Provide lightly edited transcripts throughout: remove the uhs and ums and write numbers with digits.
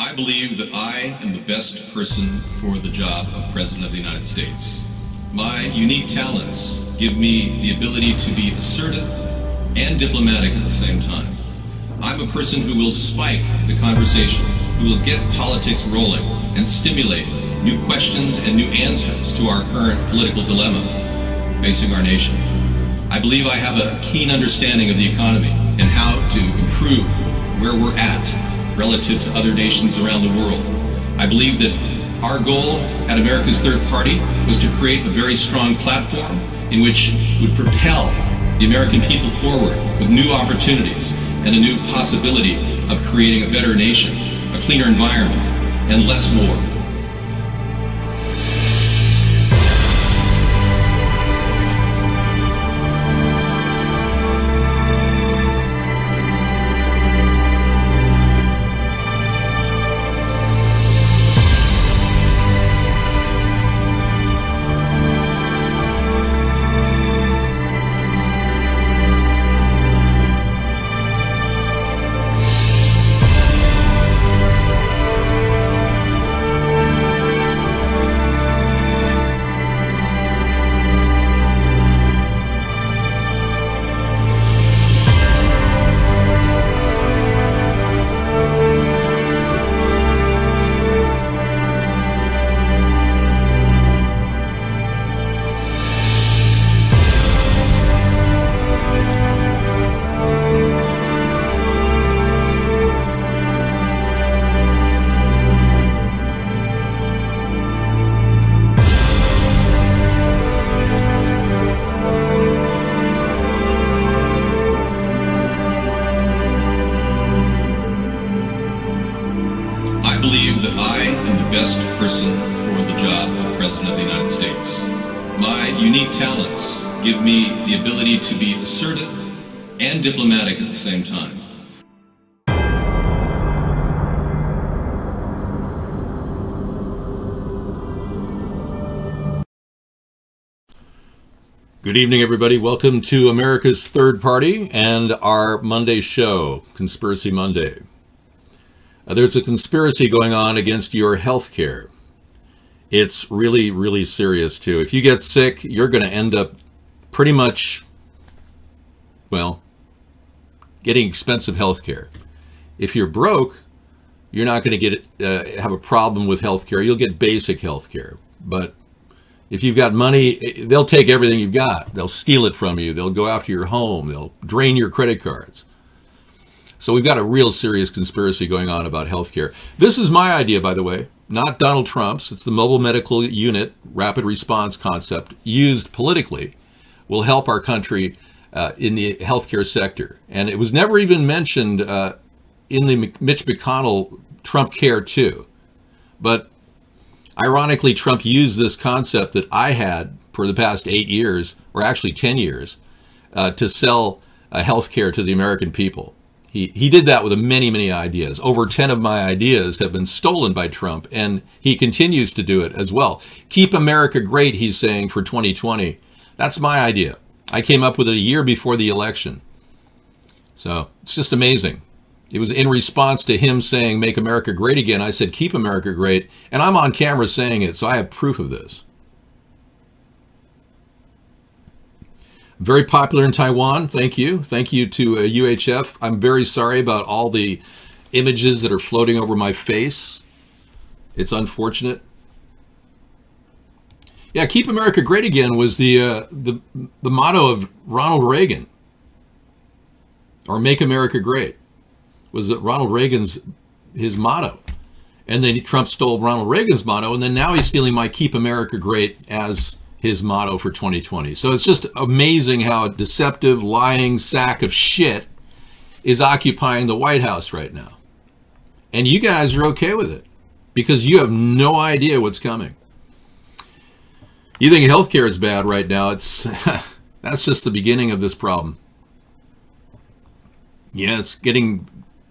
I believe that I am the best person for the job of President of the United States. My unique talents give me the ability to be assertive and diplomatic at the same time. I'm a person who will spike the conversation, who will get politics rolling and stimulate new questions and new answers to our current political dilemma facing our nation. I believe I have a keen understanding of the economy and how to improve where we're at relative to other nations around the world. I believe that our goal at America's Third Party was to create a very strong platform in which would propel the American people forward with new opportunities and a new possibility of creating a better nation, a cleaner environment, and less war. I believe that I am the best person for the job of President of the United States. My unique talents give me the ability to be assertive and diplomatic at the same time. Good evening, everybody. Welcome to America's Third Party and our Monday show, Conspiracy Monday. There's a conspiracy going on against your health care. It's really, really serious, too. If you get sick, you're going to end up pretty much, well, getting expensive health care. If you're broke, you're not going to have a problem with health care. You'll get basic health care. But if you've got money, they'll take everything you've got. They'll steal it from you. They'll go after your home. They'll drain your credit cards. So we've got a real serious conspiracy going on about healthcare. This is my idea, by the way, not Donald Trump's. It's the mobile medical unit rapid response concept used politically will help our country in the healthcare sector. And it was never even mentioned in the Mitch McConnell Trump Care 2. But ironically, Trump used this concept that I had for the past 8 years, or actually 10 years, to sell healthcare to the American people. He did that with many, many ideas. Over 10 of my ideas have been stolen by Trump, and he continues to do it as well. Keep America great, he's saying, for 2020. That's my idea. I came up with it a year before the election. So it's just amazing. It was in response to him saying, make America great again. I said, keep America great. And I'm on camera saying it, so I have proof of this. Very popular in Taiwan. Thank you. Thank you to UHF. I'm very sorry about all the images that are floating over my face. It's unfortunate. Yeah, keep America great again was the motto of Ronald Reagan. Or make America great was Ronald Reagan's his motto. And then Trump stole Ronald Reagan's motto, and then now he's stealing my keep America great as his motto for 2020. So it's just amazing how a deceptive, lying sack of shit is occupying the White House right now. And you guys are okay with it because you have no idea what's coming. You think healthcare is bad right now. It's that's just the beginning of this problem. Yeah, it's going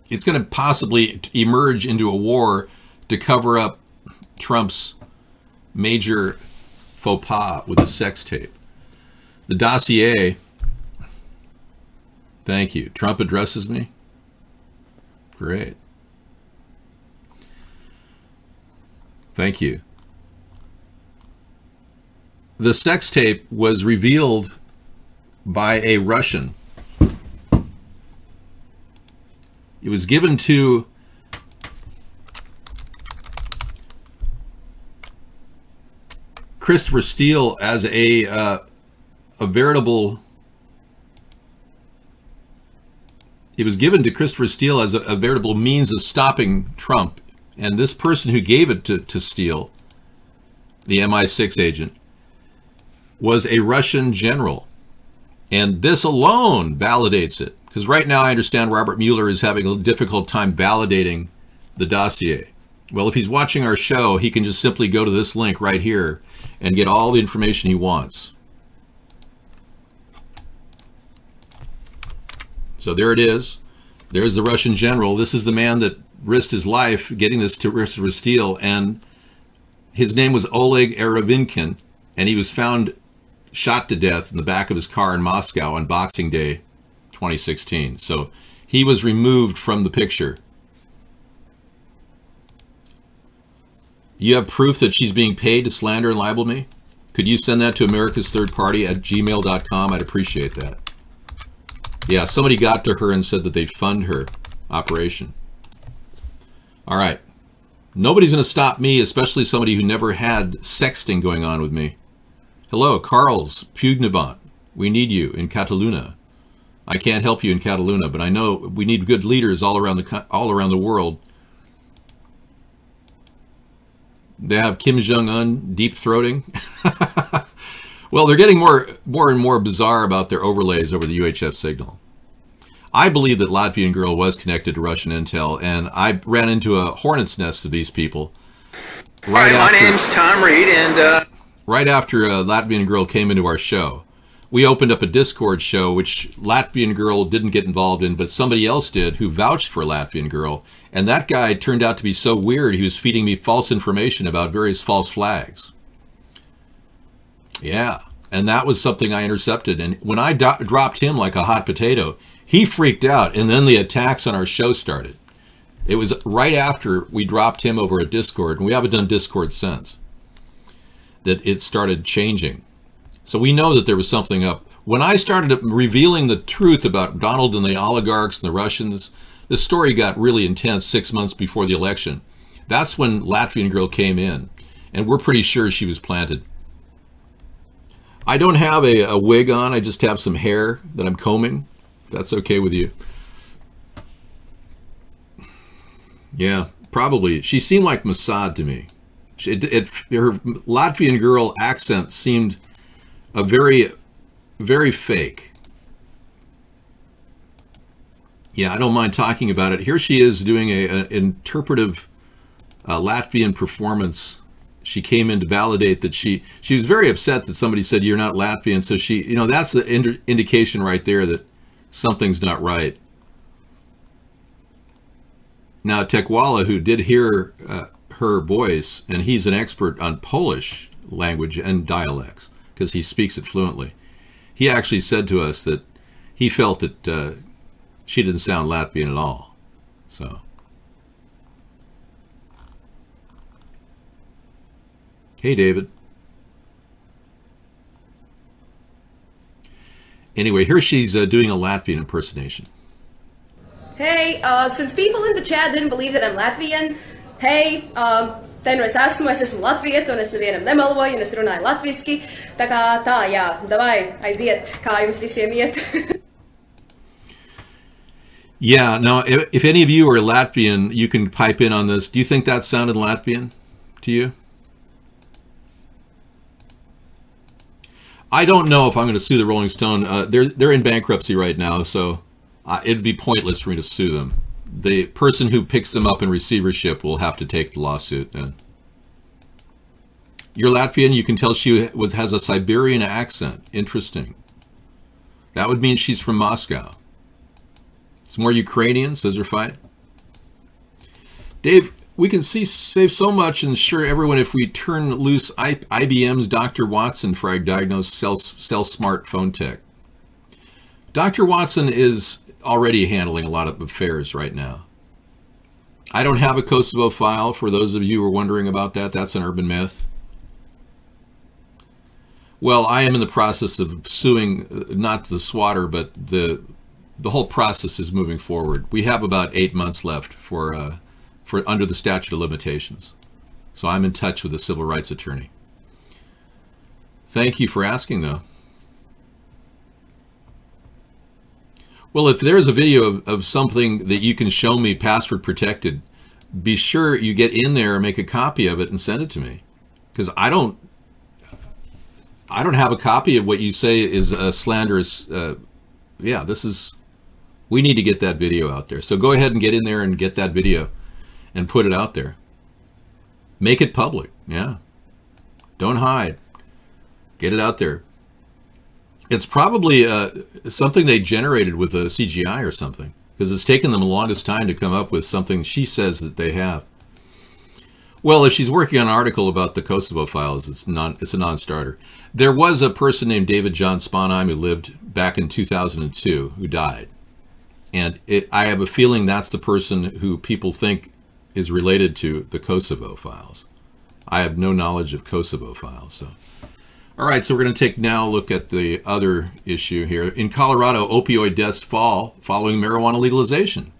to possibly emerge into a war to cover up Trump's major faux pas with the sex tape. The dossier. Thank you. Trump addresses me. Great. Thank you. The sex tape was revealed by a Russian. It was given to Christopher Steele as a veritable. It was given to Christopher Steele as a veritable means of stopping Trump. And this person who gave it to Steele, the MI6 agent, was a Russian general. And this alone validates it. Because right now I understand Robert Mueller is having a difficult time validating the dossier. Well, if he's watching our show, he can just simply go to this link right here and get all the information he wants. So there it is. There's the Russian general. This is the man that risked his life getting this to Christopher Steele, and his name was Oleg Erevinkin, and he was found shot to death in the back of his car in Moscow on Boxing Day 2016. So he was removed from the picture. You have proof that she's being paid to slander and libel me? Could you send that to americasthirdparty@gmail.com? I'd appreciate that. Yeah, somebody got to her and said that they'd fund her operation. All right. Nobody's going to stop me, especially somebody who never had sexting going on with me. Hello, Carls Pugnabont. We need you in Cataluna. I can't help you in Cataluna, but I know we need good leaders all around the world. They have Kim Jong-un deep-throating. Well, they're getting more and more bizarre about their overlays over the UHF signal. I believe that Latvian girl was connected to Russian intel, and I ran into a hornet's nest of these people. Right, my name's Tom Reed, and right after Latvian girl came into our show, we opened up a Discord show, which Latvian girl didn't get involved in, but somebody else did who vouched for Latvian girl. And that guy turned out to be so weird, he was feeding me false information about various false flags. Yeah, and that was something I intercepted. And when I dropped him like a hot potato, he freaked out, and then the attacks on our show started. It was right after we dropped him over at Discord, and we haven't done Discord since, that it started changing. So we know that there was something up. When I started revealing the truth about Donald and the oligarchs and the Russians, the story got really intense 6 months before the election. That's when Latvian girl came in, and we're pretty sure she was planted. I don't have a wig on. I just have some hair that I'm combing. That's okay with you. Yeah, probably. She seemed like Mossad to me. Her Latvian girl accent seemed a very, very fake. Yeah, I don't mind talking about it. Here she is doing an interpretive Latvian performance. She came in to validate that she was very upset that somebody said you're not Latvian. So she, you know, that's the indication right there that something's not right. Now, Tekwala, who did hear her voice, and he's an expert on Polish language and dialects because he speaks it fluently, he actually said to us that he felt that she didn't sound Latvian at all. So, hey, David. Anyway, here she's doing a Latvian impersonation. Hey, since people in the chat didn't believe that I'm Latvian, hey, then es esmu latvieta, un es nevienam nemeloju, un es runāju latviski, tā kā tā, jā, davai, aiziet, kā jums visiem iet. Yeah, now, if any of you are Latvian, you can pipe in on this. Do you think that sounded Latvian to you? I don't know if I'm going to sue the Rolling Stone. They're in bankruptcy right now, so it'd be pointless for me to sue them. The person who picks them up in receivership will have to take the lawsuit. You're Latvian. You can tell she has a Siberian accent. Interesting. That would mean she's from Moscow. It's more Ukrainian, Scissor Fight. Dave, we can save so much and assure everyone if we turn loose IBM's Dr. Watson for our diagnose sell smart phone tech. Dr. Watson is already handling a lot of affairs right now. I don't have a Kosovo file, for those of you who are wondering about that. That's an urban myth. Well, I am in the process of suing, not the swatter, but the whole process is moving forward. We have about 8 months left for under the statute of limitations. So I'm in touch with a civil rights attorney. Thank you for asking, though. Well, if there's a video of something that you can show me password protected, be sure you get in there and make a copy of it and send it to me, because I don't have a copy of what you say is a slanderous. Yeah, we need to get that video out there. So go ahead and get in there and get that video and put it out there. Make it public. Yeah. Don't hide. Get it out there. It's probably something they generated with a CGI or something, because it's taken them the longest time to come up with something she says that they have. Well, if she's working on an article about the Kosovo files, it's a non-starter. There was a person named David John Sponheim who lived back in 2002 who died. And I have a feeling that's the person who people think is related to the Kosovo files. I have no knowledge of Kosovo files. So, all right, so we're going to take now a look at the other issue here. In Colorado, opioid deaths fall following marijuana legalization.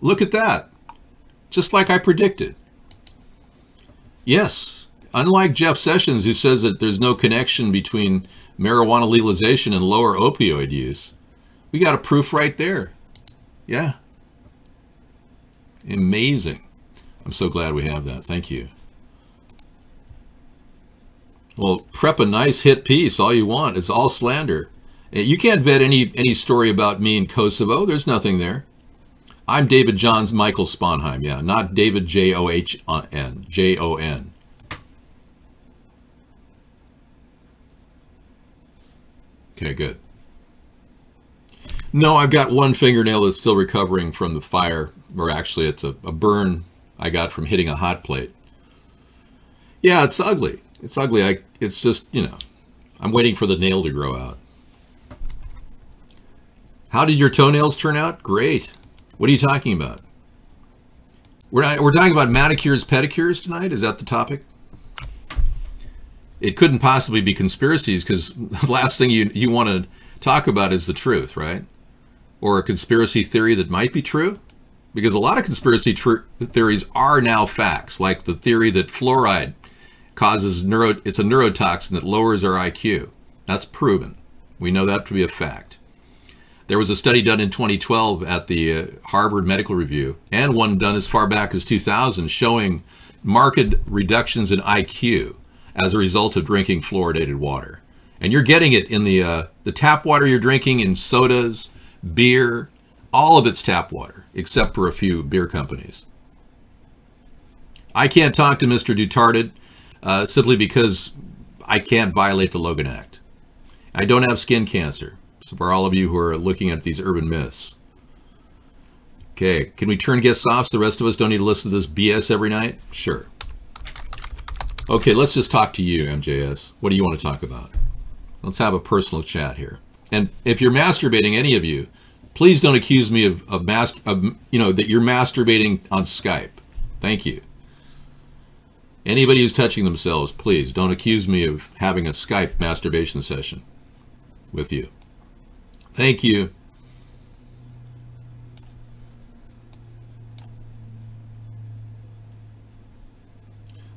Look at that. Just like I predicted. Yes, unlike Jeff Sessions, who says that there's no connection between marijuana legalization and lower opioid use, we got a proof right there. Yeah. Amazing. I'm so glad we have that. Thank you. Well, prep a nice hit piece all you want. It's all slander. You can't vet any story about me in Kosovo. There's nothing there. I'm David Johns Michael Sponheim. Yeah, not David John. Jon. Okay, good. No, I've got one fingernail that's still recovering from the fire, or actually it's a burn I got from hitting a hot plate. Yeah, it's ugly. It's ugly. It's just, you know, I'm waiting for the nail to grow out. How did your toenails turn out? Great. What are you talking about? We're talking about manicures, pedicures tonight? Is that the topic? It couldn't possibly be conspiracies, because the last thing you want to talk about is the truth, right? Or a conspiracy theory that might be true. Because a lot of conspiracy theories are now facts, like the theory that fluoride causes it's a neurotoxin that lowers our IQ. That's proven. We know that to be a fact. There was a study done in 2012 at the Harvard Medical Review, and one done as far back as 2000, showing marked reductions in IQ as a result of drinking fluoridated water. And you're getting it in the tap water you're drinking, in sodas, beer, all of it's tap water, except for a few beer companies. I can't talk to Mr. Duterte simply because I can't violate the Logan Act. I don't have skin cancer. So for all of you who are looking at these urban myths. Okay, can we turn guests off so the rest of us don't need to listen to this BS every night? Sure. Okay, let's just talk to you, MJS. What do you want to talk about? Let's have a personal chat here. And if you're masturbating, any of you, please don't accuse me of that you're masturbating on Skype. Thank you. Anybody who's touching themselves, please don't accuse me of having a Skype masturbation session with you. Thank you.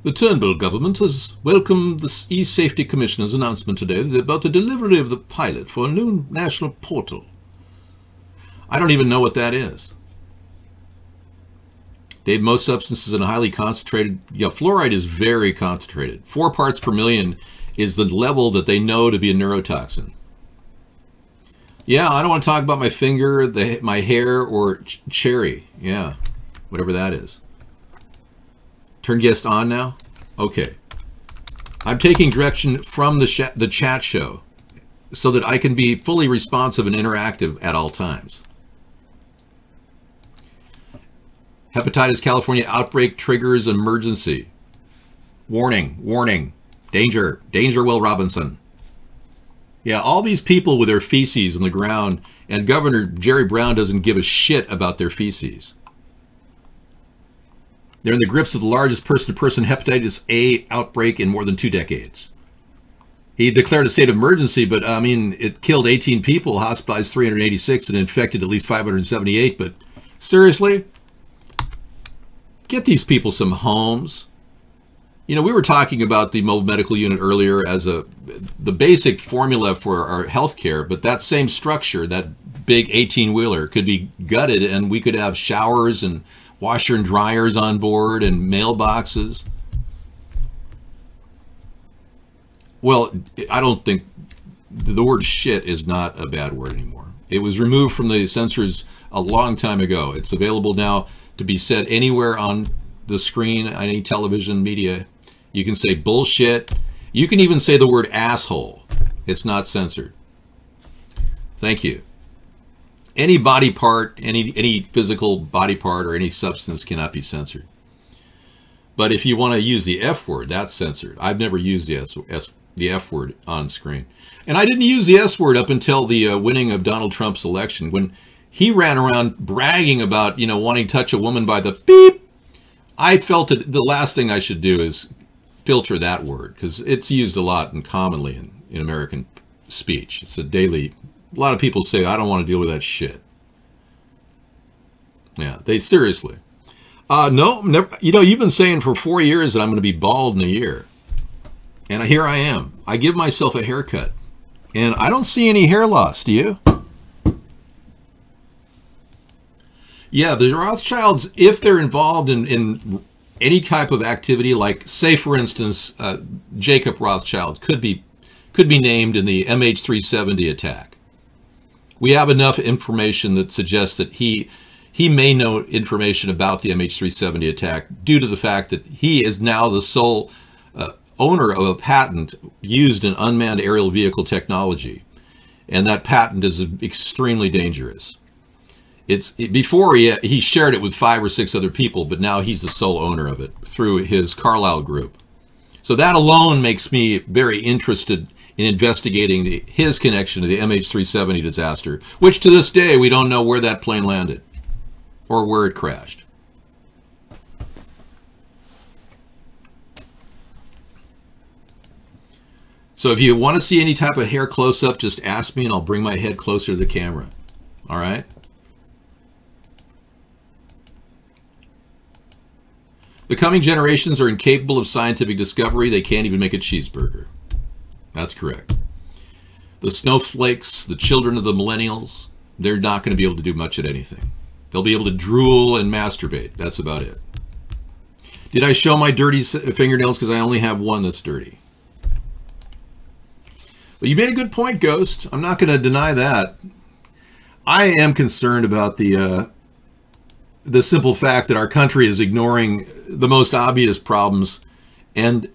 The Turnbull government has welcomed the E-Safety Commissioner's announcement today about the delivery of the pilot for a new national portal. I don't even know what that is. Dave, most substances in a highly concentrated, fluoride is very concentrated. 4 parts per million is the level that they know to be a neurotoxin. Yeah, I don't want to talk about my finger, my hair, or cherry. Yeah, whatever that is. Turn guest on now? Okay. I'm taking direction from the chat show so that I can be fully responsive and interactive at all times. Hepatitis California outbreak triggers emergency. Warning, warning, danger, danger, Will Robinson. Yeah, all these people with their feces on the ground, and Governor Jerry Brown doesn't give a shit about their feces. They're in the grips of the largest person-to-person hepatitis A outbreak in more than 2 decades. He declared a state of emergency, but I mean, it killed 18 people, hospitalized 386, and infected at least 578. But seriously, get these people some homes. You know, we were talking about the mobile medical unit earlier as the basic formula for our health care, but that same structure, that big 18-wheeler, could be gutted, and we could have showers and washer and dryers on board and mailboxes. Well, I don't think the word shit is not a bad word anymore. It was removed from the censors a long time ago. It's available now to be said anywhere on the screen, on any television media. You can say bullshit. You can even say the word asshole. It's not censored. Thank you. Any body part, any physical body part or any substance cannot be censored. But if you want to use the F word, that's censored. I've never used the F word on screen. And I didn't use the S word up until the winning of Donald Trump's election, when he ran around bragging about, you know, wanting to touch a woman by the beep. I felt that the last thing I should do is filter that word, because it's used a lot and commonly in American speech. It's a lot of people say, I don't want to deal with that shit. Yeah, they seriously. No, never. You know, you've been saying for 4 years that I'm going to be bald in a year. And here I am. I give myself a haircut. And I don't see any hair loss, do you? Yeah, the Rothschilds, if they're involved in any type of activity, like, say, for instance, Jacob Rothschild could be named in the MH370 attack. We have enough information that suggests that he may know information about the MH370 attack due to the fact that he is now the sole owner of a patent used in unmanned aerial vehicle technology. And that patent is extremely dangerous. Before he shared it with 5 or 6 other people, but now he's the sole owner of it through his Carlyle group. So that alone makes me very interested in investigating his connection to the MH370 disaster, which to this day we don't know where that plane landed or where it crashed. So if you want to see any type of hair close-up, just ask me and I'll bring my head closer to the camera. All right? The coming generations are incapable of scientific discovery. They can't even make a cheeseburger. That's correct. The snowflakes, the children of the millennials, they're not going to be able to do much at anything. They'll be able to drool and masturbate. That's about it. Did I show my dirty fingernails? Because I only have one that's dirty. But you made a good point, Ghost. I'm not going to deny that. I am concerned about the simple fact that our country is ignoring the most obvious problems, and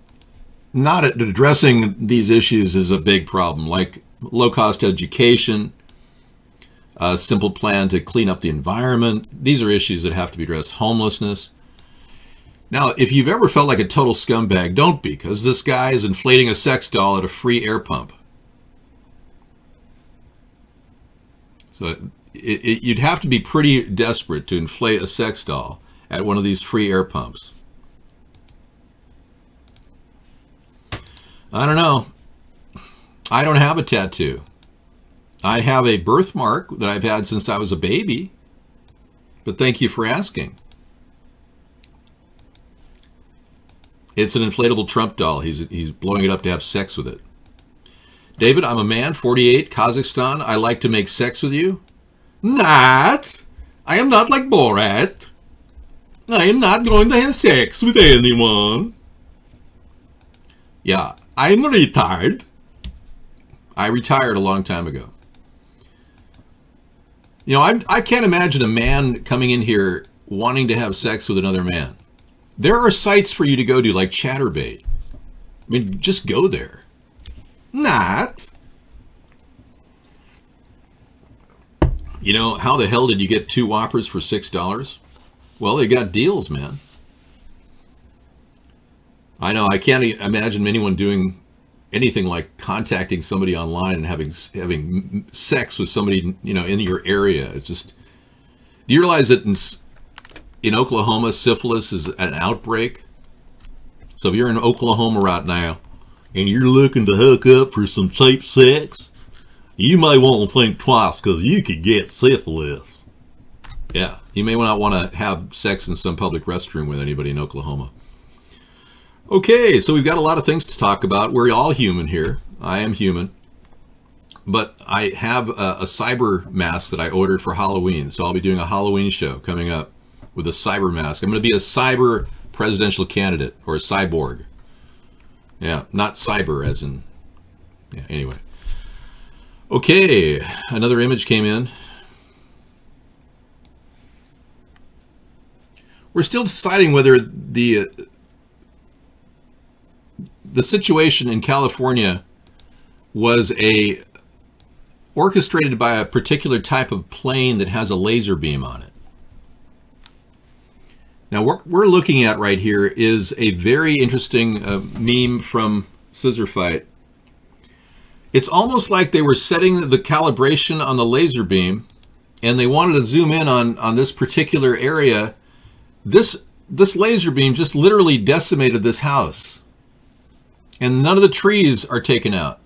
not addressing these issues is a big problem, like low-cost education, a simple plan to clean up the environment. These are issues that have to be addressed. Homelessness. Now, if you've ever felt like a total scumbag, don't be, because this guy is inflating a sex doll at a free air pump. So you'd have to be pretty desperate to inflate a sex doll at one of these free air pumps. I don't know. I don't have a tattoo. I have a birthmark that I've had since I was a baby. But thank you for asking. It's an inflatable Trump doll. He's blowing it up to have sex with it. David, I'm a man, 48, Kazakhstan. I like to make sex with you. Not. I am not like Borat. I am not going to have sex with anyone. Yeah, I'm retired. I retired a long time ago. You know, I can't imagine a man coming in here wanting to have sex with another man. There are sites for you to go to, like Chatterbait. I mean, just go there. Not. You know, how the hell did you get 2 Whoppers for $6? Well, they got deals, man. I know, I can't imagine anyone doing anything like contacting somebody online and having sex with somebody, you know, in your area. It's just, do you realize that in Oklahoma, syphilis is an outbreak. So if you're in Oklahoma right now and you're looking to hook up for some cheap sex, you may want to think twice because you could get syphilis. Yeah, you may not want to have sex in some public restroom with anybody in Oklahoma. Okay, so we've got a lot of things to talk about. We're all human here. I am human. But I have a cyber mask that I ordered for Halloween. So I'll be doing a Halloween show coming up with a cyber mask. I'm going to be a cyber presidential candidate, or a cyborg. Yeah, not cyber as in... Yeah, anyway. Okay, another image came in. We're still deciding whether the situation in California was orchestrated by a particular type of plane that has a laser beam on it. Now, what we're looking at right here is a very interesting meme from Scissor Fight. It's almost like they were setting the calibration on the laser beam, and they wanted to zoom in on this particular area. This laser beam just literally decimated this house, and none of the trees are taken out.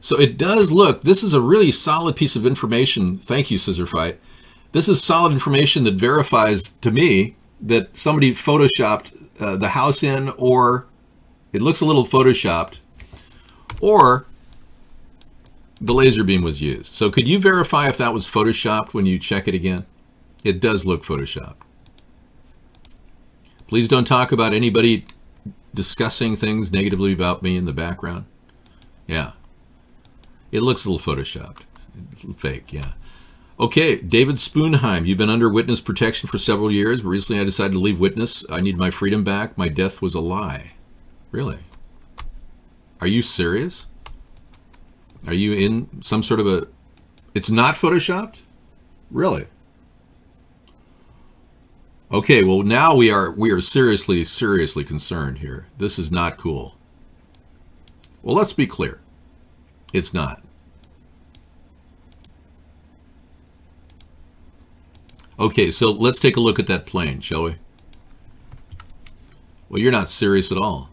So it does look, this is a really solid piece of information. Thank you, Scissor Fight. This is solid information that verifies to me that somebody photoshopped the house in, or it looks a little photoshopped, or the laser beam was used. So could you verify if that was photoshopped when you check it again? It does look photoshopped. Please don't talk about anybody discussing things negatively about me in the background. Yeah. It looks a little photoshopped. It's fake, yeah. Okay, David Sponheim, you've been under witness protection for several years. Recently, I decided to leave witness. I need my freedom back. My death was a lie. Really? Are you serious? Are you in some sort of a... It's not photoshopped? Really? Okay, well, now we are seriously concerned here. This is not cool. Well, let's be clear. It's not. Okay, so let's take a look at that plane, shall we? Well, you're not serious at all.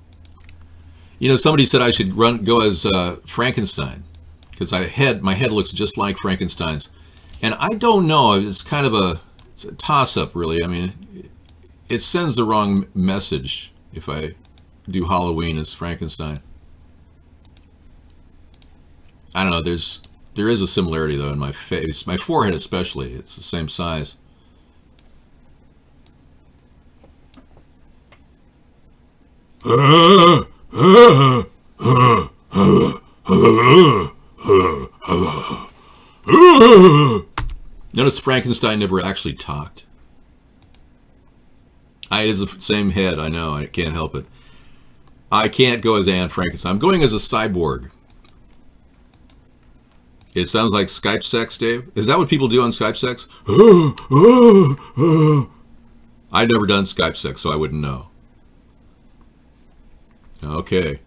You know, somebody said I should go as Frankenstein, because my head looks just like Frankenstein's. And I don't know, it's kind of it's a toss-up, really. I mean, it sends the wrong message if I do Halloween as Frankenstein. I don't know, there is a similarity, though, in my face. My forehead especially, it's the same size. Notice Frankenstein never actually talked. It is the same head, I know, I can't help it. I can't go as Anne Frankenstein. I'm going as a cyborg. It sounds like Skype sex, Dave. Is that what people do on Skype sex? I've never done Skype sex, so I wouldn't know. Okay.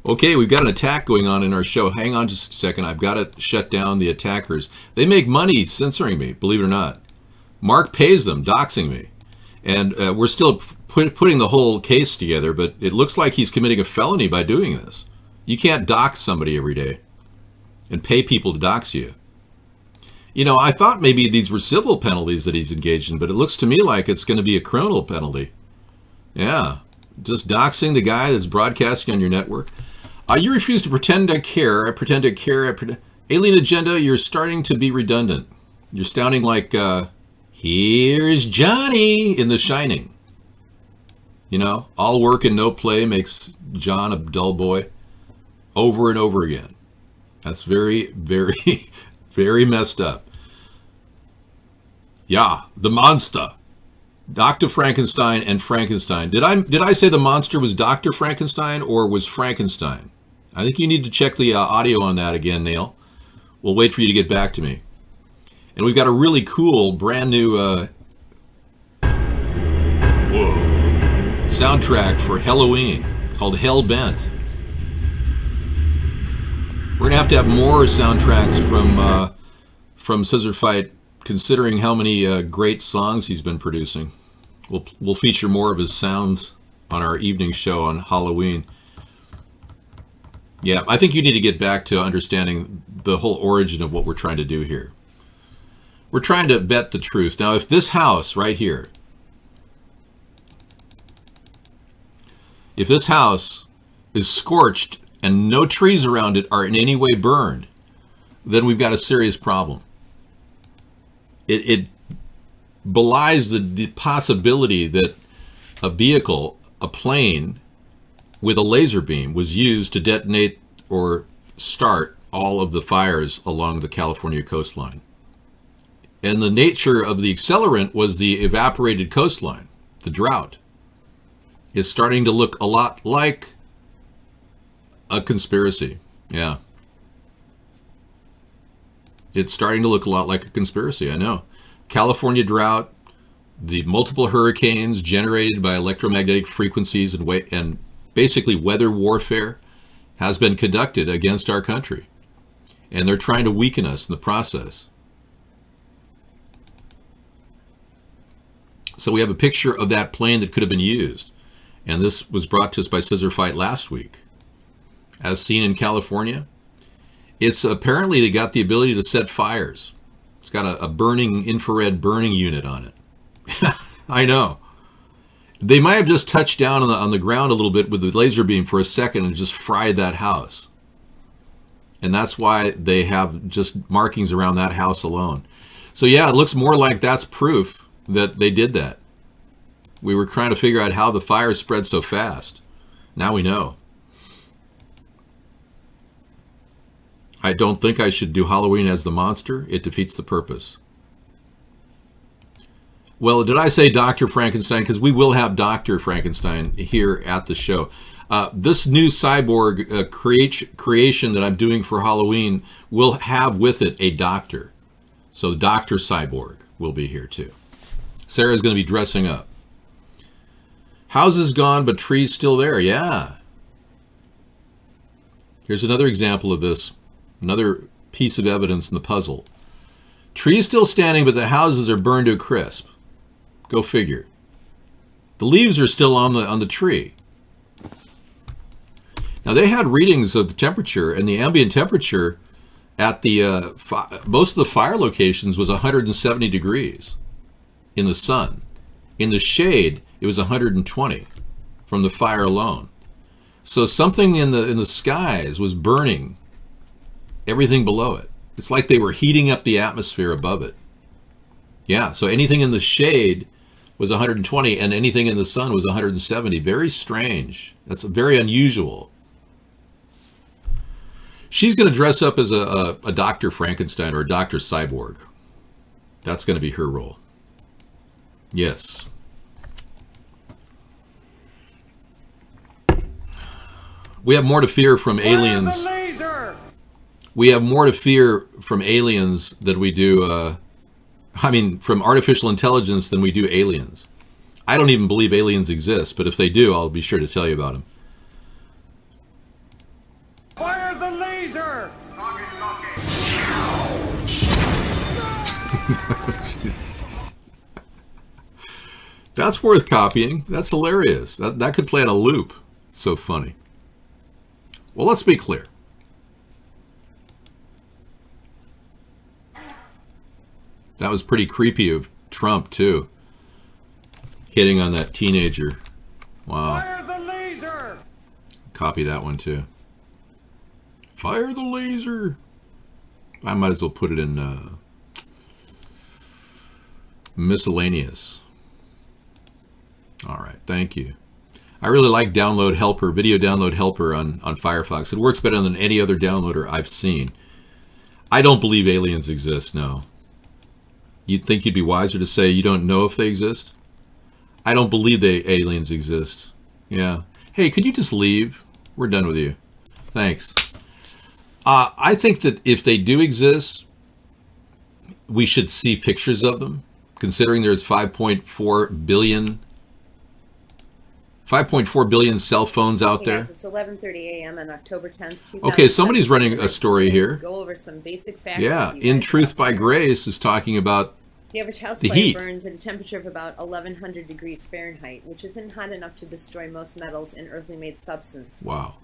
Okay, we've got an attack going on in our show. Hang on just a second. I've got to shut down the attackers. They make money censoring me, believe it or not. Mark pays them, doxing me. And we're still putting the whole case together, but it looks like he's committing a felony by doing this. You can't dox somebody every day and pay people to dox you. You know, I thought maybe these were civil penalties that he's engaged in, but it looks to me like it's going to be a criminal penalty. Yeah. Just doxing the guy that's broadcasting on your network. You refuse to pretend I care. I pretend I care. Alien agenda, you're starting to be redundant. You're sounding like, here's Johnny in The Shining. You know, all work and no play makes John a dull boy. Over and over again. That's very, very, very messed up. Yeah, the monster. Dr. Frankenstein and Frankenstein. Did I say the monster was Dr. Frankenstein or was Frankenstein? I think you need to check the audio on that again, Neil. We'll wait for you to get back to me. And we've got a really cool, brand new soundtrack for Halloween called Hellbent. We're going to have more soundtracks from Scissor Fight, considering how many great songs he's been producing. We'll feature more of his sounds on our evening show on Halloween. Yeah, I think you need to get back to understanding the whole origin of what we're trying to do here. We're trying to vet the truth. Now, if this house right here, if this house is scorched and no trees around it are in any way burned, then we've got a serious problem. It belies the possibility that a vehicle, a plane with a laser beam was used to detonate or start all of the fires along the California coastline. And the nature of the accelerant was the evaporated coastline, the drought. It's starting to look a lot like a conspiracy. Yeah. It's starting to look a lot like a conspiracy, I know. California drought, the multiple hurricanes generated by electromagnetic frequencies and basically weather warfare has been conducted against our country. And they're trying to weaken us in the process. So we have a picture of that plane that could have been used. And this was brought to us by Scissor Fight last week. As seen in California, it's apparently they got the ability to set fires. It's got a burning infrared burning unit on it. I know. They might have just touched down on the ground a little bit with the laser beam for a second and just fried that house. And that's why they have just markings around that house alone. So yeah, it looks more like that's proof that they did that. We were trying to figure out how the fire spread so fast. Now we know. I don't think I should do Halloween as the monster. It defeats the purpose. Well, did I say Dr. Frankenstein? Because we will have Dr. Frankenstein here at the show. This new cyborg creation that I'm doing for Halloween will have with it a doctor. So Dr. Cyborg will be here too. Sarah's going to be dressing up. Houses gone, but trees still there. Yeah. Here's another example of this. Another piece of evidence in the puzzle. Trees still standing, but the houses are burned to a crisp. Go figure. The leaves are still on the tree. Now they had readings of the temperature, and the ambient temperature at the most of the fire locations was 170 degrees in the sun. In the shade, it was 120 from the fire alone. So something in the skies was burning everything below it. It's like they were heating up the atmosphere above it. Yeah, so anything in the shade was 120 and anything in the sun was 170. Very strange. That's very unusual. She's going to dress up as a Dr. Frankenstein or a Dr. Cyborg. That's going to be her role. Yes. We have more to fear from aliens. We have more to fear from aliens than we do, from artificial intelligence than we do aliens. I don't even believe aliens exist, but if they do, I'll be sure to tell you about them. Fire the laser! That's worth copying. That's hilarious. That could play on a loop. It's so funny. Well, let's be clear. That was pretty creepy of Trump, too. Hitting on that teenager. Wow. Fire the laser! Copy that one, too. Fire the laser! I might as well put it in miscellaneous. All right, thank you. I really like Download Helper, Video Download Helper on Firefox. It works better than any other downloader I've seen. I don't believe aliens exist, no. You'd think you'd be wiser to say you don't know if they exist? I don't believe aliens exist. Yeah. Hey, could you just leave? We're done with you. Thanks. I think that if they do exist, we should see pictures of them, considering there's 5.4 billion cell phones out there. Guys, it's 11:30 a.m. on October 10th, 2017. Okay, somebody's running a story here. Go over some basic facts. Yeah, In Truth by Grace is talking about The average house The fire heat. burns at a temperature of about 1100 degrees Fahrenheit, which isn't hot enough to destroy most metals and earthly made substances. Wow.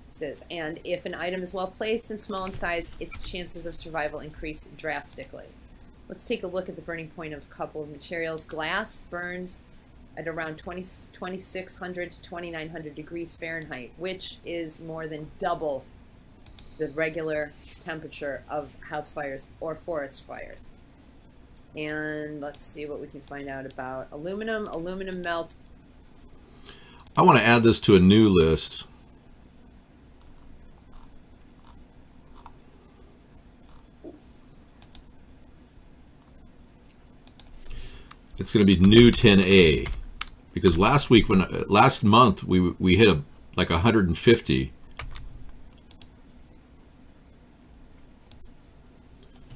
And if an item is well placed and small in size, its chances of survival increase drastically. Let's take a look at the burning point of a couple of materials. Glass burns at around 2600 to 2900 degrees Fahrenheit, which is more than double the regular temperature of house fires or forest fires. And let's see what we can find out about aluminum. Aluminum melts. I want to add this to a new list. It's going to be new 10A, because last month we hit like 150.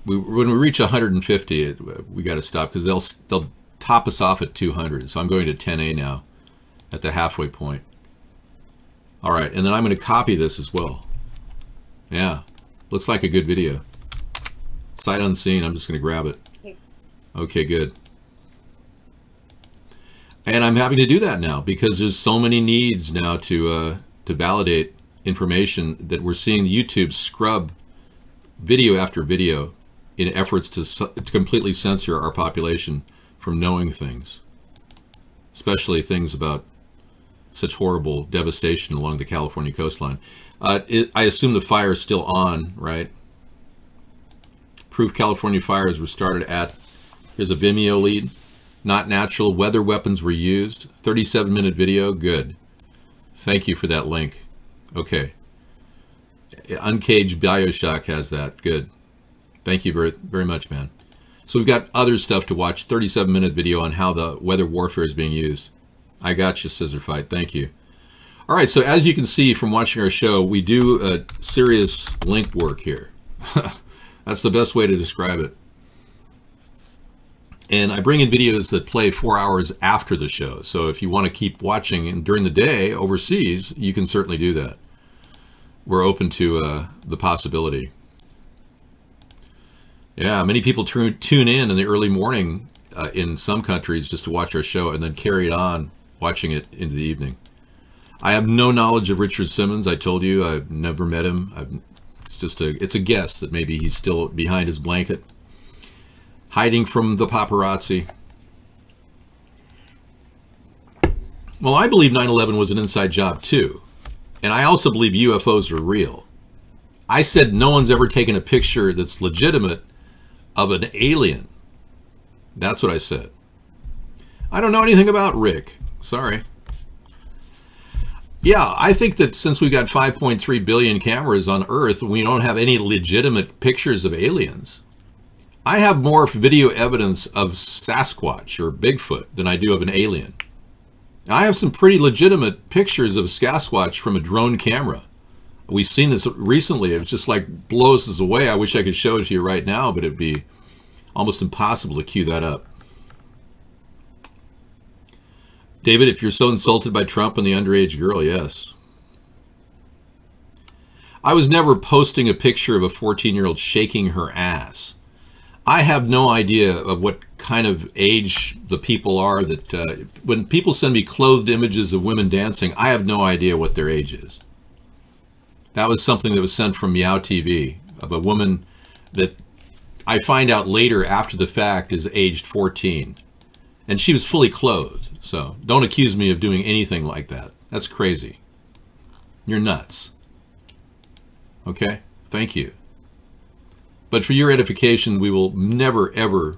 When we reach 150, we got to stop, because they'll top us off at 200. So I'm going to 10A now, at the halfway point. All right, and then I'm going to copy this as well. Yeah, looks like a good video. Sight unseen. I'm just going to grab it. Okay, good. And I'm having to do that now because there's so many needs now to validate information that we're seeing YouTube scrub video after video in efforts to completely censor our population from knowing things, especially things about such horrible devastation along the California coastline. I assume the fire is still on, right? Proof California fires were started at, here's a Vimeo lead. Not natural weather weapons were used. 37-minute video, good. Thank you for that link. Okay. Uncaged Bioshock has that, good. Thank you very, very much, man. So we've got other stuff to watch. 37-minute video on how the weather warfare is being used. I got you, Scissor Fight. Thank you. All right, so as you can see from watching our show, we do serious link work here. That's the best way to describe it. And I bring in videos that play 4 hours after the show. So if you want to keep watching and during the day overseas, you can certainly do that. We're open to the possibility. Yeah, many people tune in the early morning in some countries just to watch our show and then carry it on watching it into the evening. I have no knowledge of Richard Simmons. I told you I've never met him. It's a guess that maybe he's still behind his blanket, hiding from the paparazzi. Well, I believe 9/11 was an inside job too. And I also believe UFOs are real. I said no one's ever taken a picture that's legitimate of an alien. That's what I said. I don't know anything about Rick. Sorry. Yeah, I think that since we've got 5.3 billion cameras on Earth, we don't have any legitimate pictures of aliens. I have more video evidence of Sasquatch or Bigfoot than I do of an alien. I have some pretty legitimate pictures of Sasquatch from a drone camera. We've seen this recently. It was just like blows us away. I wish I could show it to you right now, but it'd be almost impossible to cue that up. David, if you're so insulted by Trump and the underage girl, yes. I was never posting a picture of a 14-year-old shaking her ass. I have no idea of what kind of age the people are that, when people send me clothed images of women dancing, I have no idea what their age is. That was something that was sent from Meow TV of a woman that I find out later after the fact is aged 14. And she was fully clothed. So don't accuse me of doing anything like that. That's crazy. You're nuts. Okay? Thank you. But for your edification, we will never, ever,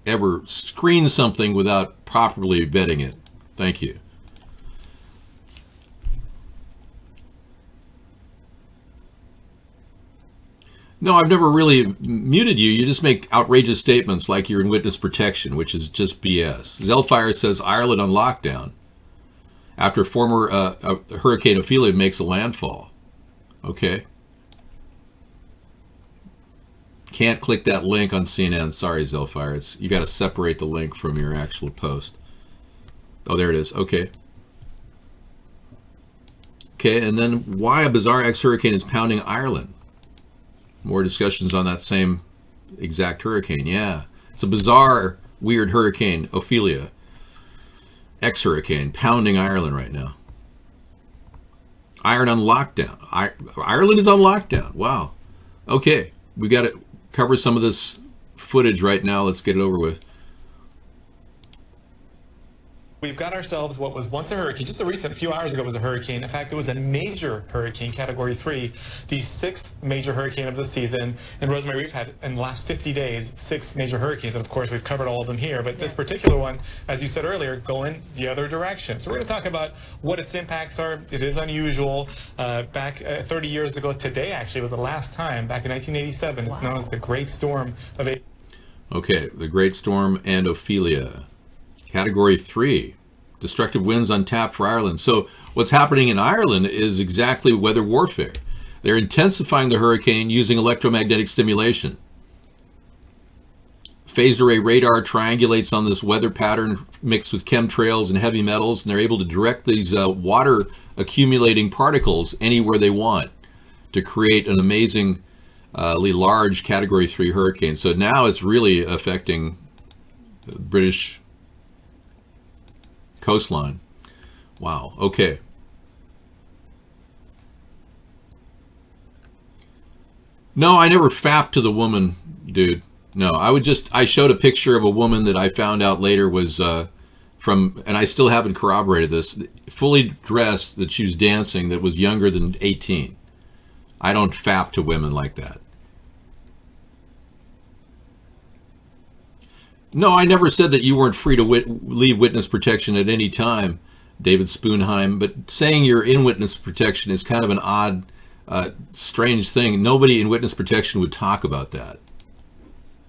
ever screen something without properly vetting it. Thank you. No, I've never really muted you. You just make outrageous statements like you're in witness protection, which is just BS. Zelfire says Ireland on lockdown after former Hurricane Ophelia makes a landfall. Okay. Can't click that link on CNN. Sorry, Zelfire. You got to separate the link from your actual post. Oh, there it is. Okay. Okay, and then why a bizarre ex-hurricane is pounding Ireland. More discussions on that same exact hurricane. Yeah, it's a bizarre weird hurricane, Ophelia, ex-hurricane, pounding Ireland right now. Ireland on lockdown. Ireland is on lockdown. Wow. Okay, we got to cover some of this footage right now. Let's get it over with. We've got ourselves what was once a hurricane, just a recent few hours ago was a hurricane. In fact, it was a major hurricane, Category 3, the 6th major hurricane of the season. And Rosemary, we've had, in the last 50 days, 6 major hurricanes. And of course, we've covered all of them here. But this particular one, as you said earlier, going the other direction. So we're going to talk about what its impacts are. It is unusual. Back 30 years ago today, actually, was the last time, back in 1987. It's known as the Great Storm of... Okay, the Great Storm and Ophelia. Category 3, destructive winds on tap for Ireland. So what's happening in Ireland is exactly weather warfare. They're intensifying the hurricane using electromagnetic stimulation. Phased array radar triangulates on this weather pattern mixed with chemtrails and heavy metals, and they're able to direct these water accumulating particles anywhere they want to create an amazingly large Category 3 hurricane. So now it's really affecting the British coastline. Wow. Okay. No, I never fapped to the woman, dude. No, I showed a picture of a woman that I found out later was from, and I still haven't corroborated this, fully dressed, that she was dancing, that was younger than 18. I don't fap to women like that. No, I never said that you weren't free to leave witness protection at any time, David Sponheim, but saying you're in witness protection is kind of an odd, strange thing. Nobody in witness protection would talk about that.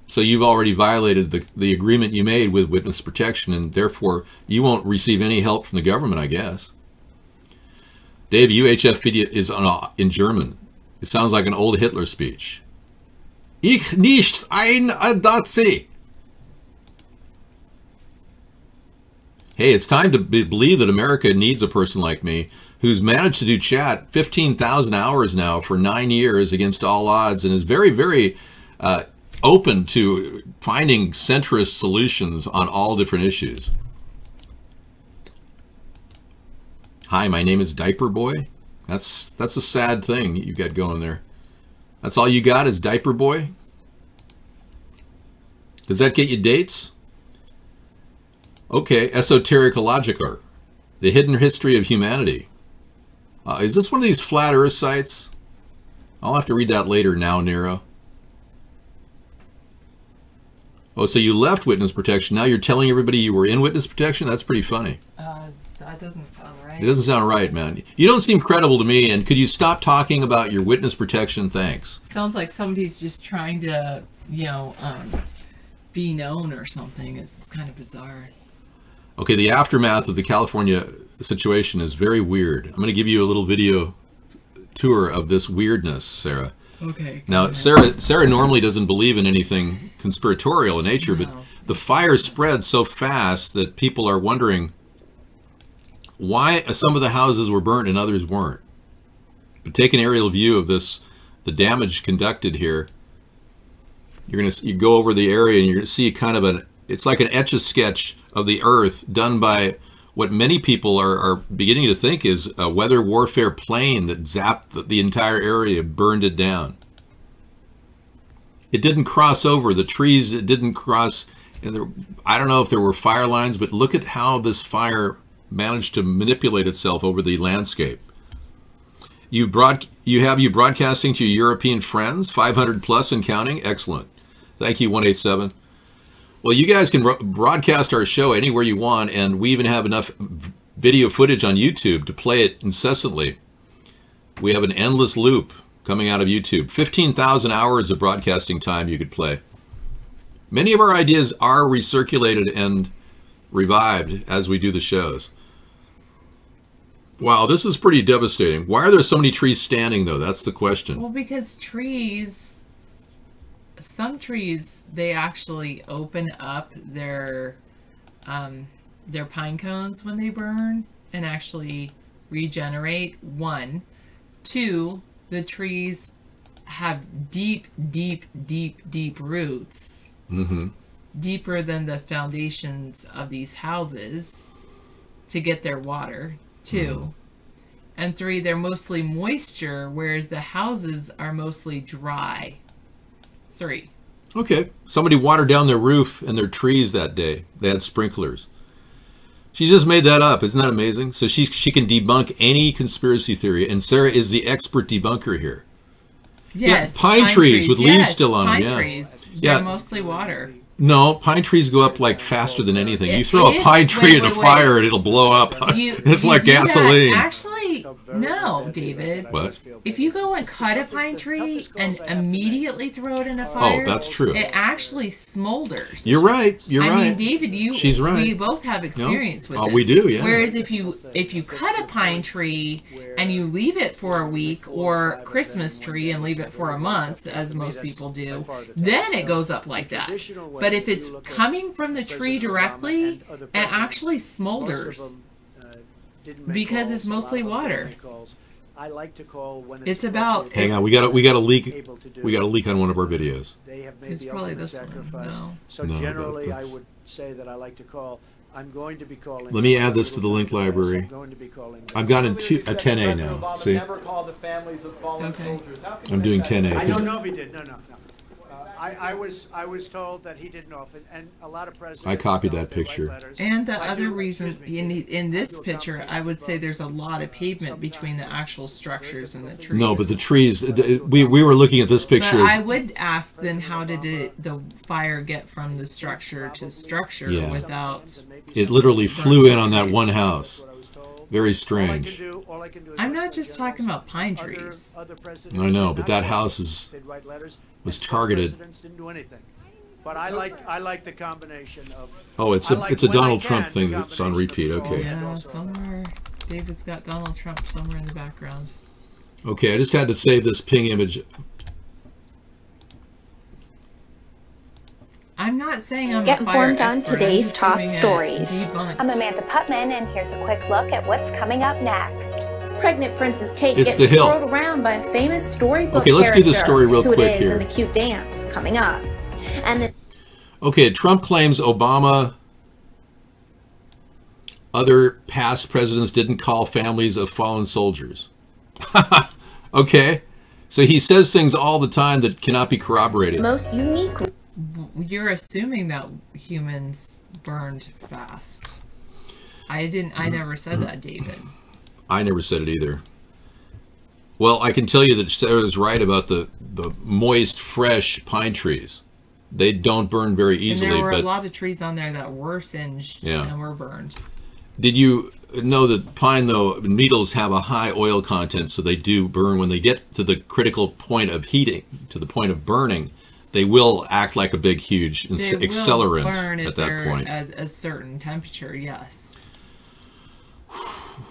So you've already violated the agreement you made with witness protection, and therefore you won't receive any help from the government, I guess. Dave, UHF video is in German. It sounds like an old Hitler speech. Ich nicht ein Nazi. Hey, it's time to believe that America needs a person like me who's managed to do chat 15,000 hours now for 9 years against all odds and is very, very open to finding centrist solutions on all different issues. Hi, my name is Diaper Boy. That's a sad thing you got going there. That's all you got is Diaper Boy? Does that get you dates? Okay, Esotericological, the hidden history of humanity. Is this one of these flat earth sites? I'll have to read that later now, Nero. Oh, so you left witness protection. Now you're telling everybody you were in witness protection? That's pretty funny. That doesn't sound right. It doesn't sound right, man. You don't seem credible to me, and could you stop talking about your witness protection? Thanks. Sounds like somebody's just trying to, you know, be known or something. It's kind of bizarre. Okay, the aftermath of the California situation is very weird. I'm going to give you a little video tour of this weirdness, Sarah. Okay. Now, Sarah normally doesn't believe in anything conspiratorial in nature, but the fire spread so fast that people are wondering why some of the houses were burnt and others weren't. But take an aerial view of this, the damage conducted here. You go over the area and you're going to see kind of it's like an etch-a-sketch of the earth done by what many people are beginning to think is a weather warfare plane that zapped the entire area, burned it down. It didn't cross over the trees. It didn't cross. I don't know if there were fire lines, but look at how this fire managed to manipulate itself over the landscape. You have you broadcasting to your European friends, 500 plus and counting. Excellent. Thank you, 187. Well, you guys can broadcast our show anywhere you want, and we even have enough video footage on YouTube to play it incessantly. We have an endless loop coming out of YouTube. 15,000 hours of broadcasting time you could play. Many of our ideas are recirculated and revived as we do the shows. Wow, this is pretty devastating. Why are there so many trees standing, though? That's the question. Well, because some trees, they actually open up their pine cones when they burn and actually regenerate. 1. 2, the trees have deep, deep, deep, deep roots. Mm-hmm. deeper than the foundations of these houses to get their water. 2. And 3, they're mostly moisture, whereas the houses are mostly dry. 3. Okay. Somebody watered down their roof and their trees that day. They had sprinklers. She just made that up. Isn't that amazing? So she can debunk any conspiracy theory, and Sarah is the expert debunker here. Yes. Yeah, pine trees with leaves still on them. Pine Yeah. trees. They're mostly water. No, pine trees go up like faster than anything. You throw a It- pine tree wait, in a wait. fire and it'll blow up. It's You like do that. gasoline. Actually, no, David. What? If you go and cut a pine tree and immediately throw it in a fire, Oh, that's true. it actually smolders. You're right. You're I right. mean, David, She's right. we both have experience with Oh, this. we do, yeah. Whereas if you cut a pine tree and you leave it for a week, or Christmas tree and leave it for a month, as most people do, then it goes up like that. But if it's coming from the tree directly, it actually smolders because it's mostly water. I like to call when It's about. Hang on, we got a leak. We got a leak on one of our videos. They have made It's the probably ultimate this one. sacrifice. No. So No, generally, I that's- would say that I like to call. I'm going to be calling. Let me add this to the link library. I'm going to be calling. I've gotten a 10A now. See, Okay. I'm doing 10A. I 'cause- don't know if he did. No. I was told that he didn't know, and a lot of presidents. I copied don't. that They write picture. letters. And the I other do- reason excuse me, in this I do a picture, I combination would of say both. there's a lot of pavement between the actual structures and the trees. No, but the trees. We were looking at this But picture. I would ask then, how did the fire get from the structure to structure Yeah. without? It literally flew in on that one house. Very strange. I'm not just talking about pine trees. I know, but that house was targeted. Didn't do anything. But I like the combination of. Oh, it's I a like it's a when I Donald can, Trump the thing that's on repeat. combination Okay. of Yeah, also- somewhere David's got Donald Trump somewhere in the background. Okay, I just had to save this ping image. I'm not saying I'm Get a fire informed on expert. I'm today's just top giving a stories. debunked. I'm Amanda Putman, and here's a quick look at what's coming up next. Pregnant Princess Kate It's gets the Hill. twirled around by a famous storybook Okay, let's do the character story real who it quick is here. in the cute dance coming up. And the Okay, Trump claims Obama, other past presidents didn't call families of fallen soldiers. Okay, so he says things all the time that cannot be corroborated. most unique You're assuming that humans burned fast. I never said that, David. I never said it either. Well, I can tell you that Sarah's right about the moist, fresh pine trees. They don't burn very easily. And there were but a lot of trees on there that were singed and were burned. did you know that pine, though, needles have a high oil content, so they do burn when they get to the critical point of heating, to the point of burning. They will act like a big, huge They will accelerant burn if at that they're point. at a certain temperature, yes.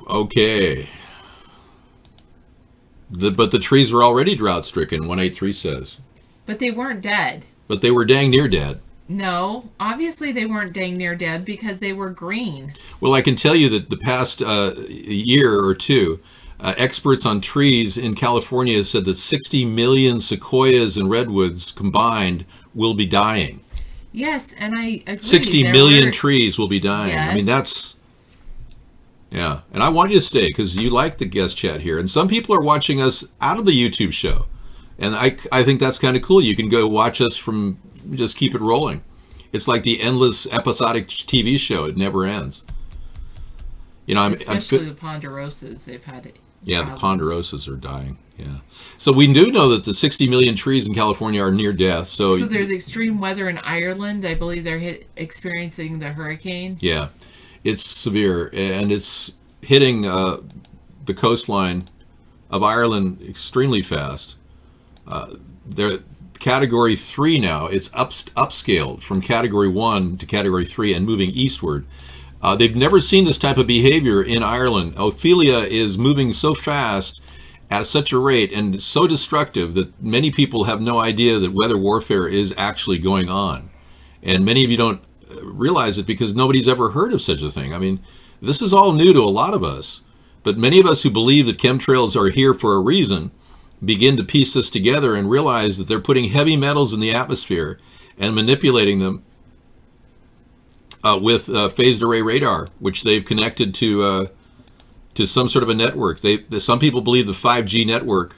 Okay. But the trees were already drought-stricken, 183 says. But they weren't dead. But they were dang near dead. No, obviously they weren't dang near dead because they were green. Well, I can tell you that the past year or two, experts on trees in California said that 60 million sequoias and redwoods combined will be dying. Yes, and I agree. 60 There million were- trees will be dying. I mean, Yes. that's... Yeah, and I want you to stay because you like the guest chat here. And some people are watching us out of the YouTube show. And I think that's kind of cool. You can go watch us from, just keep it rolling. It's like the endless episodic TV show. It never ends. You know, Especially the ponderosas, they've had yeah, the problems. ponderosas are dying. Yeah. So we do know that the 60 million trees in California are near death. So there's extreme weather in Ireland. I believe they're experiencing the hurricane. yeah, it's severe, and it's hitting the coastline of Ireland extremely fast. They're Category 3 now. It's upscaled from Category 1 to Category 3 and moving eastward. They've never seen this type of behavior in Ireland. Ophelia is moving so fast at such a rate and so destructive that many people have no idea that weather warfare is actually going on. And many of you don't realize it because nobody's ever heard of such a thing. I mean, this is all new to a lot of us. But many of us who believe that chemtrails are here for a reason begin to piece this together and realize that they're putting heavy metals in the atmosphere and manipulating them with phased array radar, which they've connected to some sort of a network. Some people believe the 5G network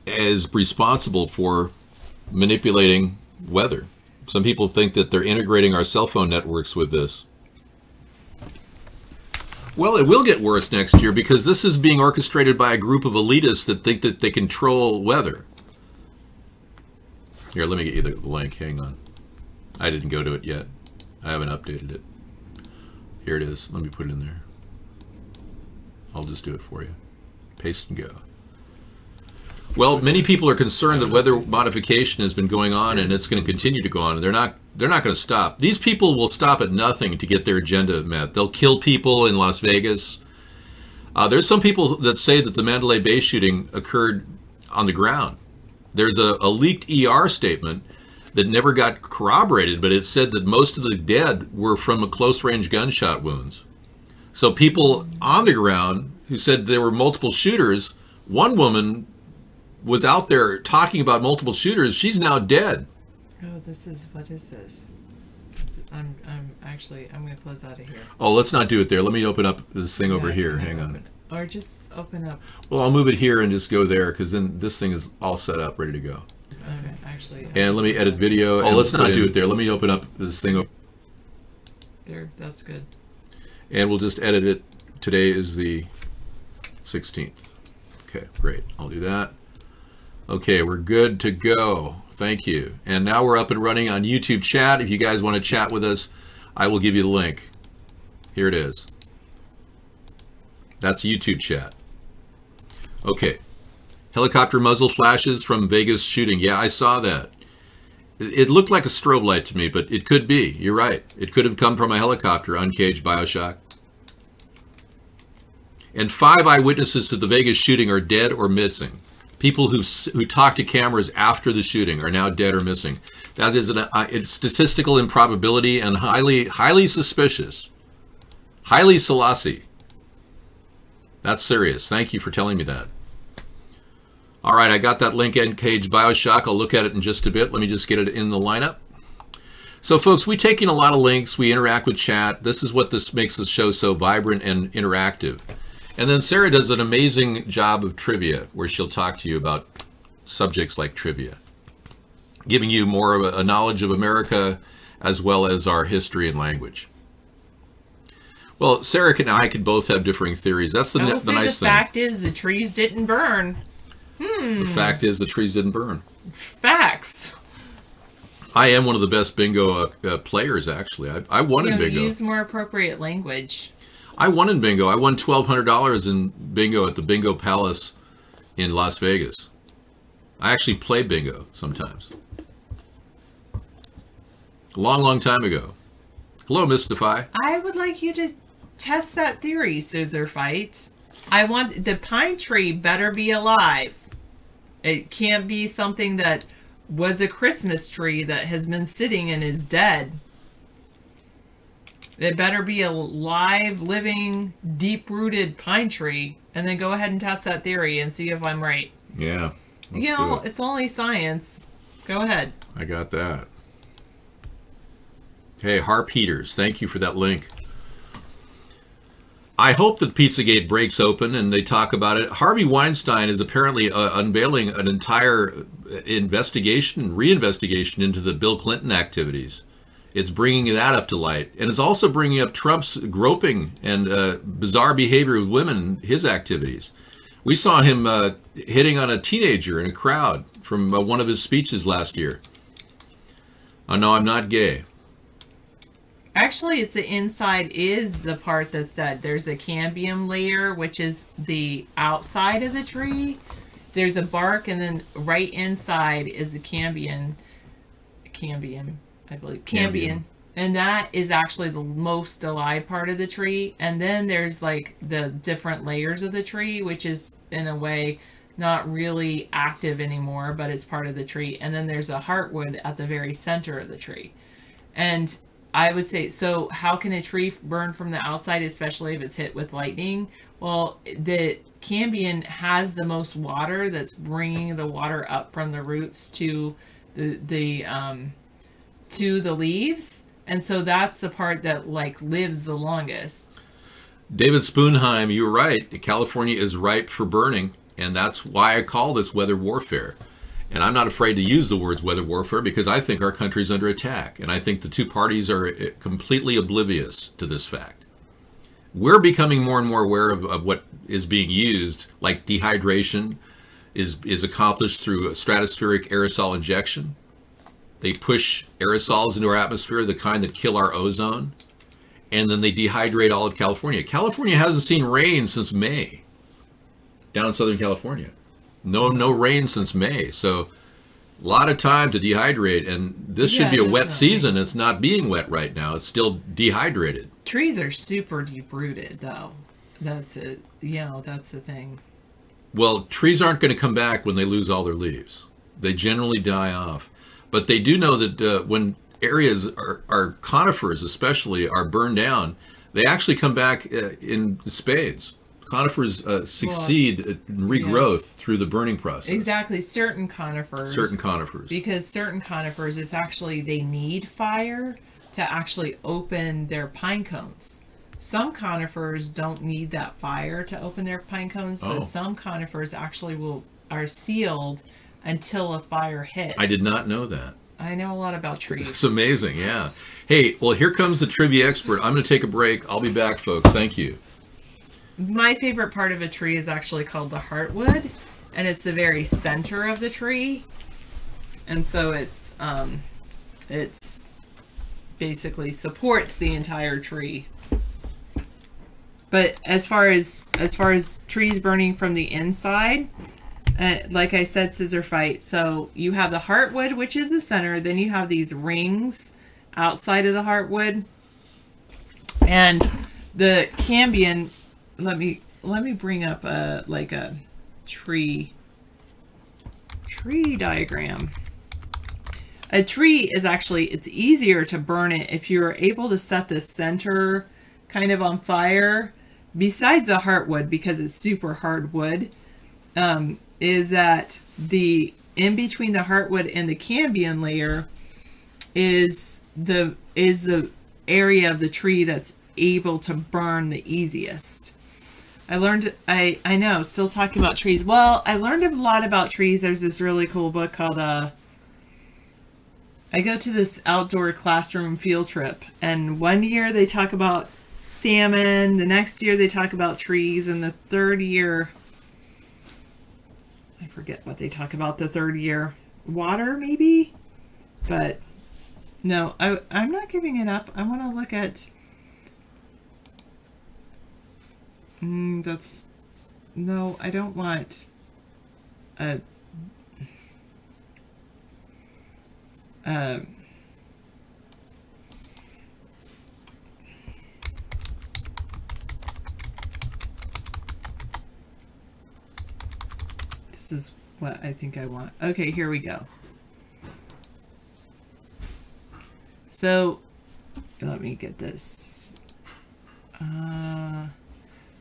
is responsible for manipulating weather. Some people think that they're integrating our cell phone networks with this. Well, it will get worse next year because this is being orchestrated by a group of elitists that think that they control weather. Here, let me get you the link. Hang on. I didn't go to it yet. I haven't updated it. Here it is. Let me put it in there. I'll just do it for you. Paste and go. Well, many people are concerned that weather modification has been going on and it's going to continue to go on. And they're not going to stop. These people will stop at nothing to get their agenda met. They'll kill people in Las Vegas. There's some people that say that the Mandalay Bay shooting occurred on the ground. There's a leaked ER statement that never got corroborated, but it said that most of the dead were from close-range gunshot wounds. So people on the ground who said there were multiple shooters, one woman was out there talking about multiple shooters. She's now dead. Oh, what is this? I'm going to close out of here. Oh, let's not do it there. Let me open up this thing over here. Hang on. Or just open up. Well, I'll move it here and just go there because then this thing is all set up, ready to go. Actually. And let me edit video. Oh, let's not do it there. Let me open up this thing. There, that's good. And we'll just edit it. Today is the 16th. Okay, great. I'll do that. Okay, we're good to go. Thank you. And now we're up and running on YouTube chat. If you guys want to chat with us, I will give you the link. Here it is. That's YouTube chat. Okay. Helicopter muzzle flashes from Vegas shooting. Yeah, I saw that. It looked like a strobe light to me, but it could be. You're right. It could have come from a helicopter, uncaged Bioshock. And 5 eyewitnesses to the Vegas shooting are dead or missing. People who talked to cameras after the shooting are now dead or missing. That is it's statistical improbability and highly suspicious. Highly Selassie. That's serious. Thank you for telling me that. All right, I got that link, Uncaged Bioshock. I'll look at it in just a bit. Let me just get it in the lineup. So, folks, we take in a lot of links. We interact with chat. This is what this makes the show so vibrant and interactive. And then Sarah does an amazing job of trivia, where she'll talk to you about subjects like trivia, giving you more of a knowledge of America as well as our history and language. Well, Sarah and I could both have differing theories. That's the nice thing. The fact is the trees didn't burn. The fact is the trees didn't burn. Facts. I am one of the best bingo players, actually. I won in bingo. Use more appropriate language. I won in bingo. I won $1,200 in bingo at the Bingo Palace in Las Vegas. I actually play bingo sometimes. A long, long time ago. Hello, Mystify. I would like you to test that theory, Scissor Fight. I want the pine tree better be alive. It can't be something that was a Christmas tree that has been sitting and is dead. It better be a live, living, deep-rooted pine tree. And then go ahead and test that theory and see if I'm right. Yeah. You know, it's only science. Go ahead. I got that. Hey, Harp Heaters, thank you for that link. I hope that Pizzagate breaks open and they talk about it. Harvey Weinstein is apparently unveiling an entire investigation, reinvestigation into the Bill Clinton activities. It's bringing that up to light. And it's also bringing up Trump's groping and bizarre behavior with women, his activities. We saw him hitting on a teenager in a crowd from one of his speeches last year. Oh, no, I'm not gay. Actually, it's the inside is the part that's dead. There's the cambium layer, which is the outside of the tree. There's a bark, and then right inside is the cambium, I believe. Cambium. And that is actually the most alive part of the tree. And then there's like the different layers of the tree, which is in a way not really active anymore, but it's part of the tree. And then there's a heartwood at the very center of the tree. And I would say, so how can a tree burn from the outside, especially if it's hit with lightning? Well, the cambium has the most water that's bringing the water up from the roots to the leaves. And so that's the part that like lives the longest. David Sponheim, you're right. California is ripe for burning, and that's why I call this weather warfare. And I'm not afraid to use the words weather warfare because I think our country's under attack, and I think the two parties are completely oblivious to this fact. We're becoming more and more aware of what is being used, like dehydration is accomplished through a stratospheric aerosol injection. They push aerosols into our atmosphere, the kind that kill our ozone, and then they dehydrate all of California. California hasn't seen rain since May, down in Southern California. No rain since May. So a lot of time to dehydrate, and this should be a wet season. It's not being wet right now. It's still dehydrated. Trees are super deep-rooted, though. That's it. That's the thing. Well, trees aren't going to come back when they lose all their leaves. They generally die off. But they do know that when areas are conifers, especially, are burned down, they actually come back in spades. Conifers succeed in regrowth through the burning process. Exactly. Certain conifers. Because certain conifers, it's actually, they need fire to actually open their pine cones. Some conifers don't need that fire to open their pine cones, but some conifers actually are sealed until a fire hits. I did not know that. I know a lot about trees. It's amazing, yeah. Hey, well, here comes the trivia expert. I'm going to take a break. I'll be back, folks. Thank you. My favorite part of a tree is actually called the heartwood, and it's the very center of the tree. And so it's basically supports the entire tree. But as far as trees burning from the inside, like I said, scissor fight. So you have the heartwood, which is the center. Then you have these rings outside of the heartwood, and the cambium. Let me bring up a tree diagram. A tree is actually, it's easier to burn it if you're able to set the center kind of on fire. Besides the heartwood, because it's super hard wood, is that the in between the heartwood and the cambium layer is the area of the tree that's able to burn the easiest. I know, still talking about trees. Well, I learned a lot about trees. There's this really cool book called I go to this outdoor classroom field trip, and one year they talk about salmon, the next year they talk about trees, and the third year, I forget what they talk about the third year. Water, maybe? But no, I'm not giving it up. I want to look at... No, I don't want this is what I think I want. Okay, here we go. So let me get this.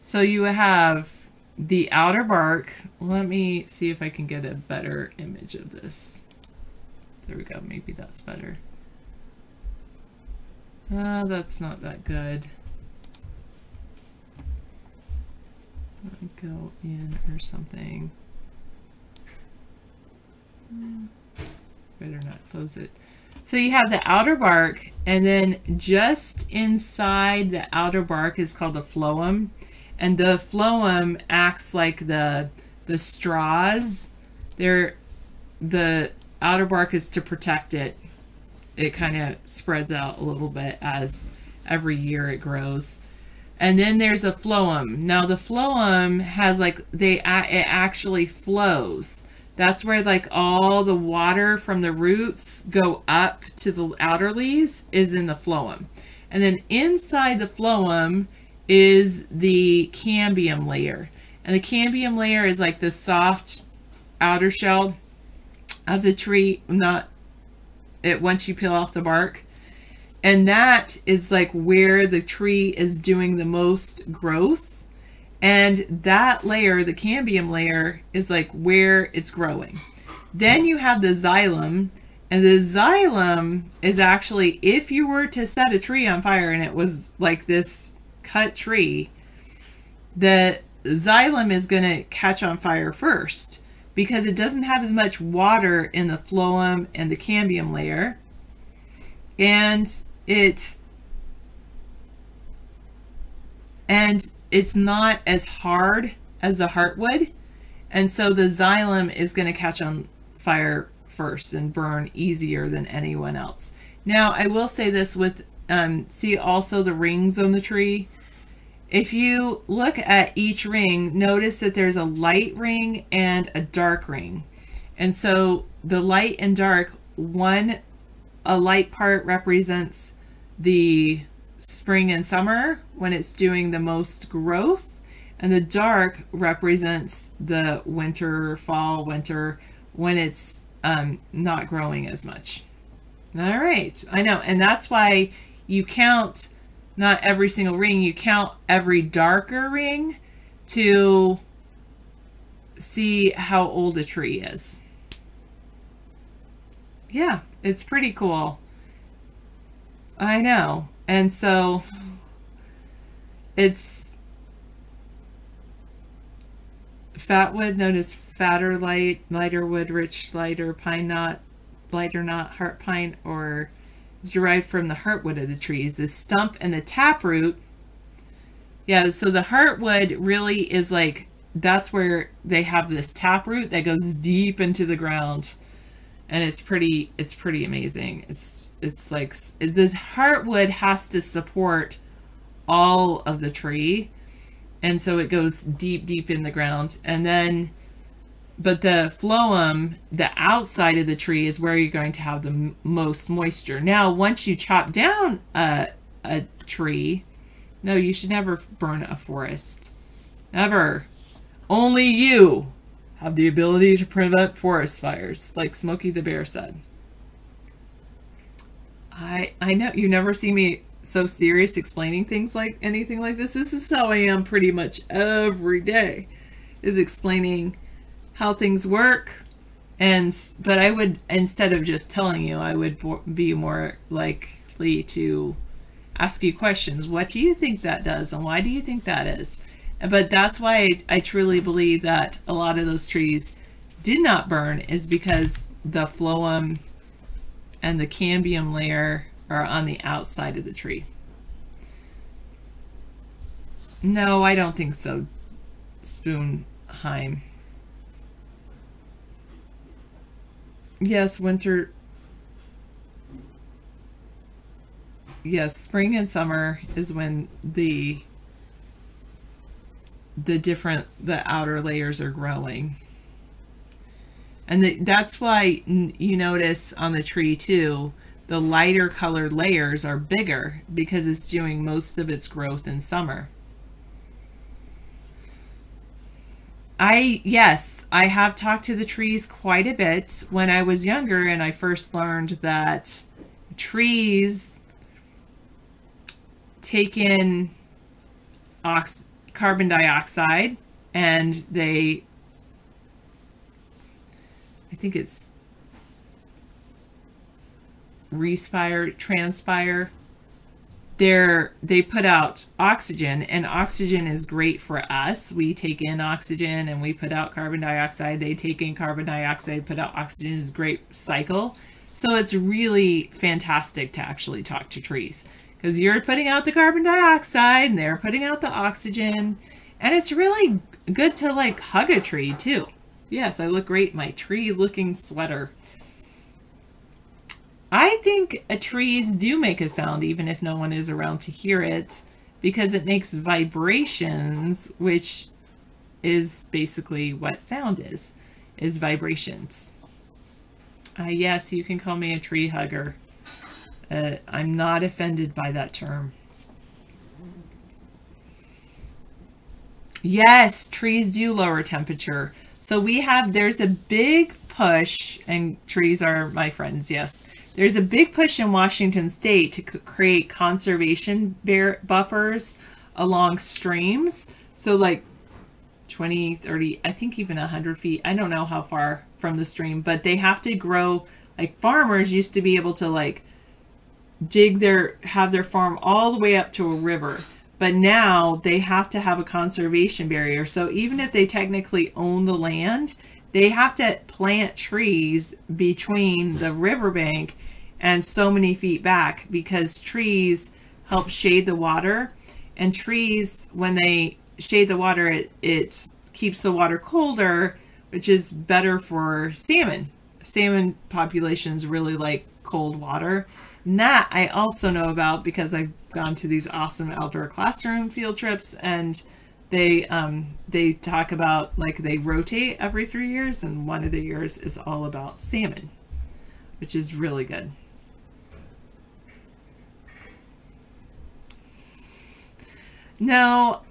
So you have the outer bark. Let me see if I can get a better image of this. There we go. Maybe that's better. That's not that good. Let me go in or something. Better not close it. So you have the outer bark, and then just inside the outer bark is called the phloem. And the phloem acts like the straws. The outer bark is to protect it. It kind of spreads out a little bit as every year it grows. And then there's the phloem. Now the phloem has it actually flows. That's where like all the water from the roots go up to the outer leaves is in the phloem. And then inside the phloem is the cambium layer. And the cambium layer is like the soft outer shell of the tree, once you peel off the bark. And that is like where the tree is doing the most growth. And that layer, the cambium layer, is like where it's growing. Then you have the xylem, And the xylem is actually, if you were to set a tree on fire and it was like this cut tree, the xylem is going to catch on fire first because it doesn't have as much water in the phloem and the cambium layer. And it's not as hard as the heartwood. And so the xylem is going to catch on fire first and burn easier than anyone else. Now, I will say this with, see also the rings on the tree. If you look at each ring, notice that there's a light ring and a dark ring. And so the light and dark, a light part represents the spring and summer when it's doing the most growth. And the dark represents the winter, fall, winter, when it's not growing as much. All right, I know. And that's why you count not every single ring, you count every darker ring to see how old a tree is. Yeah, it's pretty cool. I know. And so it's fat wood, known as fatter lighter wood, rich lighter pine knot, lighter knot, heart pine, or is derived from the heartwood of the trees. The stump and the taproot. Yeah, so the heartwood really is like, that's where they have this taproot that goes deep into the ground. And it's pretty amazing. It's like the heartwood has to support all of the tree. And so it goes deep in the ground. And then, but the phloem, the outside of the tree, is where you're going to have the most moisture. Now, once you chop down a tree, no, you should never burn a forest. Never. Only you have the ability to prevent forest fires, like Smokey the Bear said. I know you never see me so serious explaining things like anything like this. This is how I am pretty much every day, is explaining how things work. But I would, instead of just telling you, I would be more likely to ask you questions. What do you think that does, and why do you think that is? But that's why I truly believe that a lot of those trees did not burn, is because the phloem and the cambium layer are on the outside of the tree. No, I don't think so, Sponheim. Yes, winter. Yes, spring and summer is when the outer layers are growing. And that's why you notice on the tree too, the lighter colored layers are bigger, because it's doing most of its growth in summer. Yes, I have talked to the trees quite a bit. When I was younger and I first learned that trees take in carbon dioxide, and I think it's transpire. They put out oxygen, and oxygen is great for us. We take in oxygen and we put out carbon dioxide. They take in carbon dioxide, put out oxygen. Is a great cycle. So it's really fantastic to actually talk to trees, because you're putting out the carbon dioxide and they're putting out the oxygen. And it's really good to like hug a tree too. Yes, I look great in my tree looking sweater. I think trees do make a sound even if no one is around to hear it, because it makes vibrations, which is basically what sound is vibrations. Yes, you can call me a tree hugger. I'm not offended by that term. Yes, trees do lower temperature. So there's a big push, and trees are my friends, yes. There's a big push in Washington State to create conservation buffers along streams. So like 20, 30, I think even 100 feet. I don't know how far from the stream, but they have to grow Like farmers used to be able to like have their farm all the way up to a river. But now they have to have a conservation barrier. So even if they technically own the land, they have to plant trees between the riverbank and so many feet back, because trees help shade the water. And trees, when they shade the water, it keeps the water colder, which is better for salmon. Salmon populations really like cold water. And that I also know about because I've gone to these awesome outdoor classroom field trips, and they talk about, like, they rotate every 3 years, and one of the years is all about salmon, which is really good. No,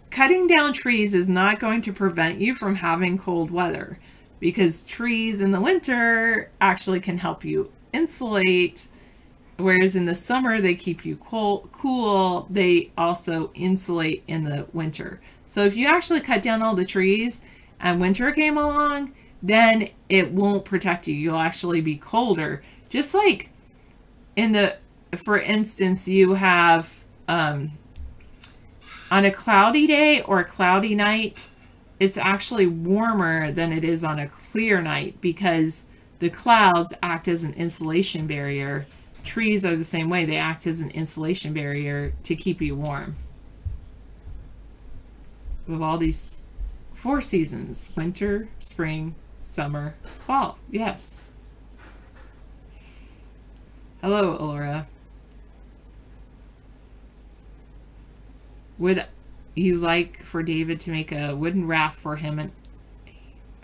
cutting down trees is not going to prevent you from having cold weather, because trees in the winter actually can help you insulate, whereas in the summer they keep you cool. They also insulate in the winter. So if you actually cut down all the trees and winter came along, then it won't protect you. You'll actually be colder. Just like for instance, you have on a cloudy day or a cloudy night, it's actually warmer than it is on a clear night, because the clouds act as an insulation barrier. Trees are the same way. They act as an insulation barrier to keep you warm. With all these 4 seasons: winter, spring, summer, fall. Yes. Hello, Laura. Would you like for David to make a wooden raft for him and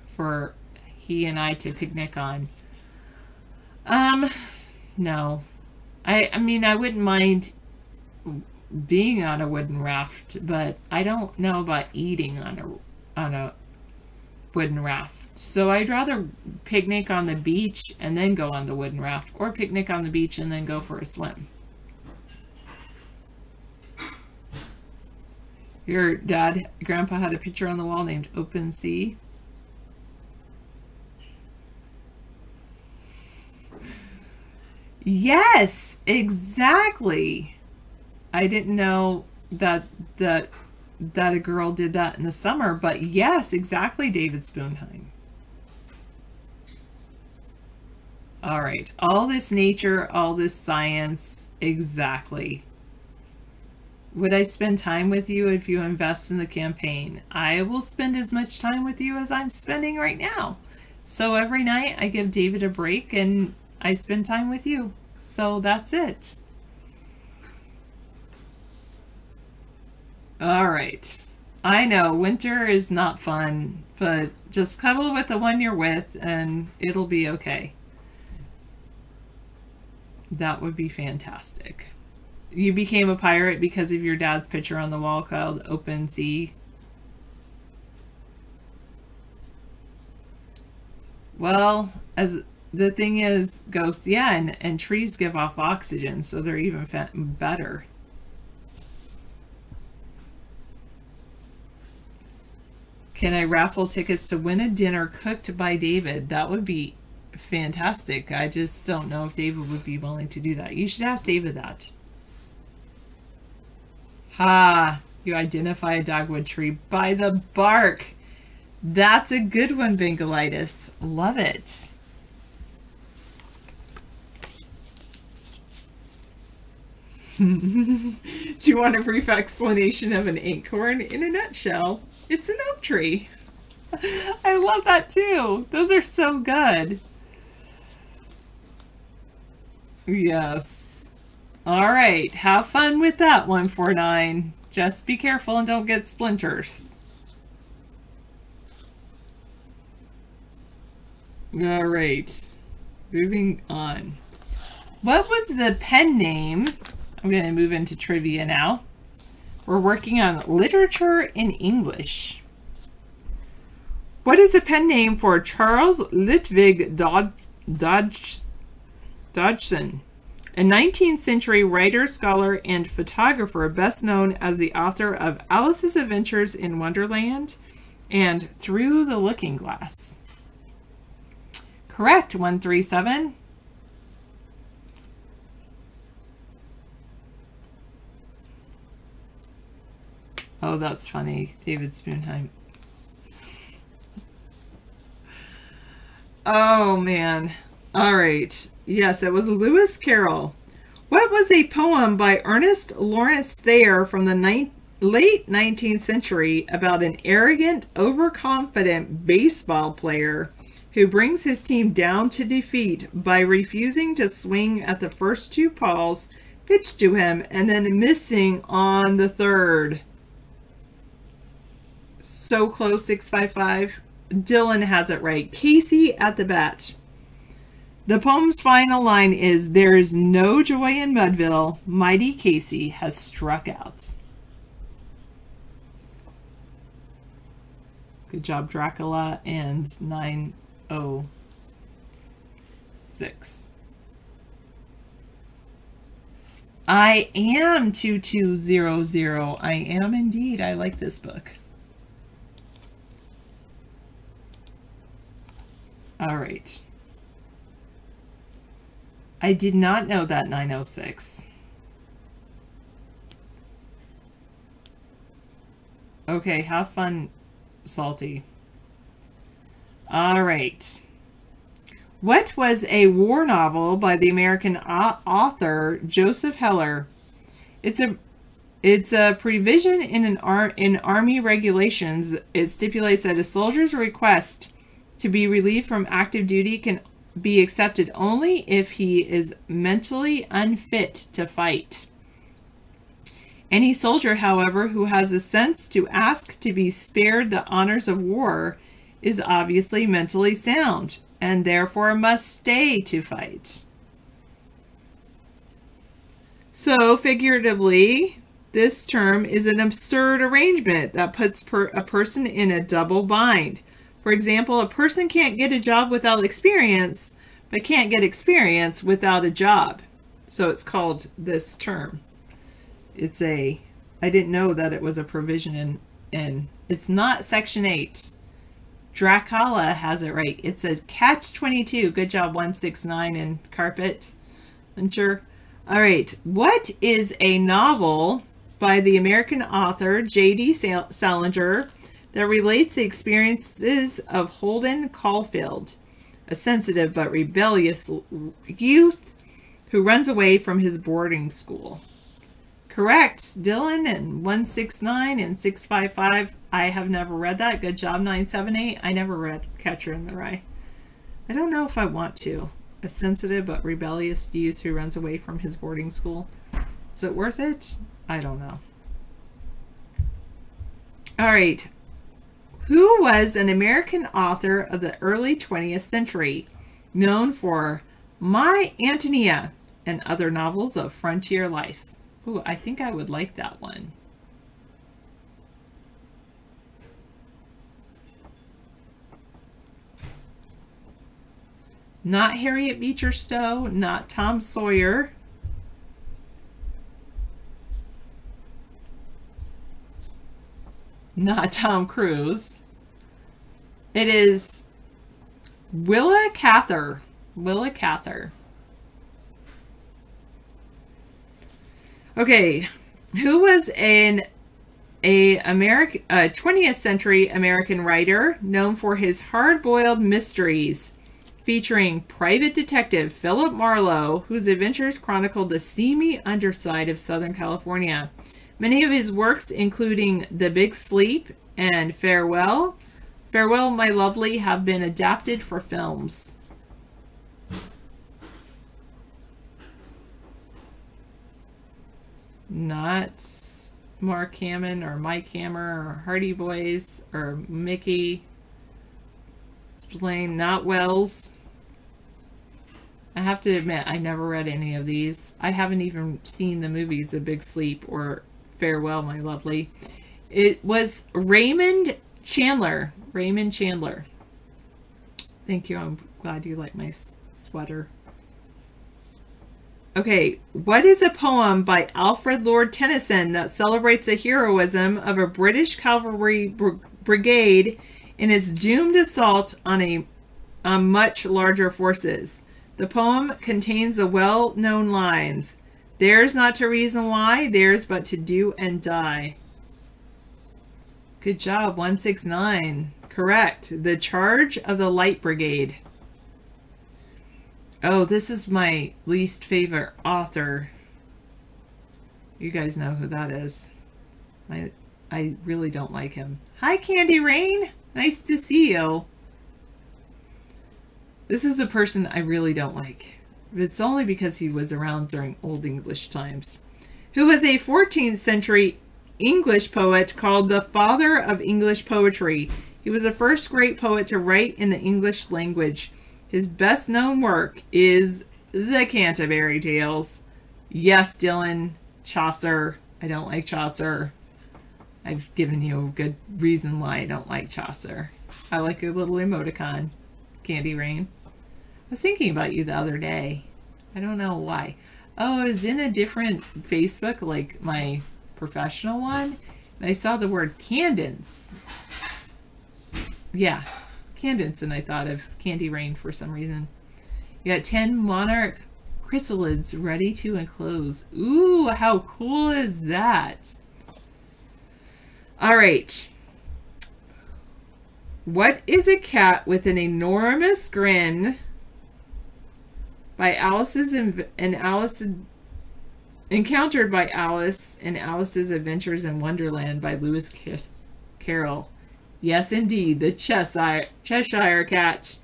for he and I to picnic on? No. I mean, I wouldn't mind being on a wooden raft, but I don't know about eating on a wooden raft. So I'd rather picnic on the beach and then go on the wooden raft, or picnic on the beach and then go for a swim. Your grandpa had a picture on the wall named Open Sea. Yes, exactly. I didn't know that a girl did that in the summer, but yes, exactly, David Sponheim. All right, all this nature, all this science, exactly. Would I spend time with you if you invest in the campaign? I will spend as much time with you as I'm spending right now. So every night I give David a break and I spend time with you. So that's it. All right. I know winter is not fun, but just cuddle with the one you're with and it'll be okay. That would be fantastic. You became a pirate because of your dad's picture on the wall called Open Sea. Well, as the thing is, ghosts, yeah, and trees give off oxygen, so they're even better. Can I raffle tickets to win a dinner cooked by David? That would be fantastic. I just don't know if David would be willing to do that. You should ask David that. Ha! You identify a dogwood tree by the bark. That's a good one, Bingolitis. Love it. Do you want a brief explanation of an acorn? In a nutshell, it's an oak tree. I love that too. Those are so good. Yes. All right, have fun with that, 149. Just be careful and don't get splinters. All right, moving on. What was the pen name? I'm going to move into trivia now. We're working on literature in English. What is the pen name for Charles Ludwig Dodgson? A 19th century writer, scholar, and photographer, best known as the author of Alice's Adventures in Wonderland and Through the Looking Glass. Correct, 137. Oh, that's funny. David Sponheim. Oh, man. All right. Yes, it was Lewis Carroll. What was a poem by Ernest Lawrence Thayer from the late 19th century about an arrogant, overconfident baseball player who brings his team down to defeat by refusing to swing at the first two balls pitched to him and then missing on the third? So close, 655. Dylan has it right. Casey at the bat. The poem's final line is, "There is no joy in Mudville. Mighty Casey has struck out." Good job, Dracula, and 906. I am 2200. I am indeed. I like this book. All right. I did not know that, 906. Okay, have fun, Salty. All right. What was a war novel by the American author Joseph Heller? It's a provision in Army regulations. It stipulates that a soldier's request to be relieved from active duty can be accepted only if he is mentally unfit to fight. Any soldier, however, who has the sense to ask to be spared the honors of war is obviously mentally sound and therefore must stay to fight. So, figuratively, this term is an absurd arrangement that puts a person in a double bind. For example, a person can't get a job without experience, but can't get experience without a job. So it's called this term. It's I didn't know that it was a provision in it's not Section 8. Dracula has it right. It's a catch-22. Good job, 169 in Carpet Venture. All right. What is a novel by the American author J.D. Salinger that relates the experiences of Holden Caulfield, a sensitive but rebellious youth who runs away from his boarding school? Correct, Dylan, and 169 and 655. I have never read that. Good job, 978. I never read Catcher in the Rye. I don't know if I want to. A sensitive but rebellious youth who runs away from his boarding school. Is it worth it? I don't know. All right. Who was an American author of the early 20th century, known for My Antonia and other novels of frontier life? Ooh, I think I would like that one. Not Harriet Beecher Stowe, not Tom Sawyer. Not Tom Cruise. It is Willa Cather. Willa Cather. Okay, who was a 20th century American writer known for his hard-boiled mysteries featuring private detective Philip Marlowe, whose adventures chronicled the seamy underside of Southern California? Many of his works, including The Big Sleep and Farewell, My Lovely, have been adapted for films. Not Mark Hamill or Mike Hammer or Hardy Boys or Mickey Spillane, not Wells. I have to admit, I never read any of these. I haven't even seen the movies The Big Sleep or Farewell, My Lovely. It was Raymond Chandler. Raymond Chandler. Thank you. I'm glad you like my sweater. Okay, what is a poem by Alfred Lord Tennyson that celebrates the heroism of a British cavalry brigade in its doomed assault on on much larger forces. The poem contains the well-known lines, "Theirs not to reason why, theirs but to do and die." Good job, 169. Correct. The Charge of the Light Brigade. Oh, this is my least favorite author. You guys know who that is. I really don't like him. Hi, Candy Rain. Nice to see you. This is the person I really don't like. It's only because he was around during Old English times. Who was a 14th century English poet called the father of English poetry. He was the first great poet to write in the English language. His best known work is the Canterbury Tales. Yes, Dylan, Chaucer. I don't like Chaucer. I've given you a good reason why I don't like Chaucer. I like a little emoticon. Candy Rain. I was thinking about you the other day. I don't know why. Oh, I was in a different Facebook, like my professional one, and I saw the word Candence. Yeah, Candence, and I thought of Candy Rain for some reason. You got 10 monarch chrysalids ready to enclose. Ooh, how cool is that? All right. What is a cat with an enormous grin? By Encountered by Alice in Alice's Adventures in Wonderland by Lewis Carroll. Yes, indeed, the Cheshire Cat.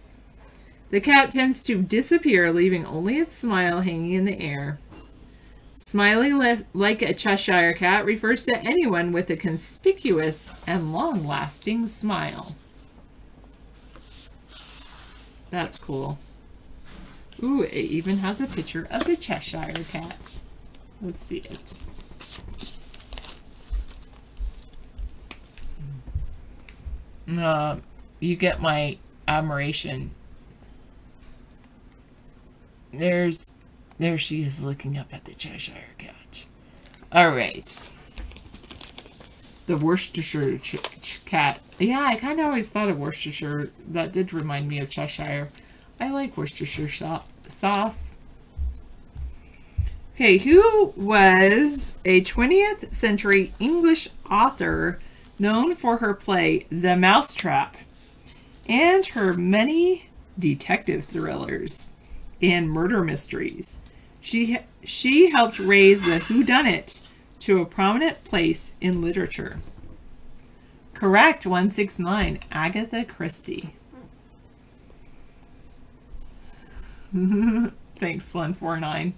The cat tends to disappear, leaving only its smile hanging in the air. Smiling like a Cheshire Cat refers to anyone with a conspicuous and long-lasting smile. That's cool. Ooh, it even has a picture of the Cheshire Cat. Let's see it. You get my admiration. There she is looking up at the Cheshire Cat. Alright. The Worcestershire Cat. Yeah, I kind of always thought of Worcestershire. That did remind me of Cheshire. I like Worcestershire sauce. Okay, who was a 20th century English author known for her play The Mousetrap and her many detective thrillers and murder mysteries? She helped raise the whodunit to a prominent place in literature. Correct, 169, Agatha Christie. Thanks, 149.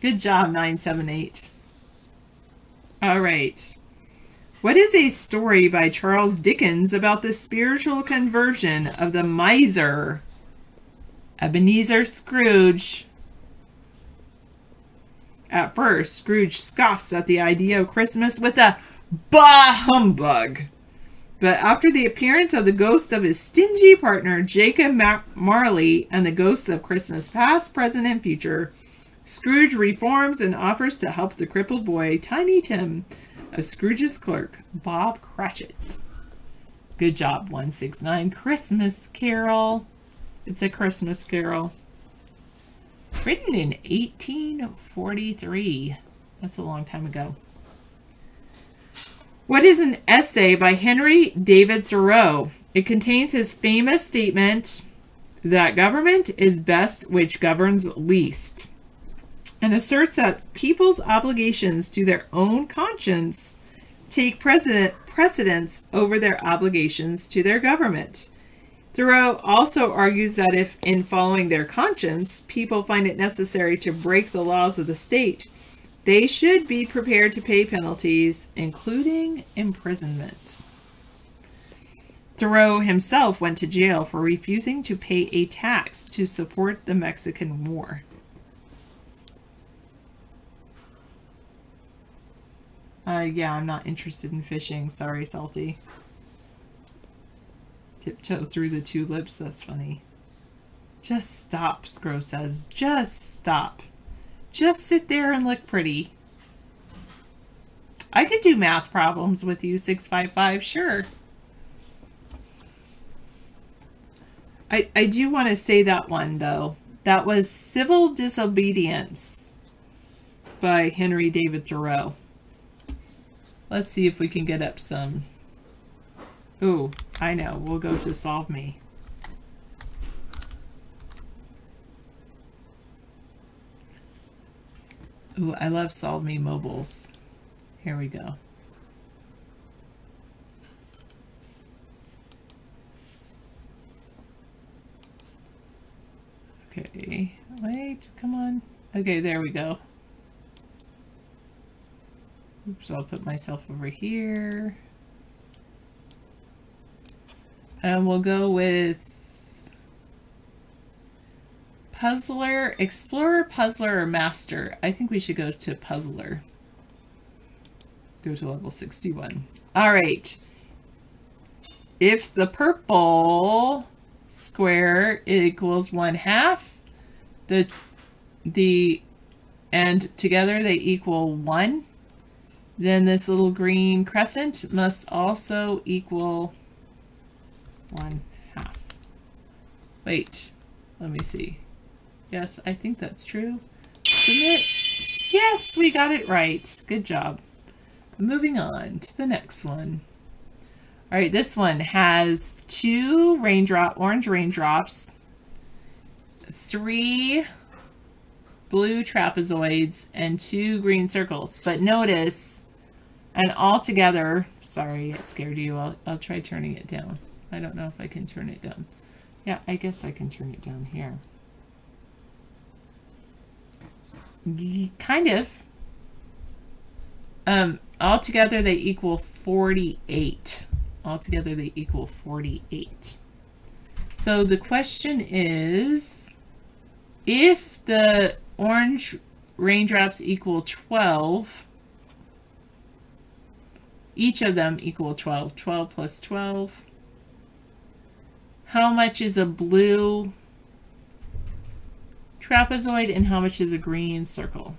Good job, 978. All right. What is a story by Charles Dickens about the spiritual conversion of the miser Ebenezer Scrooge? At first, Scrooge scoffs at the idea of Christmas with a bah humbug. But after the appearance of the ghost of his stingy partner, Jacob Marley, and the ghosts of Christmas past, present, and future, Scrooge reforms and offers to help the crippled boy, Tiny Tim, of Scrooge's clerk, Bob Cratchit. Good job, 169. Christmas Carol. It's a Christmas Carol. Written in 1843. That's a long time ago. What is an essay by Henry David Thoreau? It contains his famous statement that government is best which governs least, and asserts that people's obligations to their own conscience take precedence over their obligations to their government. Thoreau also argues that if, in following their conscience, people find it necessary to break the laws of the state, they should be prepared to pay penalties, including imprisonment. Thoreau himself went to jail for refusing to pay a tax to support the Mexican War. Yeah, I'm not interested in fishing. Sorry, Salty. Tiptoe through the tulips. That's funny. Just stop, Scro says. Just stop. Just sit there and look pretty. I could do math problems with you, 655. Sure. I do want to say that one, though. That was Civil Disobedience by Henry David Thoreau. Let's see if we can get up some. Ooh, I know. We'll go to Solve Me. Ooh, I love Solve Me mobiles. Here we go. Okay, wait, come on. Okay, there we go. Oops, I'll put myself over here. And we'll go with Puzzler, Explorer, Puzzler, or Master. I think we should go to Puzzler. Go to level 61. All right. If the purple square equals 1/2, and together they equal 1, then this little green crescent must also equal 1/2. Wait, let me see. Yes, I think that's true. Submit. Yes, we got it right. Good job. Moving on to the next one. All right, this one has 2 orange raindrops, 3 blue trapezoids, and 2 green circles. But notice, and all together, sorry, it scared you. I'll try turning it down. I don't know if I can turn it down. Yeah, I guess I can turn it down here. Kind of. Altogether they equal 48. Altogether they equal 48. So the question is, if the orange raindrops equal 12, each of them equal 12. 12 plus 12. How much is a blue trapezoid and how much is a green circle?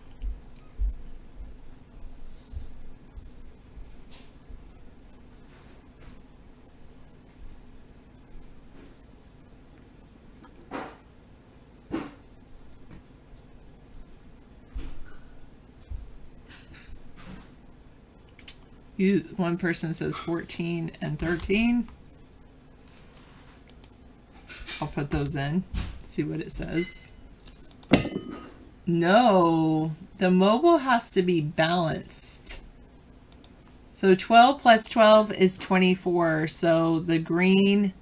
One person says 14 and 13. I'll put those in, see what it says. No, the mobile has to be balanced. So 12 plus 12 is 24. So the blue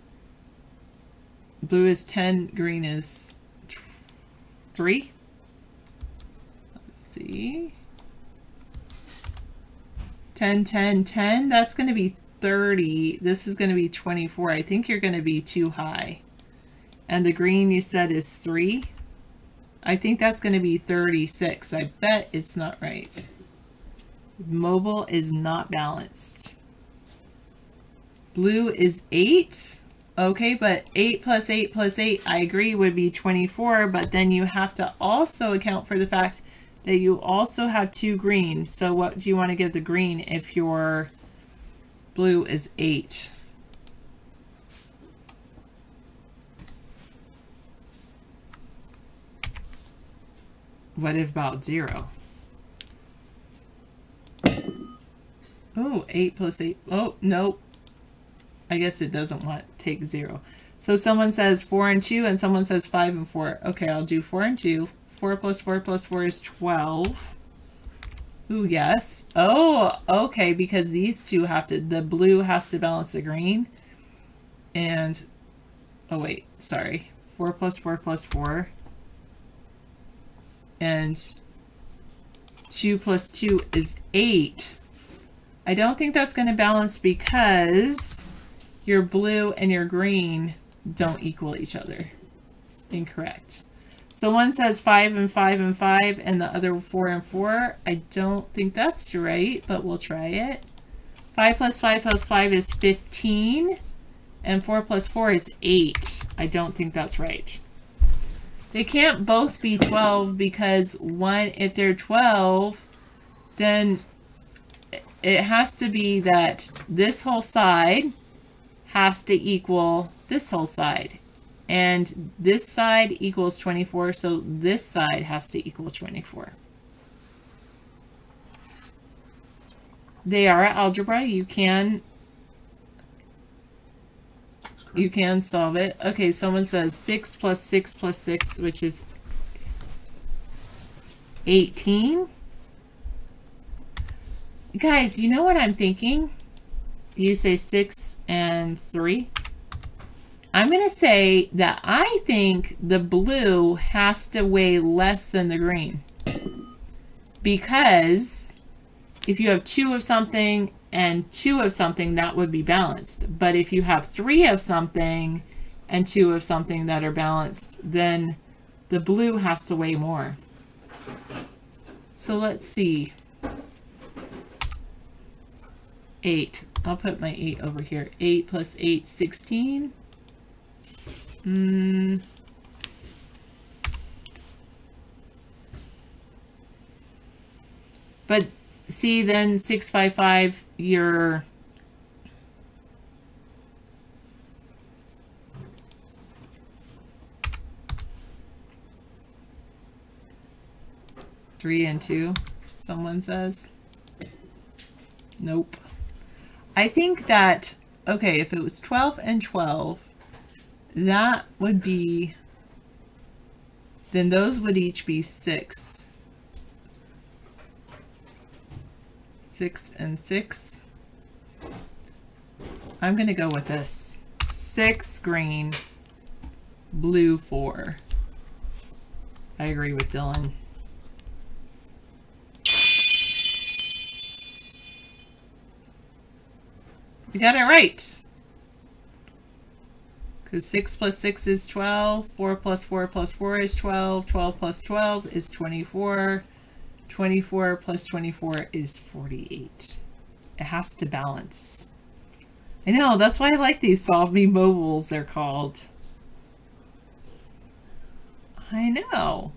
is 10, green is 3. Let's see. 10, 10, 10, that's going to be 30. This is going to be 24. I think you're going to be too high. And the green you said is 3. I think that's going to be 36. I bet it's not right. Mobile is not balanced. Blue is 8. Okay, but 8 plus 8 plus 8, I agree, would be 24. But then you have to also account for the fact that you also have 2 green. So what do you want to give the green if your blue is 8? What about 0? Oh, 8 plus 8. Oh, no. I guess it doesn't want to take 0. So someone says 4 and 2 and someone says 5 and 4. Okay, I'll do 4 and 2. 4 plus 4 plus 4 is 12. Ooh, yes. Oh, okay, because these two have to, the blue has to balance the green. And, oh wait, sorry. 4 plus 4 plus 4. And 2 plus 2 is 8. I don't think that's going to balance because your blue and your green don't equal each other. Incorrect. So one says 5 and 5 and 5 and the other 4 and 4. I don't think that's right, but we'll try it. 5 plus 5 plus 5 is 15 and 4 plus 4 is 8. I don't think that's right. They can't both be 12 because one, if they're 12, then it has to be that this whole side has to equal this whole side. And this side equals 24, so this side has to equal 24. They are algebra. You can solve it. Okay, someone says 6 plus 6 plus 6, which is 18. Guys, you know what I'm thinking? You say 6 and 3. I'm going to say that I think the blue has to weigh less than the green. Because if you have 2 of something and 2 of something, that would be balanced. But if you have 3 of something and 2 of something that are balanced, then the blue has to weigh more. So let's see. 8. I'll put my 8 over here. 8 plus 8, 16. But see, then 655, you're three and 2, someone says. Nope. I think that, okay, if it was 12 and 12, that would be, then those would each be 6. 6 and 6. I'm going to go with this. 6 green, blue 4. I agree with Dylan. You got it right. Because 6 plus 6 is 12. 4 plus 4 plus 4 is 12. 12 plus 12 is 24. 24 plus 24 is 48. It has to balance. I know, that's why I like these Solve Me mobiles, they're called. I know.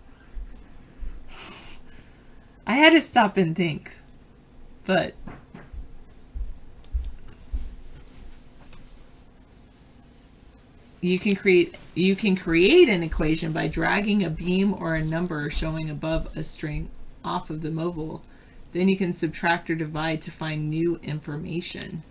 I had to stop and think. But you can create an equation by dragging a beam or a number showing above a string off of the mobile. Then you can subtract or divide to find new information.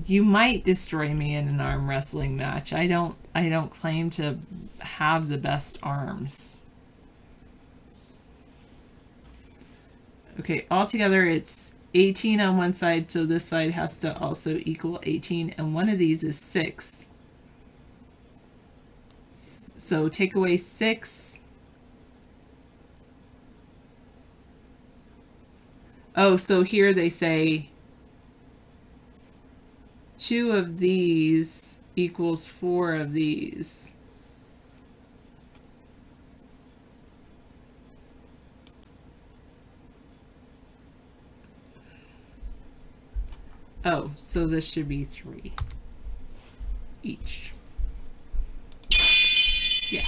You might destroy me in an arm wrestling match. I don't claim to have the best arms. Okay, altogether it's 18 on one side, so this side has to also equal 18, and one of these is 6. So take away 6. Oh, so here they say 2 of these equals 4 of these. Oh, so this should be 3 each. Yeah.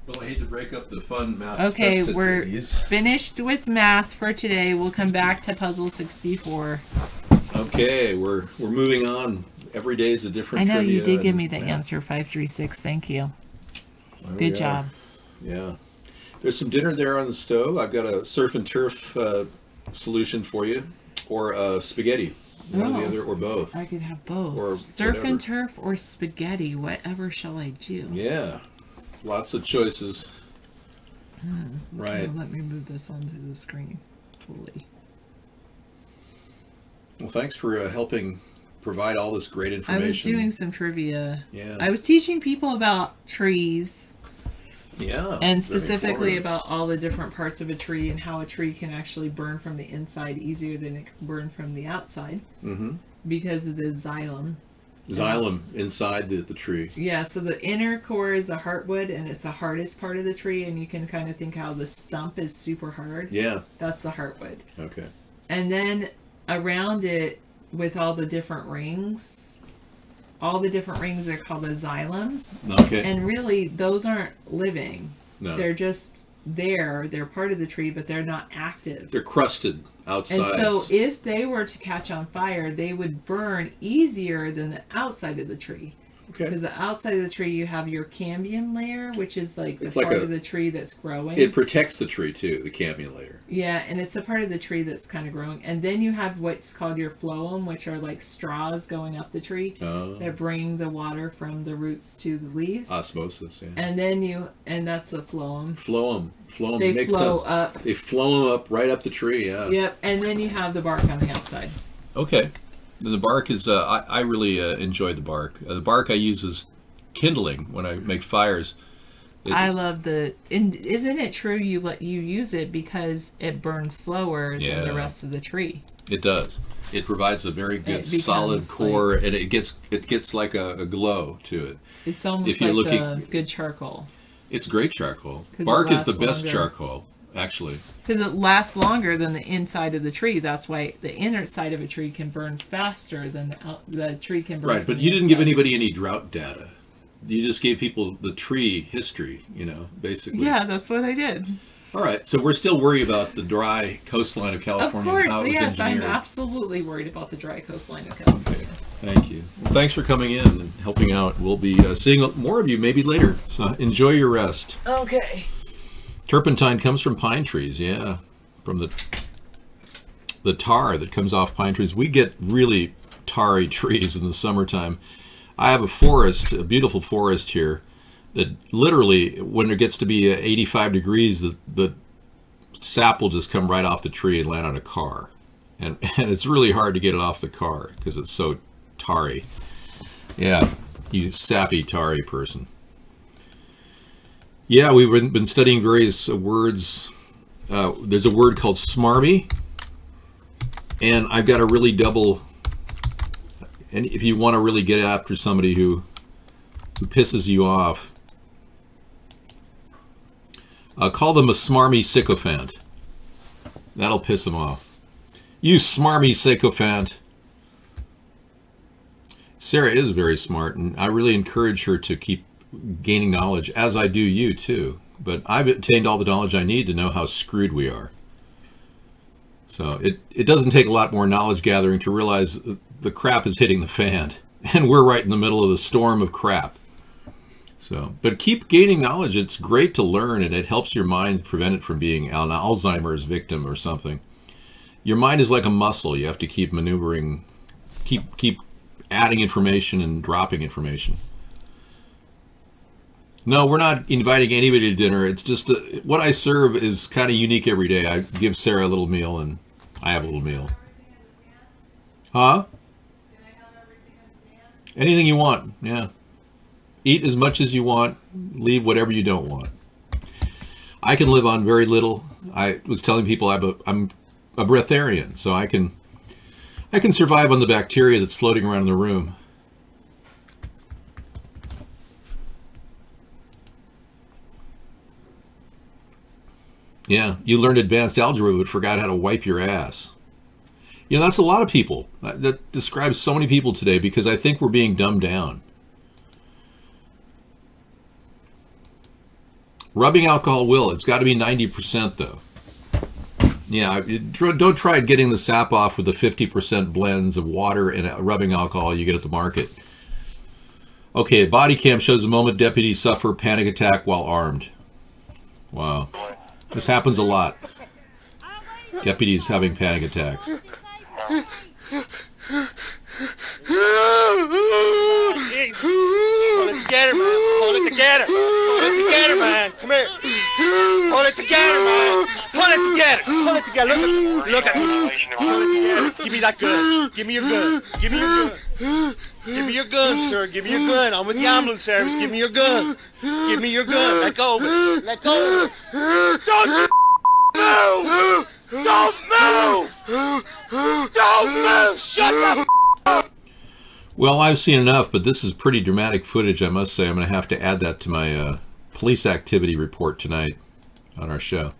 Well, I hate to break up the fun math. Okay, we're finished with math for today. We'll come back to puzzle 64. Okay, we're moving on. Every day is a different I know you did give me the math. answer 536. Thank you. There Good job. Yeah. There's some dinner there on the stove. I've got a surf and turf solution for you, or spaghetti. One or the other, or both. I could have both. Or surf whatever. and turf or spaghetti. Whatever shall I do? Yeah. Lots of choices. Right. Okay, let me move this onto the screen fully. Well, thanks for helping provide all this great information. I was doing some trivia. Yeah. I was teaching people about trees. Yeah. And specifically about all the different parts of a tree and how a tree can actually burn from the inside easier than it can burn from the outside. Mm-hmm. Because of the xylem. Xylem inside the tree. Yeah, so the inner core is the heartwood, and it's the hardest part of the tree, and you can kind of think how the stump is super hard. Yeah. That's the heartwood. all the different rings are called a xylem. Okay. And really, those aren't living. No. They're just there. They're part of the tree, but they're not active. They're crusted outside. And so if they were to catch on fire, they would burn easier than the outside of the tree. Okay. Because the outside of the tree, you have your cambium layer, which is like the It's like part of the tree that's growing. It protects the tree too, the cambium layer. Yeah, and it's a part of the tree that's kind of growing. And then you have what's called your phloem, which are like straws going up the tree that bring the water from the roots to the leaves. Osmosis, yeah. And then and that's the phloem. Phloem. They makes flow sense. up. They flow up right up the tree, yeah. Yep, and then you have the bark on the outside. Okay. The bark is, I really enjoy the bark. The bark I use as kindling when I make fires. I love isn't it true you use it because it burns slower than the rest of the tree? It does. It provides a very good solid core, and it gets like a glow to it. It's almost like a good charcoal. It's great charcoal. Bark is the best charcoal, actually. Because it lasts longer than the inside of the tree. That's why the inner side of a tree can burn faster than the tree can burn. Right, but you didn't give anybody any drought data. You just gave people the tree history, basically. Yeah, that's what I did. All right, so we're still worried about the dry coastline of California. Of course, and how it was yes, I'm engineered. absolutely worried about the dry coastline of California. Okay, thank you. Well, thanks for coming in and helping out. We'll be seeing more of you maybe later, so enjoy your rest. Okay. Turpentine comes from pine trees, yeah, from the tar that comes off pine trees. We get really tarry trees in the summertime. I have a beautiful forest here, that literally, when it gets to be 85 degrees, the sap will just come right off the tree and land on a car. And it's really hard to get it off the car because it's so tarry. Yeah, you sappy, tarry person. Yeah, we've been studying various words. There's a word called smarmy, and I've got a really double. And if you want to really get after somebody who pisses you off, call them a smarmy sycophant. That'll piss them off. You smarmy sycophant. Sarah is very smart, and I really encourage her to keep gaining knowledge, as I do you too. But I've attained all the knowledge I need to know how screwed we are. So it doesn't take a lot more knowledge gathering to realize the crap is hitting the fan, and we're right in the middle of the storm of crap. So, but keep gaining knowledge. It's great to learn, and it helps your mind prevent it from being an Alzheimer's victim or something. Your mind is like a muscle. You have to keep maneuvering, keep adding information and dropping information. No, we're not inviting anybody to dinner. It's just what I serve is kind of unique every day. I give Sarah a little meal, and I have a little meal. Huh? Anything you want, yeah. Eat as much as you want. Leave whatever you don't want. I can live on very little. I was telling people I'm a breatharian, so I can survive on the bacteria that's floating around in the room. Yeah, you learned advanced algebra but forgot how to wipe your ass. You know, that's a lot of people. That describes so many people today because I think we're being dumbed down. Rubbing alcohol will. It's got to be 90% though. Yeah, don't try getting the sap off with the 50% blends of water and rubbing alcohol you get at the market. Okay, body cam shows the moment deputies suffer panic attack while armed. Wow. This happens a lot. Deputies having panic attacks. Hold it together, man. Hold it together. Hold it together, man. Come here. Hold it together, man. Hold it together. Hold it together. Look at me. Hold it together. Give me that gun. Give me your gun. Give me your gun. Give me your gun, sir. Give me your gun. I'm with the ambulance service. Give me your gun. Give me your gun. Let go of it. Let go of it. Don't move! Don't move! Don't move! Shut the up! Well, I've seen enough, but this is pretty dramatic footage, I must say. I'm going to have to add that to my police activity report tonight on our show.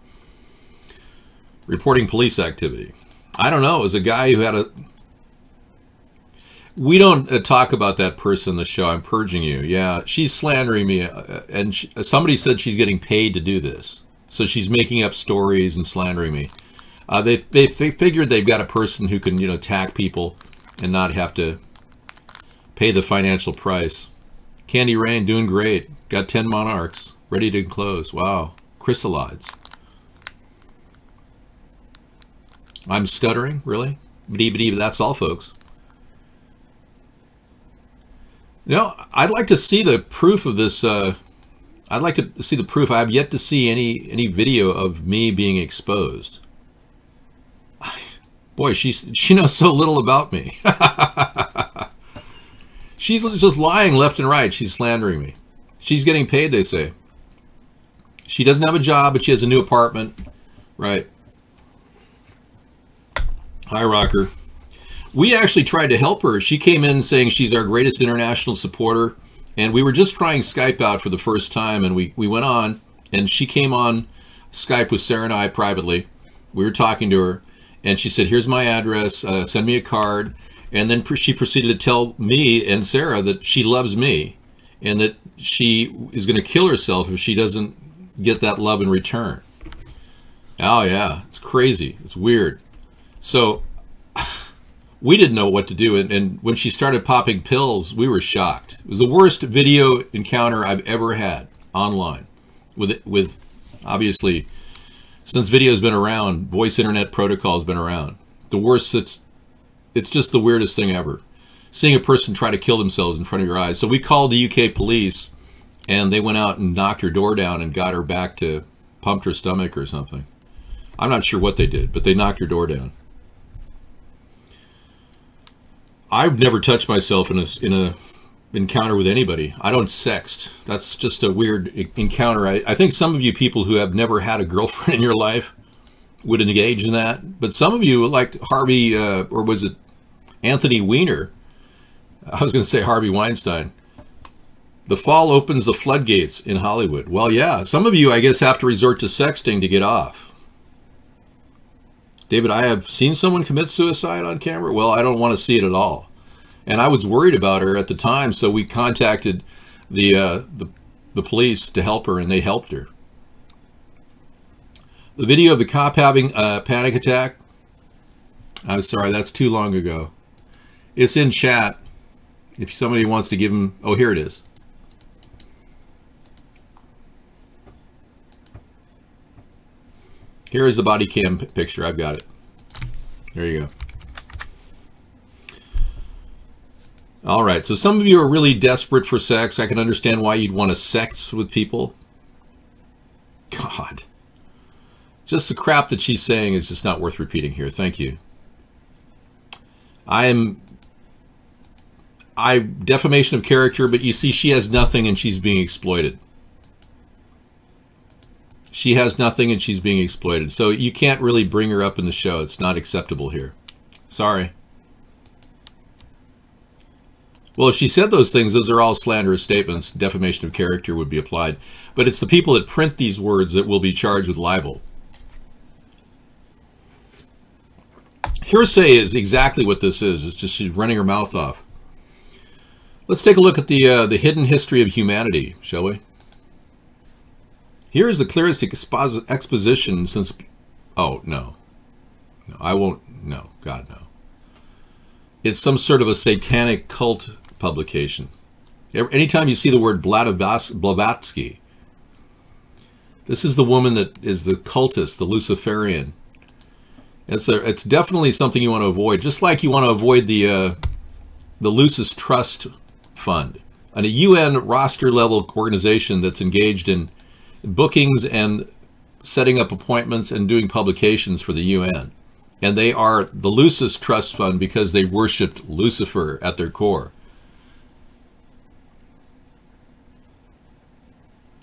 Reporting police activity. I don't know. It was a guy who had We don't talk about that person on the show. I'm purging you. Yeah, she's slandering me, and somebody said she's getting paid to do this. So she's making up stories and slandering me. They figured they've got a person who can, attack people and not have to pay the financial price. Candy Rain doing great. Got 10 monarchs ready to close. Wow, chrysalides. I'm stuttering, really? That's all, folks. I'd like to see the proof of this. I'd like to see the proof. I have yet to see any video of me being exposed. Boy, she knows so little about me. She's just lying left and right. She's slandering me. She's getting paid, they say. She doesn't have a job, but she has a new apartment. Right. Hi, Rocker. We actually tried to help her. She came in saying she's our greatest international supporter, and we were just trying Skype out for the first time, and we went on, and she came on Skype with Sarah and I privately. We were talking to her, and she said, here's my address, send me a card, and then she proceeded to tell me and Sarah that she loves me, and that she is going to kill herself if she doesn't get that love in return. Oh, yeah, it's crazy. It's weird. So we didn't know what to do, and when she started popping pills, we were shocked. It was the worst video encounter I've ever had online. With obviously, since video's been around, voice internet protocol has been around. The worst. It's just the weirdest thing ever. Seeing a person try to kill themselves in front of your eyes. So we called the UK police, and they went out and knocked her door down and got her back to pumped her stomach or something. I'm not sure what they did, but they knocked her door down. I've never touched myself in a encounter with anybody. I don't sext. That's just a weird encounter. I think some of you people who have never had a girlfriend in your life would engage in that. But some of you, like Harvey, or was it Anthony Weiner? I was going to say Harvey Weinstein. The fall opens the floodgates in Hollywood. Well, yeah, some of you, I guess, have to resort to sexting to get off. David, I have seen someone commit suicide on camera. Well, I don't want to see it at all. And I was worried about her at the time, so we contacted the police to help her, and they helped her. The video of the cop having a panic attack, I'm sorry, that's too long ago. It's in chat. If somebody wants to give him, oh, here it is. Here is the body cam picture. I've got it. There you go. All right. So some of you are really desperate for sex. I can understand why you'd want to sex with people. God. Just the crap that she's saying is just not worth repeating here. Thank you. Defamation of character, but you see, she has nothing and she's being exploited. She has nothing and she's being exploited. So you can't really bring her up in the show. It's not acceptable here. Sorry. Well, if she said those things, those are all slanderous statements. Defamation of character would be applied. But it's the people that print these words that will be charged with libel. Hearsay is exactly what this is. It's just she's running her mouth off. Let's take a look at the hidden history of humanity, shall we? Here is the clearest exposition since... Oh, no. No, I won't... No, God, no. It's some sort of a satanic cult publication. Anytime you see the word Blavatsky, this is the woman that is the cultist, the Luciferian. It's definitely something you want to avoid, just like you want to avoid the Lucis Trust Fund, a UN roster level organization that's engaged in bookings and setting up appointments and doing publications for the UN. And they are the Lucis Trust Fund because they worshipped Lucifer at their core.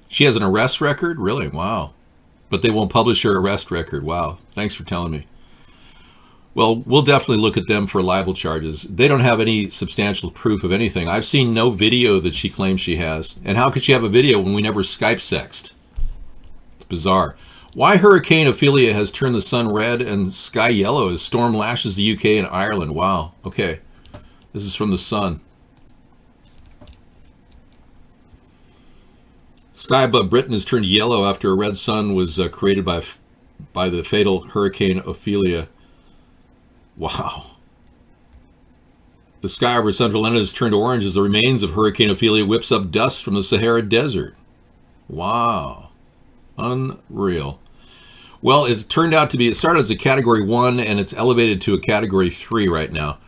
She has an arrest record? Really? Wow. But they won't publish her arrest record. Wow. Thanks for telling me. Well, we'll definitely look at them for libel charges. They don't have any substantial proof of anything. I've seen no video that she claims she has. And how could she have a video when we never Skype sexted? It's bizarre. Why Hurricane Ophelia has turned the sun red and sky yellow as storm lashes the UK and Ireland. Wow. Okay. This is from the Sun. Sky above Britain has turned yellow after a red sun was created by the fatal Hurricane Ophelia. Wow. The sky over central London has turned orange as the remains of Hurricane Ophelia whips up dust from the Sahara Desert. Wow. Unreal. Well, it started as a Category 1, and it's elevated to a Category 3 right now,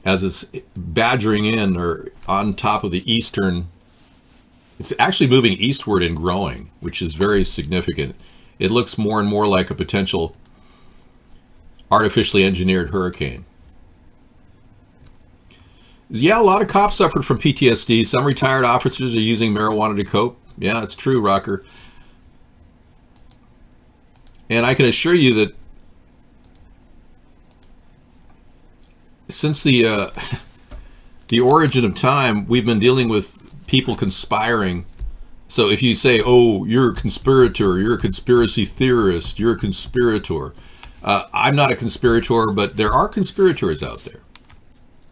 as it's badgering in, or on top of the eastern. It's actually moving eastward and growing, which is very significant. It looks more and more like a potential artificially engineered hurricane. Yeah, a lot of cops suffered from PTSD. Some retired officers are using marijuana to cope. Yeah, it's true, Rocker. And I can assure you that since the origin of time, we've been dealing with people conspiring. So if you say, oh, you're a conspirator, you're a conspiracy theorist, you're a conspirator. I'm not a conspirator, but there are conspirators out there.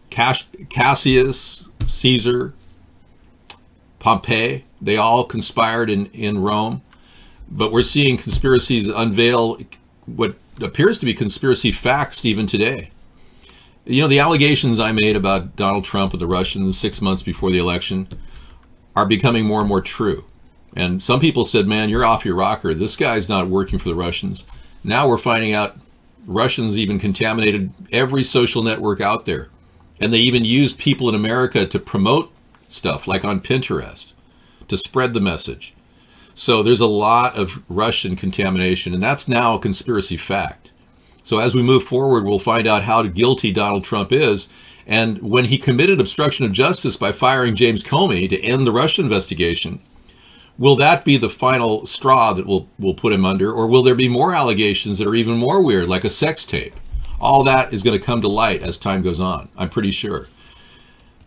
Cassius, Caesar, Pompey, they all conspired in Rome. But we're seeing conspiracies unveil what appears to be conspiracy facts even today. You know, the allegations I made about Donald Trump and the Russians 6 months before the election are becoming more and more true. And some people said, man, you're off your rocker. This guy's not working for the Russians. Now we're finding out Russians even contaminated every social network out there. And they even used people in America to promote stuff, like on Pinterest, to spread the message. So there's a lot of Russian contamination, and that's now a conspiracy fact. So as we move forward, we'll find out how guilty Donald Trump is. And when he committed obstruction of justice by firing James Comey to end the Russia investigation, will that be the final straw that will put him under? Or will there be more allegations that are even more weird, like a sex tape? All that is going to come to light as time goes on, I'm pretty sure.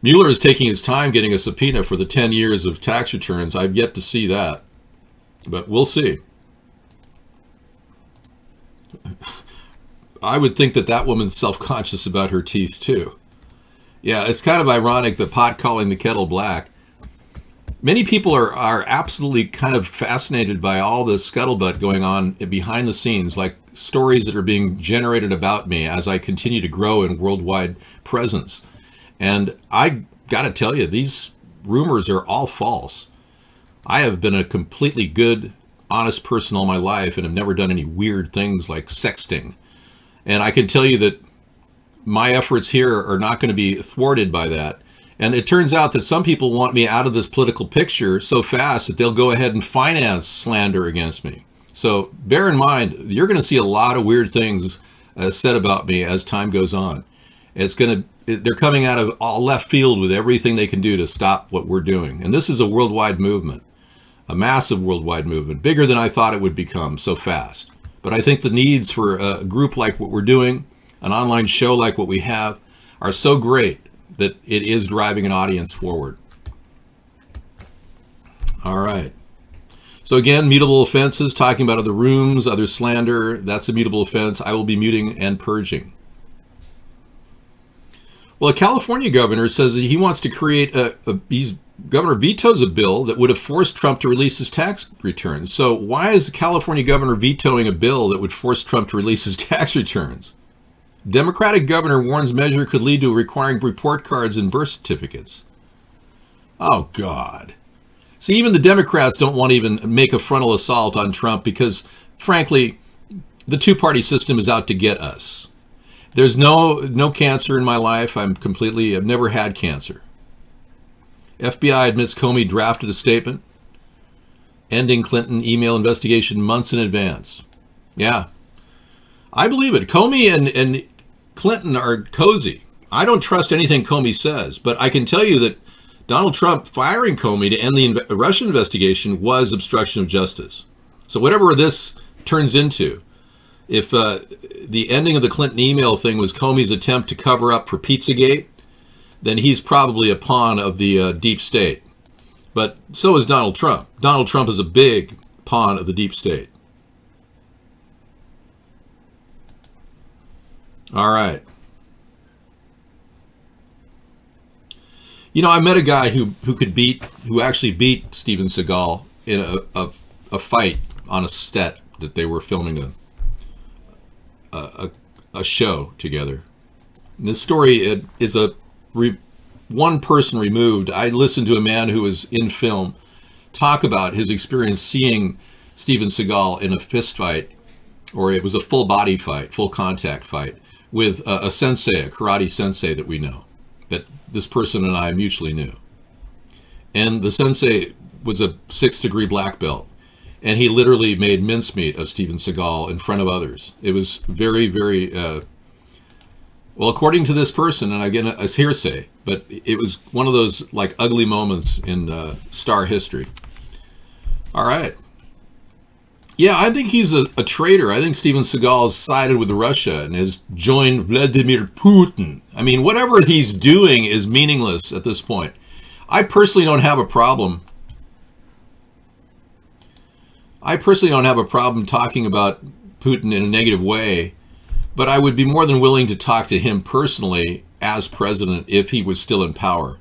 Mueller is taking his time getting a subpoena for the 10 years of tax returns. I've yet to see that, but we'll see. I would think that that woman's self-conscious about her teeth too. Yeah, it's kind of ironic, the pot calling the kettle black. Many people are absolutely kind of fascinated by all the scuttlebutt going on behind the scenes, like stories that are being generated about me as I continue to grow in worldwide presence. And I got to tell you, these rumors are all false. I have been a completely good, honest person all my life and have never done any weird things like sexting. And I can tell you that my efforts here are not going to be thwarted by that. And it turns out that some people want me out of this political picture so fast that they'll go ahead and finance slander against me. So bear in mind, you're going to see a lot of weird things said about me as time goes on. They're coming out of all left field with everything they can do to stop what we're doing. And this is a worldwide movement, a massive worldwide movement, bigger than I thought it would become so fast. But I think the needs for a group like what we're doing, an online show like what we have, are so great that it is driving an audience forward. All right. So again, mutable offenses, talking about other rooms, other slander, that's a mutable offense. I will be muting and purging. Well, a California governor says that he wants to create governor vetoes a bill that would have forced Trump to release his tax returns. So why is the California governor vetoing a bill that would force Trump to release his tax returns? Democratic governor warns measure could lead to requiring report cards and birth certificates. Oh, God. See, even the Democrats don't want to even make a frontal assault on Trump because, frankly, the two-party system is out to get us. There's no cancer in my life. I've never had cancer. FBI admits Comey drafted a statement ending Clinton email investigation months in advance. Yeah, I believe it. Comey and Clinton are cozy. I don't trust anything Comey says, but I can tell you that Donald Trump firing Comey to end the Russian investigation was obstruction of justice. So whatever this turns into, if the ending of the Clinton email thing was Comey's attempt to cover up for Pizzagate, then he's probably a pawn of the deep state. But so is Donald Trump. Donald Trump is a big pawn of the deep state. All right. You know, I met a guy who actually beat Steven Seagal in a fight on a set that they were filming a show together. And this story is one person removed. I listened to a man who was in film talk about his experience seeing Steven Seagal in a fist fight, or it was a full body fight, full contact fight, with a sensei, a karate sensei that we know, that this person and I mutually knew. And the sensei was a 6th degree black belt, and he literally made mincemeat of Steven Seagal in front of others. It was very, very, well, according to this person, and again, it's hearsay, but it was one of those like ugly moments in star history. All right. Yeah, I think he's a traitor. I think Steven Seagal has sided with Russia and has joined Vladimir Putin. I mean, whatever he's doing is meaningless at this point. I personally don't have a problem. Talking about Putin in a negative way, but I would be more than willing to talk to him personally as president if he was still in power.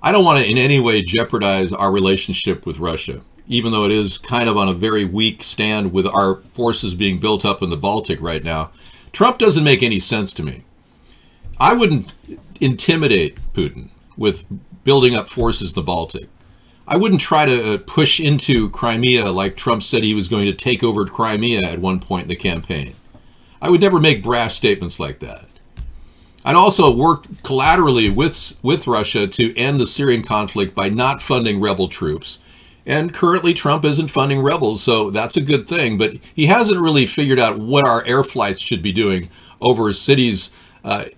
I don't want to in any way jeopardize our relationship with Russia, even though it is kind of on a very weak stand with our forces being built up in the Baltic right now. Trump doesn't make any sense to me. I wouldn't intimidate Putin with building up forces in the Baltic. I wouldn't try to push into Crimea like Trump said he was going to take over Crimea at one point in the campaign. I would never make brash statements like that. I'd also work collaterally with Russia to end the Syrian conflict by not funding rebel troops. And currently Trump isn't funding rebels, so that's a good thing. But he hasn't really figured out what our air flights should be doing over cities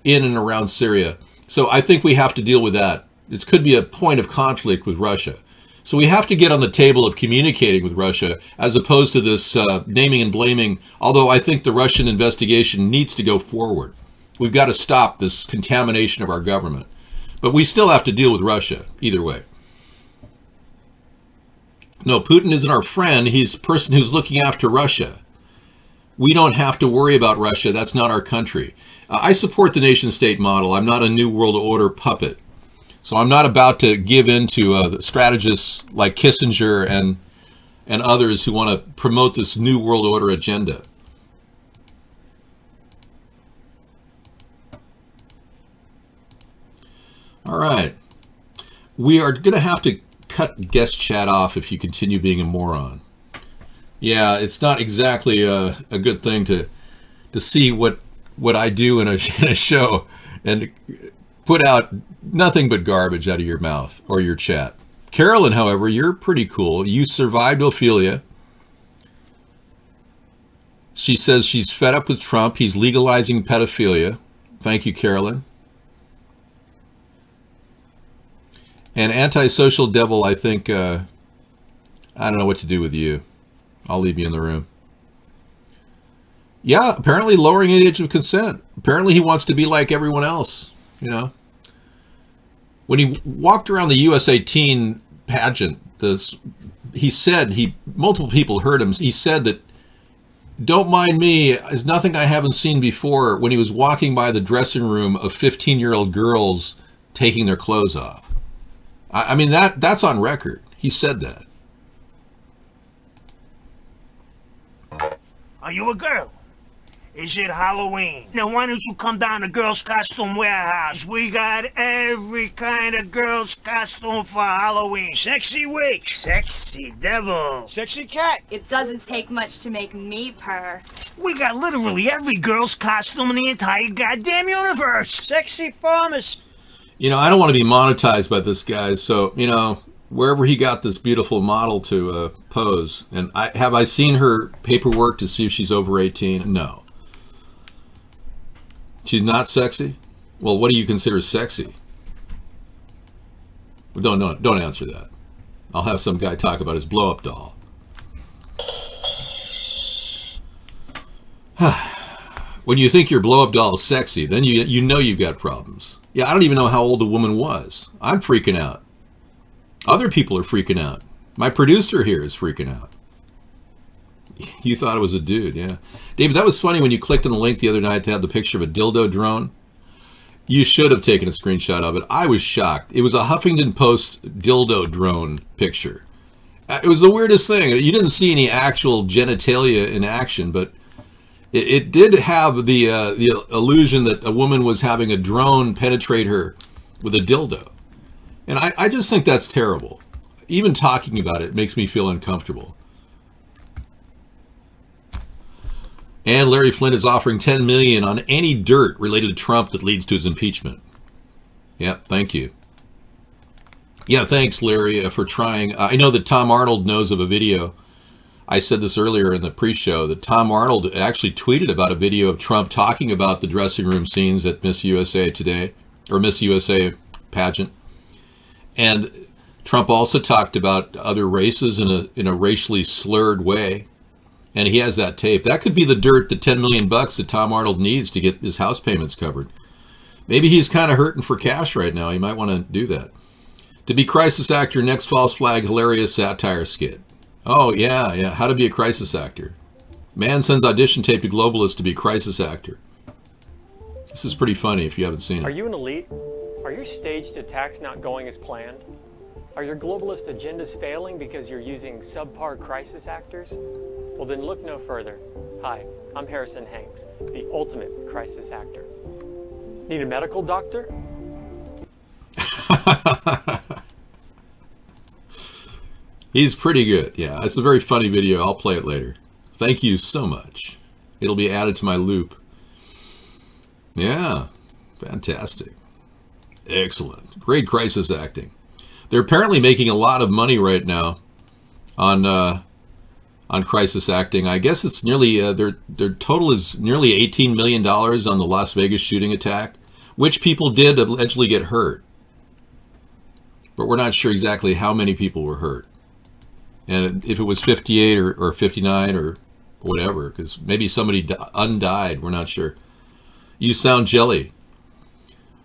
in and around Syria. So I think we have to deal with that. This could be a point of conflict with Russia. So we have to get on the table of communicating with Russia as opposed to this naming and blaming, although I think the Russian investigation needs to go forward. We've got to stop this contamination of our government. But we still have to deal with Russia, either way. No, Putin isn't our friend. He's a person who's looking after Russia. We don't have to worry about Russia. That's not our country. I support the nation-state model. I'm not a New World Order puppet. So I'm not about to give in to strategists like Kissinger and others who want to promote this New World Order agenda. All right. We are going to have to cut guest chat off if you continue being a moron. Yeah, it's not exactly a good thing to see what I do in a show and put out nothing but garbage out of your mouth or your chat. Carolyn, however, you're pretty cool. You survived Ophelia. She says she's fed up with Trump. He's legalizing pedophilia. Thank you, Carolyn. And Antisocial Devil, I think, I don't know what to do with you. I'll leave you in the room. Yeah, apparently lowering the age of consent. Apparently he wants to be like everyone else, you know. When he walked around the USA Teen pageant, he said, multiple people heard him, he said that, "Don't mind me, there's nothing I haven't seen before," when he was walking by the dressing room of 15-year-old girls taking their clothes off. I mean, that's on record. He said that. Are you a girl? Is it Halloween? Now why don't you come down to Girls Costume Warehouse? We got every kind of girl's costume for Halloween. Sexy witch, sexy devil, sexy cat. It doesn't take much to make me purr. We got literally every girl's costume in the entire goddamn universe. Sexy pharmacist. You know, I don't want to be monetized by this guy, so, you know, wherever he got this beautiful model to pose, and have I seen her paperwork to see if she's over 18? No. She's not sexy? Well, what do you consider sexy? Well, don't answer that. I'll have some guy talk about his blow-up doll. When you think your blow-up doll is sexy, then you know you've got problems. Yeah, I don't even know how old the woman was. I'm freaking out. Other people are freaking out. My producer here is freaking out. You thought it was a dude, yeah. David, that was funny when you clicked on the link the other night to have the picture of a dildo drone. You should have taken a screenshot of it. I was shocked. It was a Huffington Post dildo drone picture. It was the weirdest thing. You didn't see any actual genitalia in action, but it did have the illusion that a woman was having a drone penetrate her with a dildo. And I just think that's terrible. Even talking about it makes me feel uncomfortable. And Larry Flynn is offering $10 million on any dirt related to Trump that leads to his impeachment. Yep, thank you. Yeah, thanks, Larry, for trying. I know that Tom Arnold knows of a video. I said this earlier in the pre-show, that Tom Arnold actually tweeted about a video of Trump talking about the dressing room scenes at Miss USA today, or Miss USA pageant. And Trump also talked about other races in a racially slurred way. And he has that tape. That could be the dirt, the $10 million that Tom Arnold needs to get his house payments covered. Maybe he's kind of hurting for cash right now. He might want to do that. To be crisis actor, next false flag, hilarious satire skit. Oh, yeah. How to be a crisis actor. Man sends audition tape to Globalist to be crisis actor. This is pretty funny if you haven't seen it. Are you an elite? Are your staged attacks not going as planned? Are your globalist agendas failing because you're using subpar crisis actors? Well, then look no further. Hi, I'm Harrison Hanks, the ultimate crisis actor. Need a medical doctor? He's pretty good. Yeah, it's a very funny video. I'll play it later. Thank you so much. It'll be added to my loop. Yeah, fantastic. Excellent. Great crisis acting. They're apparently making a lot of money right now on crisis acting. I guess it's nearly their total is nearly $18 million on the Las Vegas shooting attack, which people did allegedly get hurt, but we're not sure exactly how many people were hurt, and if it was 58 or 59 or whatever, because maybe somebody undied. We're not sure. You sound jelly.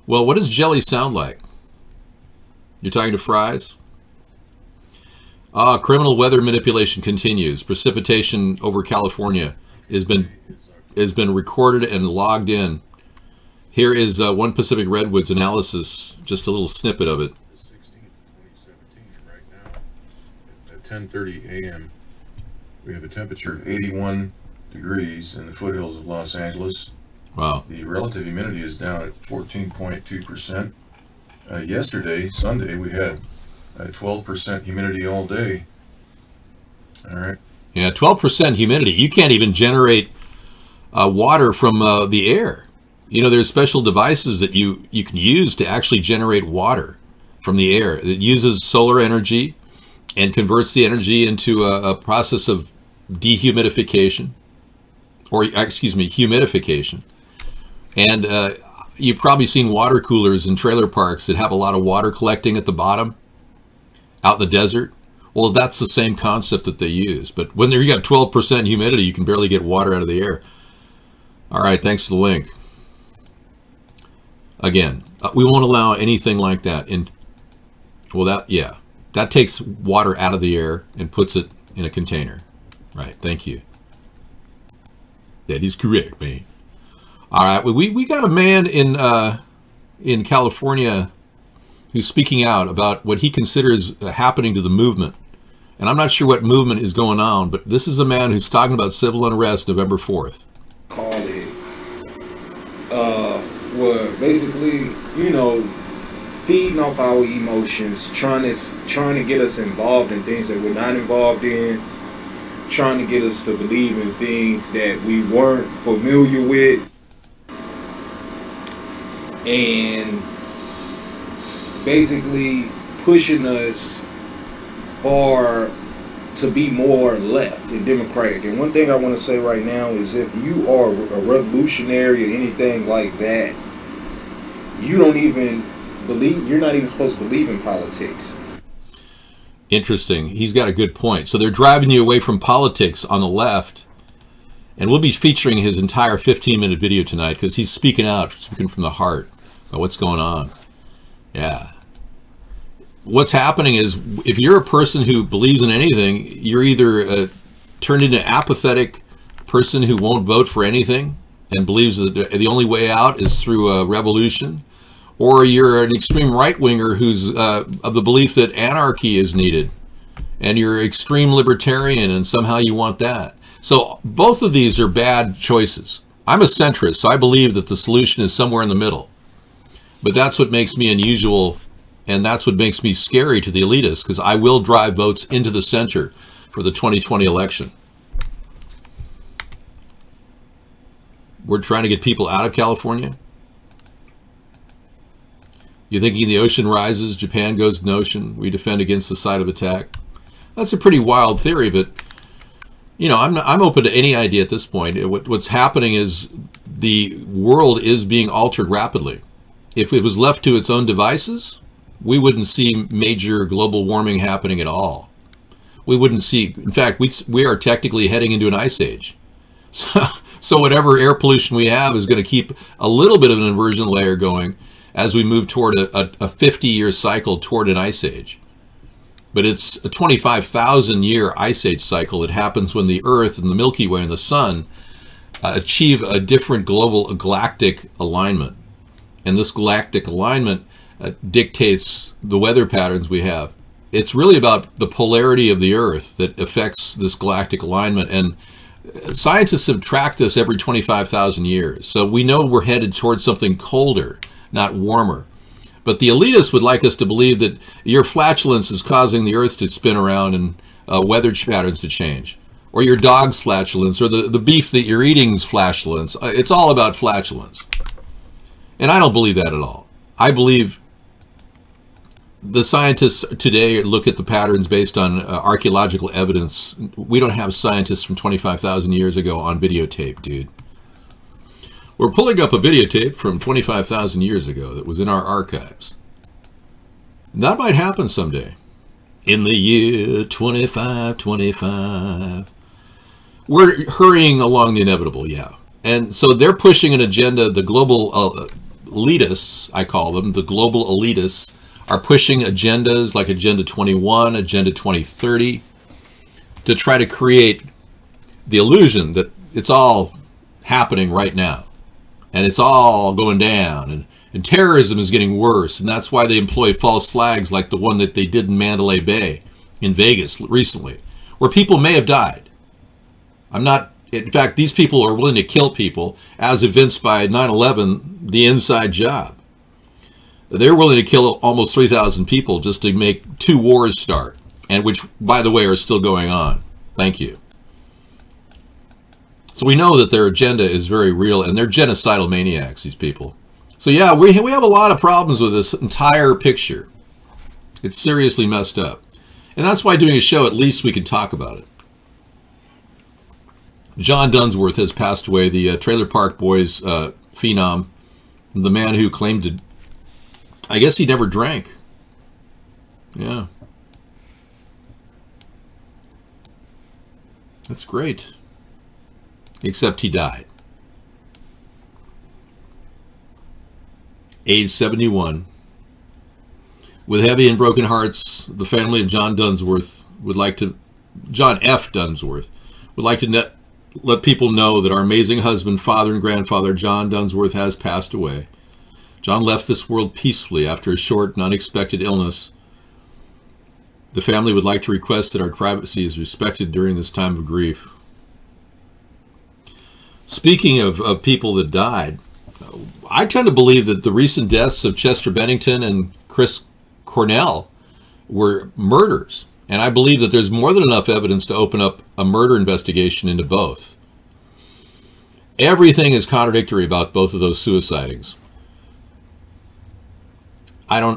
Well, what does jelly sound like? You're talking to Fries? Criminal weather manipulation continues. Precipitation over California has been recorded and logged in. Here is One Pacific Redwoods analysis, just a little snippet of it. The 16th, 2017, right now, at 10:30 a.m., we have a temperature of 81 degrees in the foothills of Los Angeles. Wow. The relative humidity is down at 14.2%. Yesterday, Sunday, we had 12% humidity all day. All right. Yeah, 12% humidity. You can't even generate water from the air. You know, there's special devices that you can use to actually generate water from the air. It uses solar energy and converts the energy into a process of dehumidification, or excuse me, humidification. And you've probably seen water coolers in trailer parks that have a lot of water collecting at the bottom out in the desert. Well, that's the same concept that they use. But when you got 12% humidity, you can barely get water out of the air. All right, thanks for the link. Again, we won't allow anything like that. That takes water out of the air and puts it in a container. Right, thank you. That is correct, man. All right, we got a man in California who's speaking out about what he considers happening to the movement. And I'm not sure what movement is going on, but this is a man who's talking about civil unrest November 4th. Call it, well, basically, you know, feeding off our emotions, trying to get us involved in things that we're not involved in, trying to get us to believe in things that we weren't familiar with, and basically pushing us to be more left and democratic. And one thing I want to say right now is, if you are a revolutionary or anything like that, you don't even believe, you're not even supposed to believe in politics. Interesting. He's got a good point. So they're driving you away from politics on the left. And we'll be featuring his entire 15-minute video tonight because he's speaking out, speaking from the heart about what's going on. Yeah. What's happening is, if you're a person who believes in anything, you're either turned into an apathetic person who won't vote for anything, and believes that the only way out is through a revolution, or you're an extreme right-winger who's of the belief that anarchy is needed, and you're extreme libertarian and somehow you want that. So both of these are bad choices. I'm a centrist, so I believe that the solution is somewhere in the middle. But that's what makes me unusual, and that's what makes me scary to the elitists, because I will drive votes into the center for the 2020 election. We're trying to get people out of California. You're thinking the ocean rises, Japan goes to the ocean, we defend against the side of attack. That's a pretty wild theory, but you know, I'm open to any idea at this point. What's happening is the world is being altered rapidly. If it was left to its own devices, we wouldn't see major global warming happening at all. We wouldn't see, in fact, we are technically heading into an ice age. So whatever air pollution we have is going to keep a little bit of an inversion layer going as we move toward a 50-year cycle toward an ice age. But it's a 25,000-year ice age cycle that happens when the Earth and the Milky Way and the Sun achieve a different global galactic alignment. And this galactic alignment dictates the weather patterns we have. It's really about the polarity of the Earth that affects this galactic alignment. And scientists have tracked this every 25,000 years. So we know we're headed towards something colder, not warmer. But the elitists would like us to believe that your flatulence is causing the Earth to spin around and weather patterns to change. Or your dog's flatulence, or the beef that you're eating's flatulence. It's all about flatulence. And I don't believe that at all. I believe the scientists today look at the patterns based on archaeological evidence. We don't have scientists from 25,000 years ago on videotape, dude. We're pulling up a videotape from 25,000 years ago that was in our archives. And that might happen someday. In the year 2525. We're hurrying along the inevitable, yeah. And so they're pushing an agenda. The global elitists, I call them, the global elitists, are pushing agendas like Agenda 21, Agenda 2030, to try to create the illusion that it's all happening right now. And it's all going down, and terrorism is getting worse, and that's why they employ false flags like the one that they did in Mandalay Bay in Vegas recently, where people may have died. In fact, these people are willing to kill people, as evinced by 9/11, the inside job. They're willing to kill almost 3,000 people just to make 2 wars start, and which, by the way, are still going on. Thank you. So we know that their agenda is very real, and they're genocidal maniacs, these people. So yeah, we have a lot of problems with this entire picture. It's seriously messed up. And that's why doing a show, at least we can talk about it. John Dunsworth has passed away, the Trailer Park Boys phenom, the man who claimed to, I guess he never drank. Yeah. That's great. Except he died. Age 71. With heavy and broken hearts, the family of John Dunsworth would like to, John F. Dunsworth, would like to let people know that our amazing husband, father, and grandfather, John Dunsworth, has passed away. John left this world peacefully after a short and unexpected illness. The family would like to request that our privacy is respected during this time of grief. Speaking of people that died, I tend to believe that the recent deaths of Chester Bennington and Chris Cornell were murders. And I believe that there's more than enough evidence to open up a murder investigation into both. Everything is contradictory about both of those suicidings.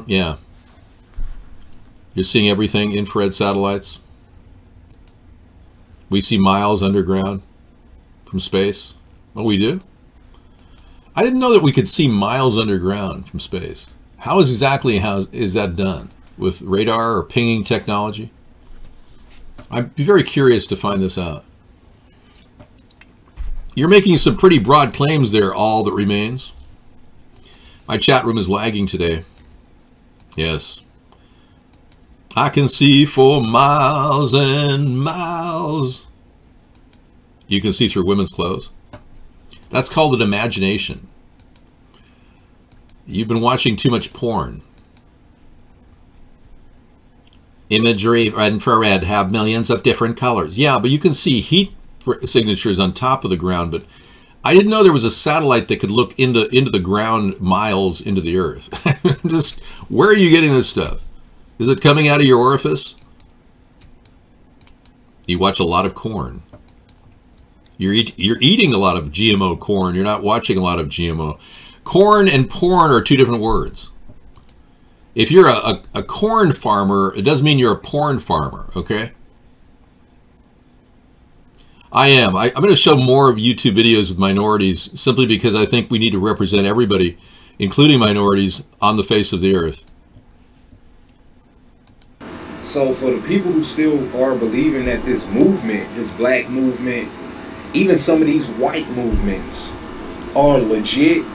Yeah. You're seeing everything, infrared satellites. We see miles underground from space. Oh, we do? I didn't know that we could see miles underground from space. How is that done? With radar or pinging technology? I'd be very curious to find this out. You're making some pretty broad claims there, all that remains. My chat room is lagging today. Yes. I can see for miles and miles. You can see through women's clothes. That's called an imagination. You've been watching too much porn. Imagery, infrared, have millions of different colors. Yeah, but you can see heat signatures on top of the ground, but I didn't know there was a satellite that could look into the ground miles into the earth. Just, where are you getting this stuff? Is it coming out of your orifice? You watch a lot of corn. You're eating a lot of GMO corn. You're not watching a lot of GMO. Corn and porn are two different words. If you're a corn farmer, it doesn't mean you're a porn farmer, okay? I am. I'm going to show more of YouTube videos with minorities simply because I think we need to represent everybody, including minorities, on the face of the earth. So for the people who still are believing that this movement, this black movement, even some of these white movements are legit,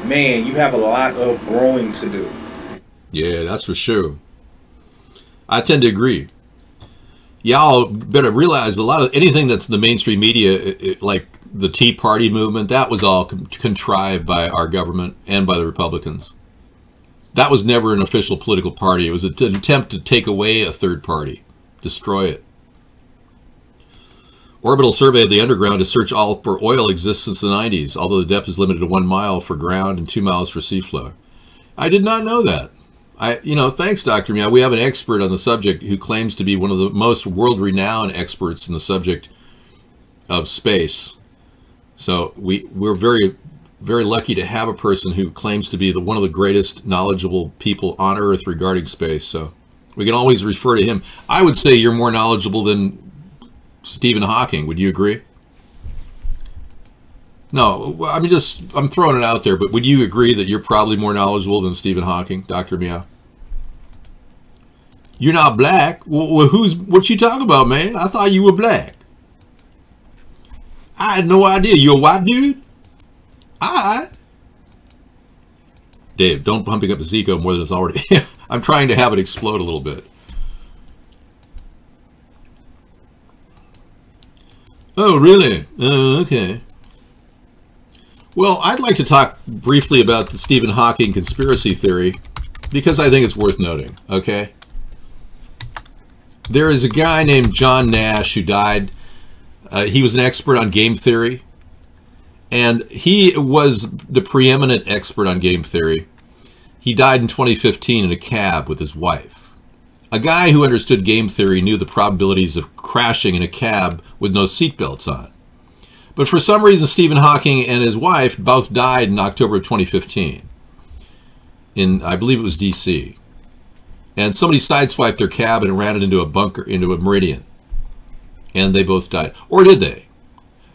man, you have a lot of growing to do. Yeah, that's for sure. I tend to agree. Y'all better realize a lot of anything that's in the mainstream media, like the Tea Party movement, that was all contrived by our government and by the Republicans. That was never an official political party. It was an attempt to take away a third party, destroy it. Orbital survey of the underground to search all for oil exists since the 90s, although the depth is limited to 1 mile for ground and 2 miles for seafloor. I did not know that. Thanks, Dr. Meow. We have an expert on the subject who claims to be one of the most world-renowned experts in the subject of space. So we're very, very lucky to have a person who claims to be one of the greatest knowledgeable people on Earth regarding space. So we can always refer to him. I would say you're more knowledgeable than Stephen Hawking. Would you agree? No, I'm throwing it out there, but would you agree that you're probably more knowledgeable than Stephen Hawking, Dr. Meow? You're not black? Well, what you talking about, man? I thought you were black. I had no idea. You a white dude? Alright. Dave, don't pumping up his ego more than it's already. I'm trying to have it explode a little bit. Oh, really? Okay. Well, I'd like to talk briefly about the Stephen Hawking conspiracy theory because I think it's worth noting, okay? There is a guy named John Nash who died. He was an expert on game theory, and he was the preeminent expert on game theory. He died in 2015 in a cab with his wife. A guy who understood game theory knew the probabilities of crashing in a cab with no seatbelts on. But for some reason, Stephen Hawking and his wife both died in October of 2015. I believe it was D.C. And somebody sideswiped their cab and ran it into a bunker, into a meridian. And they both died. Or did they?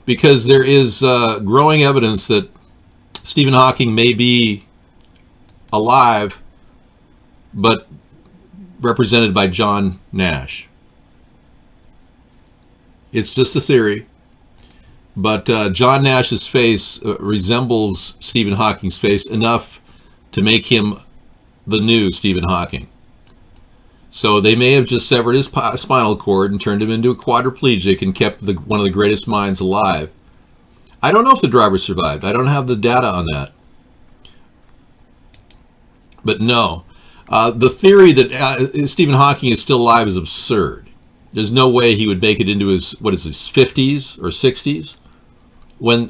Because there is growing evidence that Stephen Hawking may be alive, but represented by John Nash. It's just a theory. But John Nash's face resembles Stephen Hawking's face enough to make him the new Stephen Hawking. So they may have just severed his spinal cord and turned him into a quadriplegic and kept one of the greatest minds alive. I don't know if the driver survived. I don't have the data on that. But no, the theory that Stephen Hawking is still alive is absurd. There's no way he would make it into his 50s or 60s. When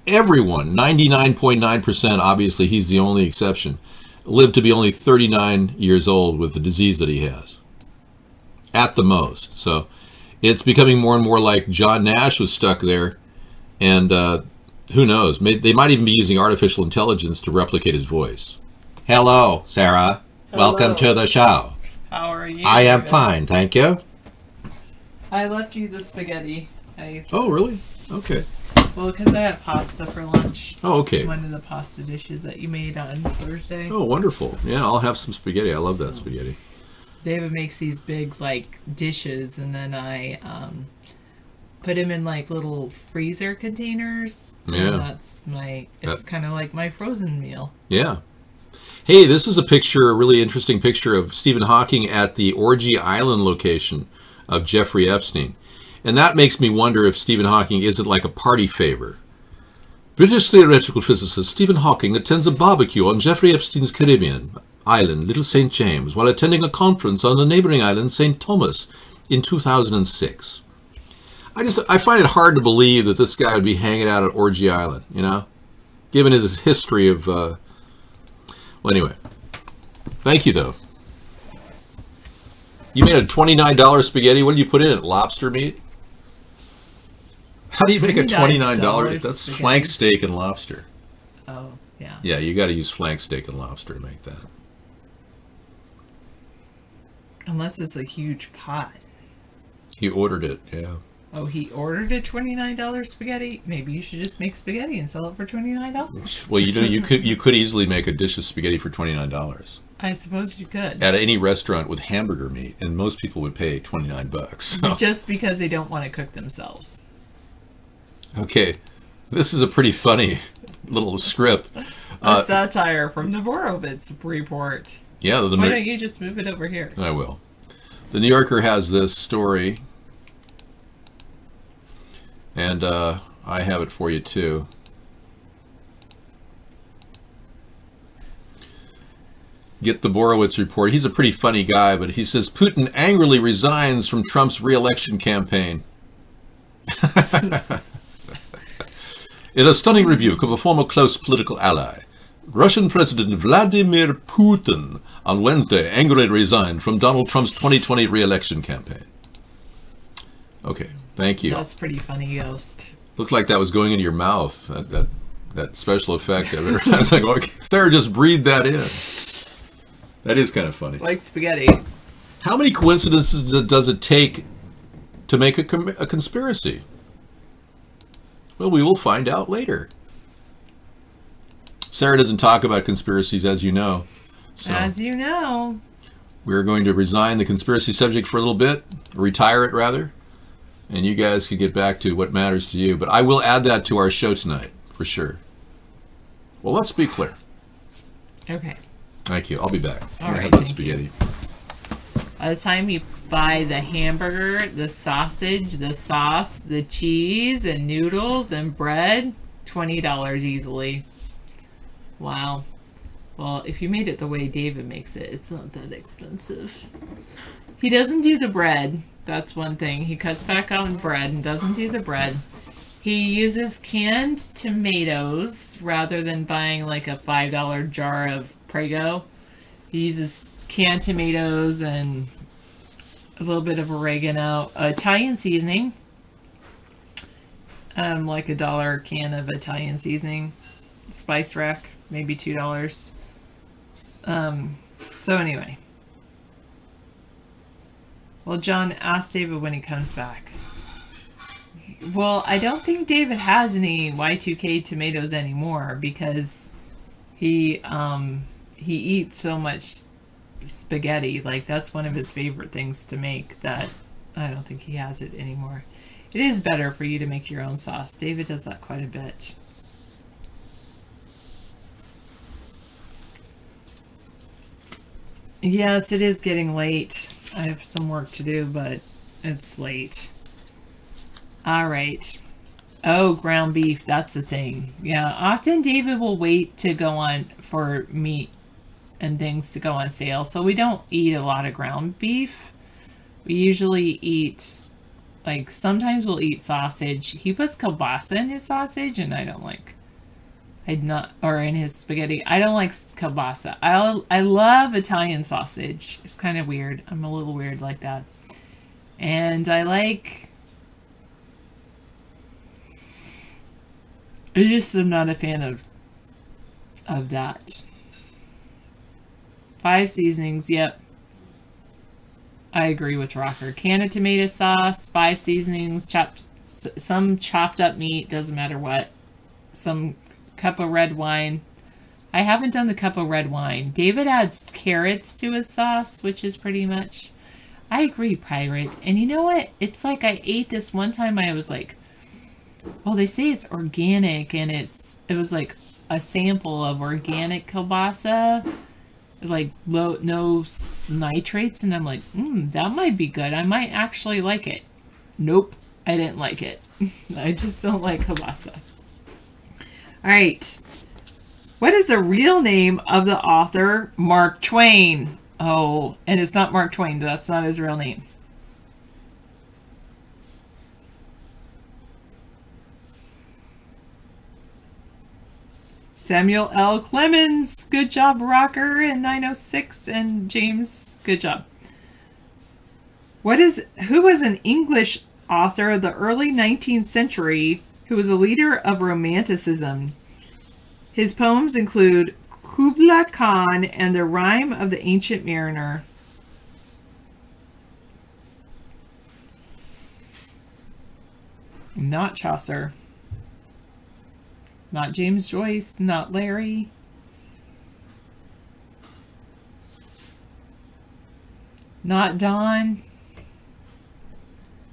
everyone, 99.9%, obviously he's the only exception, lived to be only 39 years old with the disease that he has. At the most. So it's becoming more and more like John Nash was stuck there. And who knows? They might even be using artificial intelligence to replicate his voice. Hello, Sarah. Hello. Welcome to the show. How are you? I am fine, thank you. I left you the spaghetti. Oh, really? Okay. Well, because I had pasta for lunch. Oh, okay. One of the pasta dishes that you made on Thursday. Oh, wonderful. Yeah, I'll have some spaghetti. I love that spaghetti. David makes these big, dishes, and then I put them in, little freezer containers. Yeah. And it's kind of like my frozen meal. Yeah. Hey, this is a really interesting picture of Stephen Hawking at the Orgy Island location of Jeffrey Epstein. And that makes me wonder if Stephen Hawking isn't like a party favor. British theoretical physicist Stephen Hawking attends a barbecue on Jeffrey Epstein's Caribbean island, Little St. James, while attending a conference on the neighboring island, St. Thomas, in 2006. I find it hard to believe that this guy would be hanging out at Orgy Island, you know, given his history of, well, anyway. Thank you, though. You made a $29 spaghetti. What did you put in it? Lobster meat? How do you make a $29? That's spaghetti. Flank steak and lobster. Oh, yeah. Yeah, you got to use flank steak and lobster to make that. Unless it's a huge pot. He ordered it, yeah. Oh, he ordered a $29 spaghetti? Maybe you should just make spaghetti and sell it for $29. Well, you know, you could easily make a dish of spaghetti for $29. I suppose you could. At any restaurant with hamburger meat, and most people would pay $29. So. Just because they don't want to cook themselves. Okay, this is a pretty funny little script. A satire from the Borovitz report. Yeah. Why don't you just move it over here? I will. The New Yorker has this story. And I have it for you, too. Get the Borowitz report. He's a pretty funny guy, but he says Putin angrily resigns from Trump's re-election campaign. In a stunning rebuke of a former close political ally, Russian President Vladimir Putin on Wednesday angrily resigned from Donald Trump's 2020 re-election campaign. Okay. Thank you. That's pretty funny, Yost. Looked like that was going into your mouth. That special effect of it. I was like, okay, Sarah just breathed that in. That is kind of funny. Like spaghetti. How many coincidences does it take to make a conspiracy? Well, we will find out later. Sarah doesn't talk about conspiracies, as you know. So as you know. We're going to resign the conspiracy subject for a little bit. Retire it, rather. And you guys can get back to what matters to you. But I will add that to our show tonight, for sure. Well, let's be clear. Okay. Thank you. I'll be back. All right. Have that spaghetti. By the time you buy the hamburger, the sausage, the sauce, the cheese, and noodles, and bread, $20 easily. Wow. Well, if you made it the way David makes it, it's not that expensive. He doesn't do the bread. That's one thing. He cuts back on bread and doesn't do the bread. He uses canned tomatoes rather than buying like a $5 jar of Prego. He uses canned tomatoes and a little bit of oregano. Italian seasoning. Like $1 can of Italian seasoning. Spice rack, maybe $2. So anyway. Well, John, ask David when he comes back. Well, I don't think David has any Y2K tomatoes anymore because he eats so much spaghetti. Like, that's one of his favorite things to make that I don't think he has it anymore. It is better for you to make your own sauce. David does that quite a bit. Yes, it is getting late. I have some work to do, but it's late. All right. Oh, ground beef. That's the thing. Yeah, often David will wait to go on for meat and things to go on sale. So we don't eat a lot of ground beef. We usually eat, like, sometimes we'll eat sausage. He puts kielbasa in his sausage, and I don't like. Or in his spaghetti. I don't like kielbasa. I love Italian sausage. It's kind of weird. I'm a little weird like that. And I just am not a fan of that. 5 seasonings, yep. I agree with Rocker. Can of tomato sauce, 5 seasonings, some chopped up meat, doesn't matter what. Some cup of red wine. I haven't done the cup of red wine. David adds carrots to his sauce, which is pretty much. I agree, Pirate. And you know what? It's like I ate this one time. I was like, well, they say it's organic, and it was like a sample of organic kielbasa, like no nitrates, and I'm like, that might be good. I might actually like it. Nope, I didn't like it. I just don't like kielbasa. All right. What is the real name of the author Mark Twain? Oh, and it's not Mark Twain. That's not his real name. Samuel L. Clemens. Good job, Rocker, in 906. And James, good job. Who was an English author of the early 19th century who was a leader of Romanticism? His poems include Kubla Khan and the Rime of the Ancient Mariner. Not Chaucer. Not James Joyce. Not Larry. Not Donne.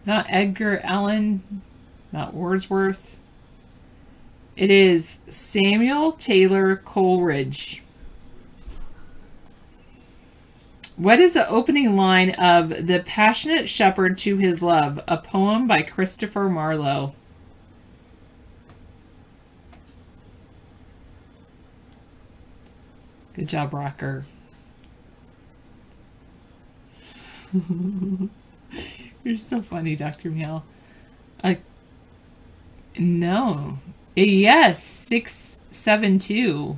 Not Edgar Allan. Not Wordsworth. It is Samuel Taylor Coleridge. What is the opening line of The Passionate Shepherd to His Love, a poem by Christopher Marlowe? Good job, Rocker. You're so funny, Dr. Meow. No. Yes, 672.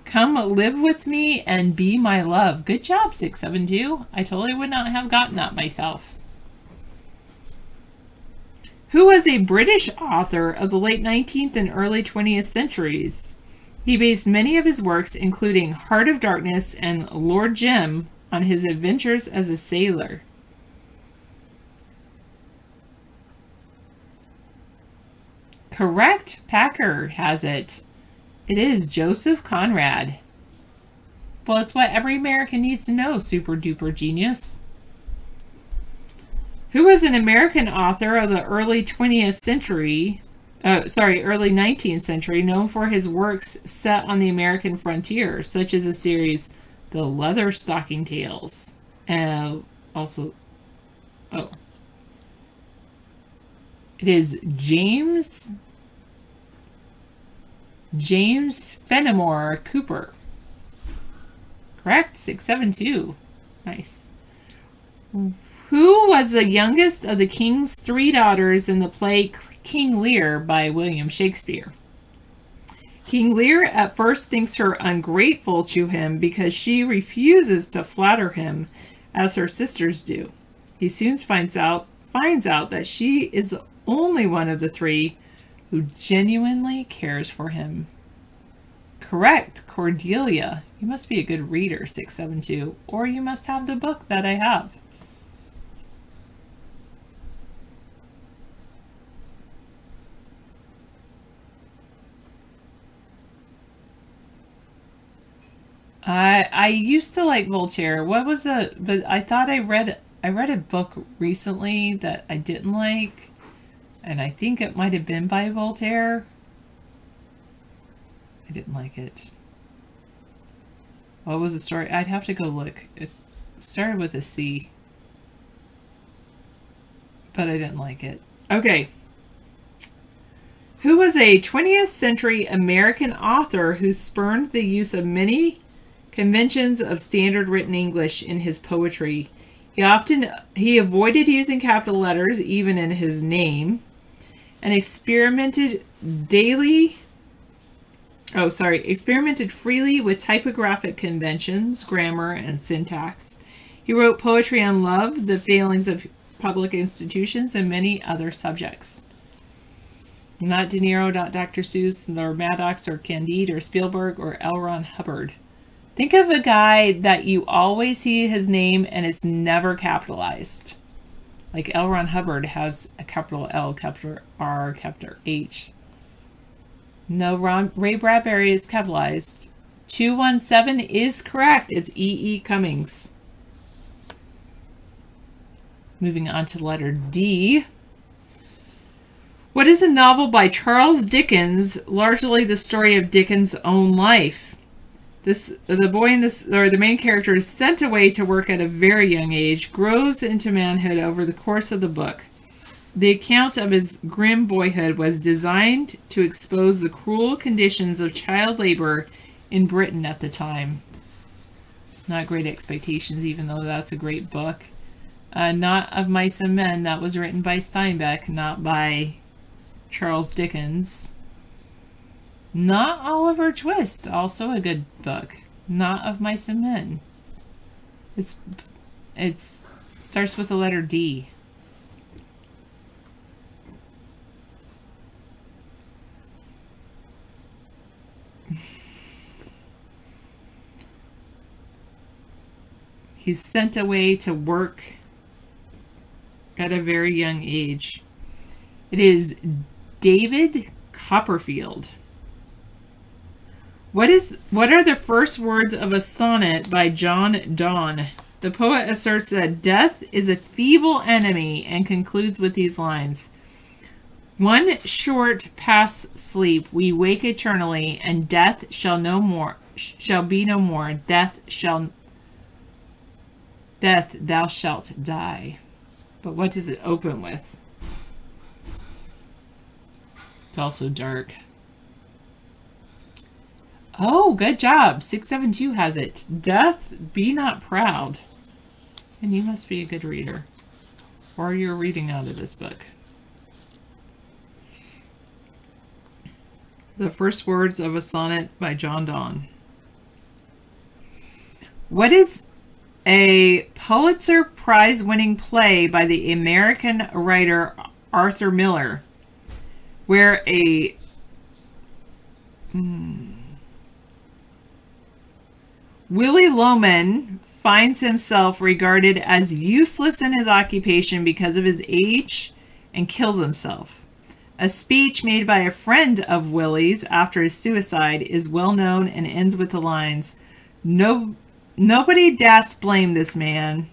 Come live with me and be my love. Good job, 672. I totally would not have gotten that myself. Who was a British author of the late 19th and early 20th centuries? He based many of his works, including Heart of Darkness and Lord Jim, on his adventures as a sailor. Correct. Packer has it. It is Joseph Conrad. Well, it's what every American needs to know, super duper genius. Who was an American author of the early 20th century, early 19th century, known for his works set on the American frontier, such as the series The Leather Stocking Tales, and also, it is James Fenimore Cooper. Correct, 672. Nice. Who was the youngest of the king's three daughters in the play King Lear by William Shakespeare? King Lear at first thinks her ungrateful to him because she refuses to flatter him as her sisters do. He soon finds out that she is the only one of the three who genuinely cares for him. Correct, Cordelia. You must be a good reader, 672, or you must have the book that I have. I used to like Voltaire. But I thought I read a book recently that I didn't like, and I think it might have been by Voltaire. I didn't like it. What was the story? I'd have to go look. It started with a C, but I didn't like it. Okay. Who was a 20th century American author who spurned the use of many conventions of standard written English in his poetry? He avoided using capital letters even in his name, and experimented freely with typographic conventions, grammar, and syntax. He wrote poetry on love, the failings of public institutions, and many other subjects. Not De Niro, not Dr. Seuss, nor Maddox, or Candide, or Spielberg, or L. Ron Hubbard. Think of a guy that you always see his name and it's never capitalized. Like L. Ron Hubbard has a capital L, capital R, capital H. No, Ray Bradbury is capitalized. 217 is correct. It's E.E. Cummings. Moving on to letter D. What is a novel by Charles Dickens, largely the story of Dickens' own life? The main character is sent away to work at a very young age, grows into manhood over the course of the book. The account of his grim boyhood was designed to expose the cruel conditions of child labor in Britain at the time. Not Great Expectations, even though that's a great book. Not of Mice and Men, that was written by Steinbeck, not by Charles Dickens. Not Oliver Twist, also a good book. Not of Mice and Men. It's starts with the letter D. He's sent away to work at a very young age. It is David Copperfield. What are the first words of a sonnet by John Donne? The poet asserts that death is a feeble enemy and concludes with these lines. One short past sleep we wake eternally, and death shall be no more. Death thou shalt die. But what does it open with? It's also dark. Oh, good job. 672 has it. Death, be not proud. And you must be a good reader. Or you're reading out of this book. The first words of a sonnet by John Donne. What is a Pulitzer Prize winning play by the American writer Arthur Miller, where a Willy Loman finds himself regarded as useless in his occupation because of his age and kills himself. A speech made by a friend of Willy's after his suicide is well known and ends with the lines, Nobody dast blame this man.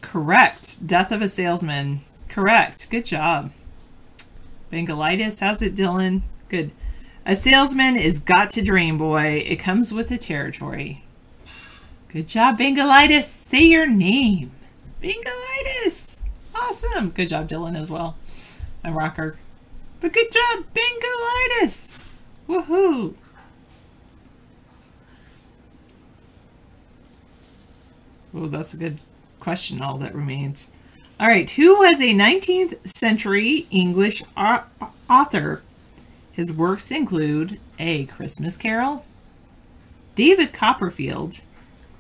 Correct. Death of a Salesman. Correct. Good job. Bengalitis, how's it, Dylan? Good. A salesman is got to dream, boy. It comes with the territory. Good job, Bengalitis. Say your name. Bengalitis. Awesome. Good job, Dylan, as well. A rocker. But good job, Bengalitis. Woohoo. Oh, that's a good question, all that remains. All right, who was a 19th century English author? His works include A Christmas Carol, David Copperfield,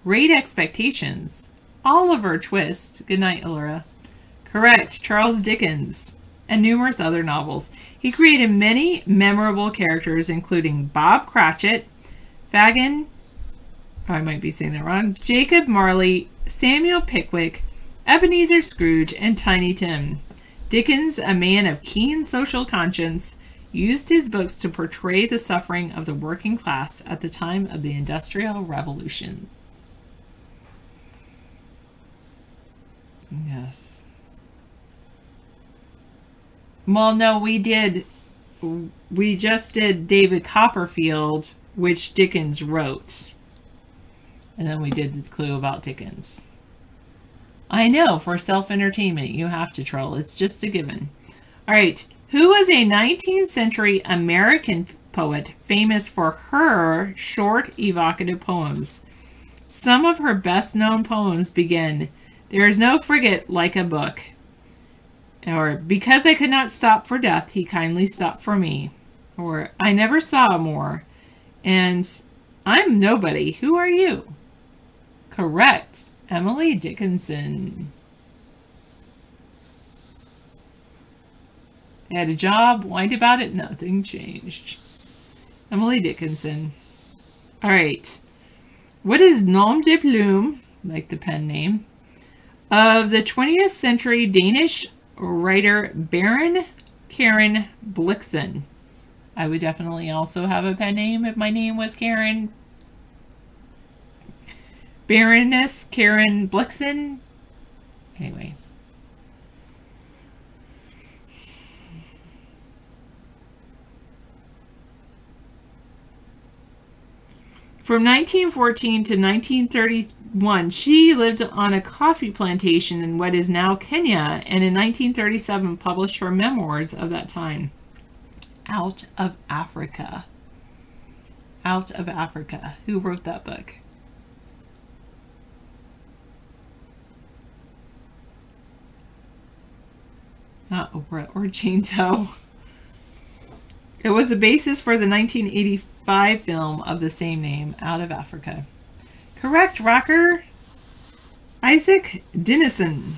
Great Expectations, Oliver Twist, good night, Allura, correct, Charles Dickens, and numerous other novels. He created many memorable characters, including Bob Cratchit, Fagin, I might be saying that wrong, Jacob Marley, Samuel Pickwick, Ebenezer Scrooge, and Tiny Tim. Dickens, a man of keen social conscience, used his books to portray the suffering of the working class at the time of the Industrial Revolution. Yes. Well, no, we just did David Copperfield, which Dickens wrote. And then we did the clue about Dickens. I know, for self-entertainment, you have to troll. It's just a given. All right. Who was a 19th century American poet famous for her short, evocative poems? Some of her best-known poems begin, "There is no frigate like a book," or "Because I could not stop for death, he kindly stopped for me," or "I never saw more," and "I'm nobody. Who are you?" Correct. Emily Dickinson. Had a job, whined about it, nothing changed. Emily Dickinson. All right. What is nom de plume, like the pen name, of the 20th century Danish writer Baron Karen Blixen? I would definitely also have a pen name if my name was Karen. Baroness Karen Blixen. Anyway. From 1914 to 1933, one. She lived on a coffee plantation in what is now Kenya, and in 1937 published her memoirs of that time. Out of Africa. Out of Africa. Who wrote that book? Not Oprah or Jane Doe. It was the basis for the 1985 film of the same name, Out of Africa. Correct, rocker. Isaac Dinesen.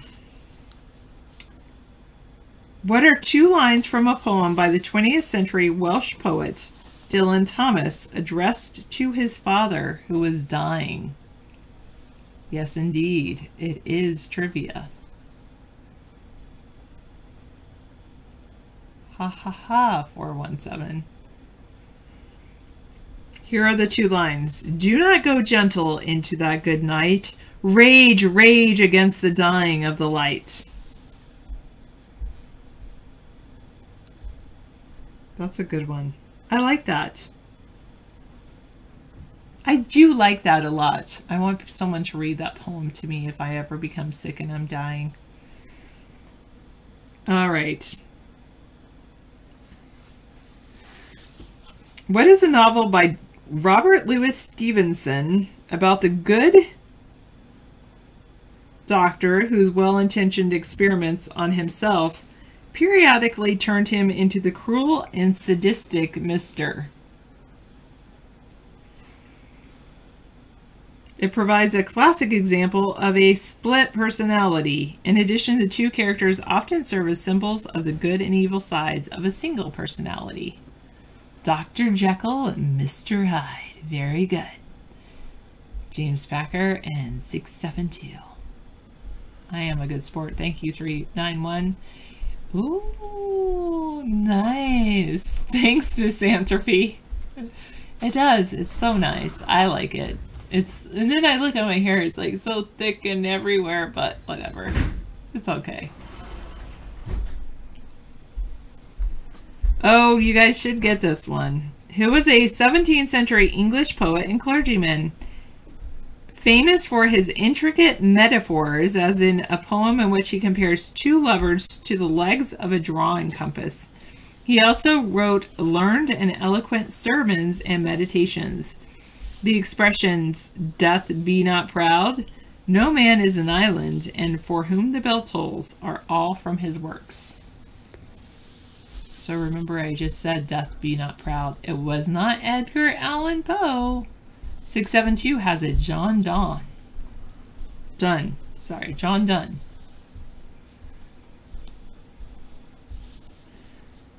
What are two lines from a poem by the 20th century Welsh poet Dylan Thomas addressed to his father who was dying? Yes, indeed. It is trivia. Ha ha ha, 417. Here are the two lines. Do not go gentle into that good night. Rage, rage against the dying of the light. That's a good one. I like that. I do like that a lot. I want someone to read that poem to me if I ever become sick and I'm dying. All right. What is a novel by Robert Louis Stevenson about the good doctor whose well-intentioned experiments on himself periodically turned him into the cruel and sadistic Mr.? It provides a classic example of a split personality. In addition, the two characters often serve as symbols of the good and evil sides of a single personality. Dr. Jekyll and Mr. Hyde. Very good. James Packer and 672. I am a good sport. Thank you, 391. Ooh, nice. Thanks, Misanthropy. It does. It's so nice. I like it. And then I look at my hair. It's like so thick and everywhere, but whatever. It's okay. Oh, you guys should get this one. Who was a 17th century English poet and clergyman, famous for his intricate metaphors, as in a poem in which he compares two lovers to the legs of a drawing compass. He also wrote learned and eloquent sermons and meditations. The expressions, "Death be not proud," "No man is an island," and "For whom the bell tolls," are all from his works. So remember, I just said "Death be not proud." It was not Edgar Allan Poe. 672 has it. John Donne. John Donne.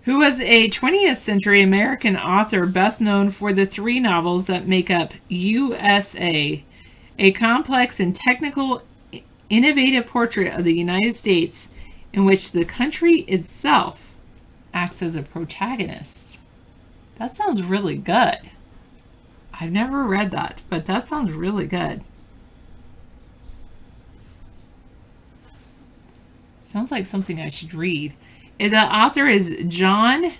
Who was a 20th century American author best known for the three novels that make up USA, a complex and technical, innovative portrait of the United States in which the country itself acts as a protagonist. That sounds really good. I've never read that, but that sounds really good. Sounds like something I should read. The author is John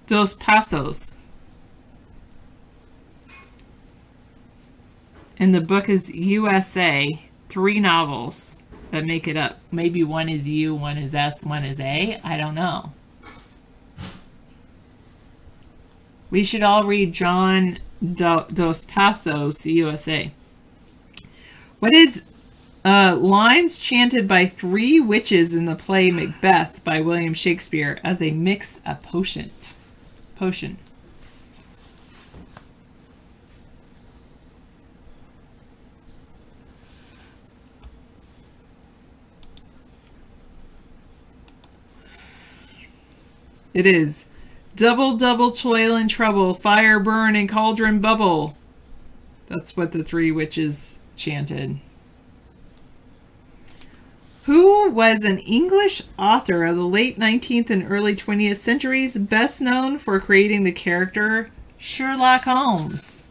Dos Passos. And the book is USA, three novels that make it up. Maybe one is U, one is S, one is A. I don't know. We should all read John Dos Passos, USA. What is lines chanted by three witches in the play Macbeth by William Shakespeare as they mix a potion? It is double, double toil and trouble, fire burn and cauldron bubble. That's what the three witches chanted. Who was an English author of the late 19th and early 20th centuries, best known for creating the character Sherlock Holmes?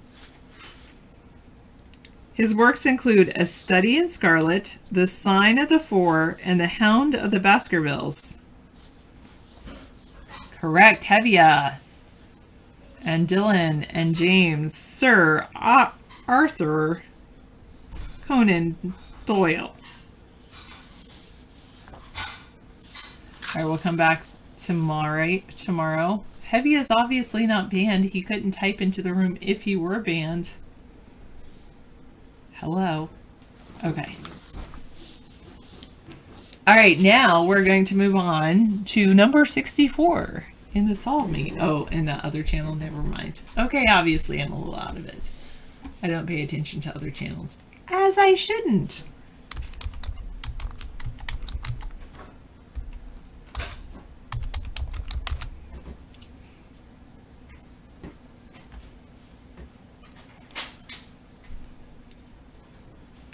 His works include A Study in Scarlet, The Sign of the Four, and The Hound of the Baskervilles. Correct, Hevia. And Dylan and James. Sir Arthur Conan Doyle. Alright, we'll come back tomorrow. Heavy is obviously not banned. He couldn't type into the room if he were banned. Hello. Okay. Alright, now we're going to move on to number 64 in the Solve Me. Oh, in the other channel, never mind. Okay, obviously I'm a little out of it. I don't pay attention to other channels. As I shouldn't.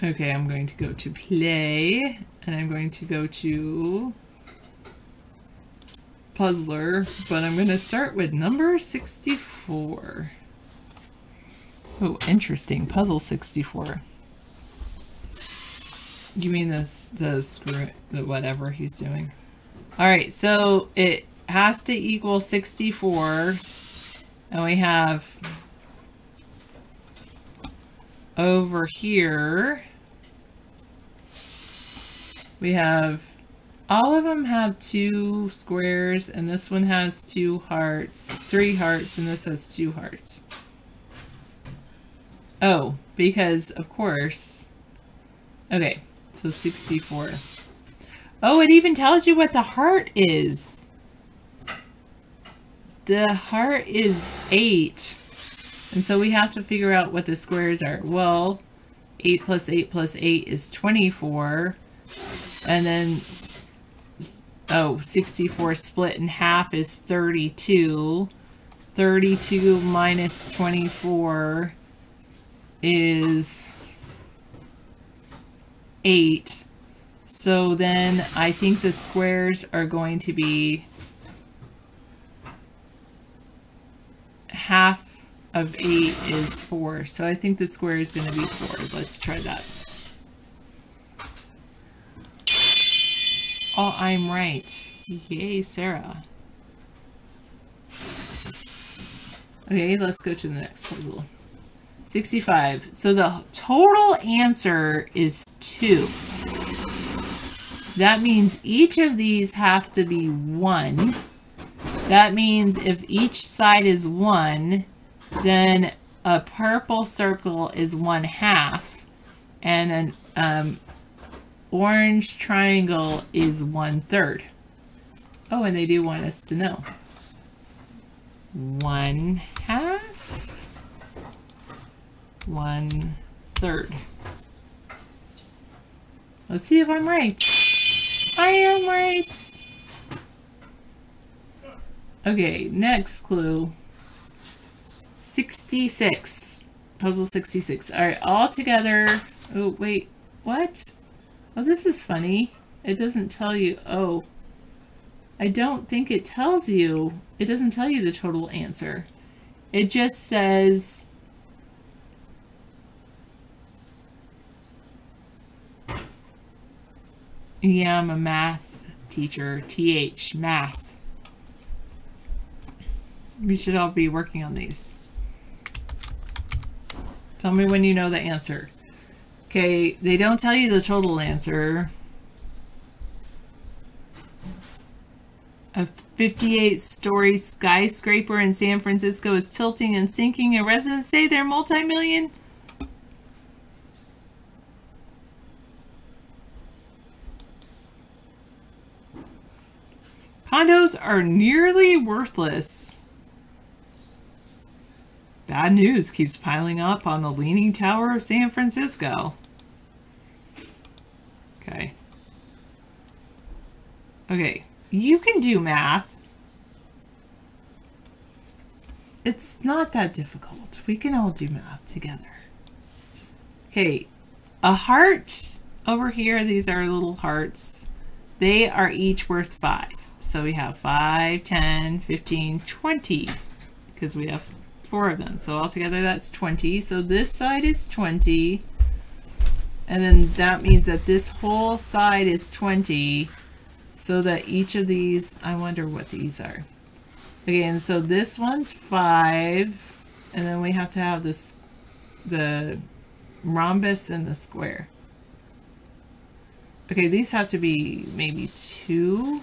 Okay, I'm going to go to play, and I'm going to go to puzzler, but I'm going to start with number 64. Oh, interesting. Puzzle 64. You mean the whatever he's doing. Alright, so it has to equal 64, and we have over here, we have, all of them have 2 squares, and this one has 2 hearts, 3 hearts, and this has 2 hearts. Oh, because, of course, okay, so 64. Oh, it even tells you what the heart is. The heart is 8. And so we have to figure out what the squares are. Well, 8 plus 8 plus 8 is 24. And then, oh, 64 split in half is 32. 32 minus 24 is 8. So then I think the squares are going to be half of 8 is 4. So I think the square is going to be 4. Let's try that. Oh, I'm right. Yay, Sarah. Okay, let's go to the next puzzle. 65. So the total answer is 2. That means each of these have to be 1. That means if each side is 1, then a purple circle is 1/2, and an orange triangle is 1/3. Oh, and they do want us to know. 1/2, 1/3. Let's see if I'm right. I am right. Okay, next clue. 66. Puzzle 66. Alright, all together. Oh, wait. What? Oh, this is funny. It doesn't tell you. Oh. I don't think it tells you. It doesn't tell you the total answer. It just says... Yeah, I'm a math teacher. TH, math. We should all be working on these. Tell me when you know the answer. Okay, they don't tell you the total answer. A 58-story skyscraper in San Francisco is tilting and sinking, and residents say they're multi-million. Condos are nearly worthless. Bad news keeps piling up on the Leaning Tower of San Francisco. Okay. Okay, you can do math. It's not that difficult. We can all do math together. Okay, a heart over here, these are little hearts. They are each worth 5. So we have 5, 10, 15, 20, because we have 4 of them. So altogether that's 20. So this side is 20. And then that means that this whole side is 20. So that each of these, I wonder what these are. Okay, and so this one's 5. And then we have to have this, the rhombus and the square. Okay, these have to be maybe 2.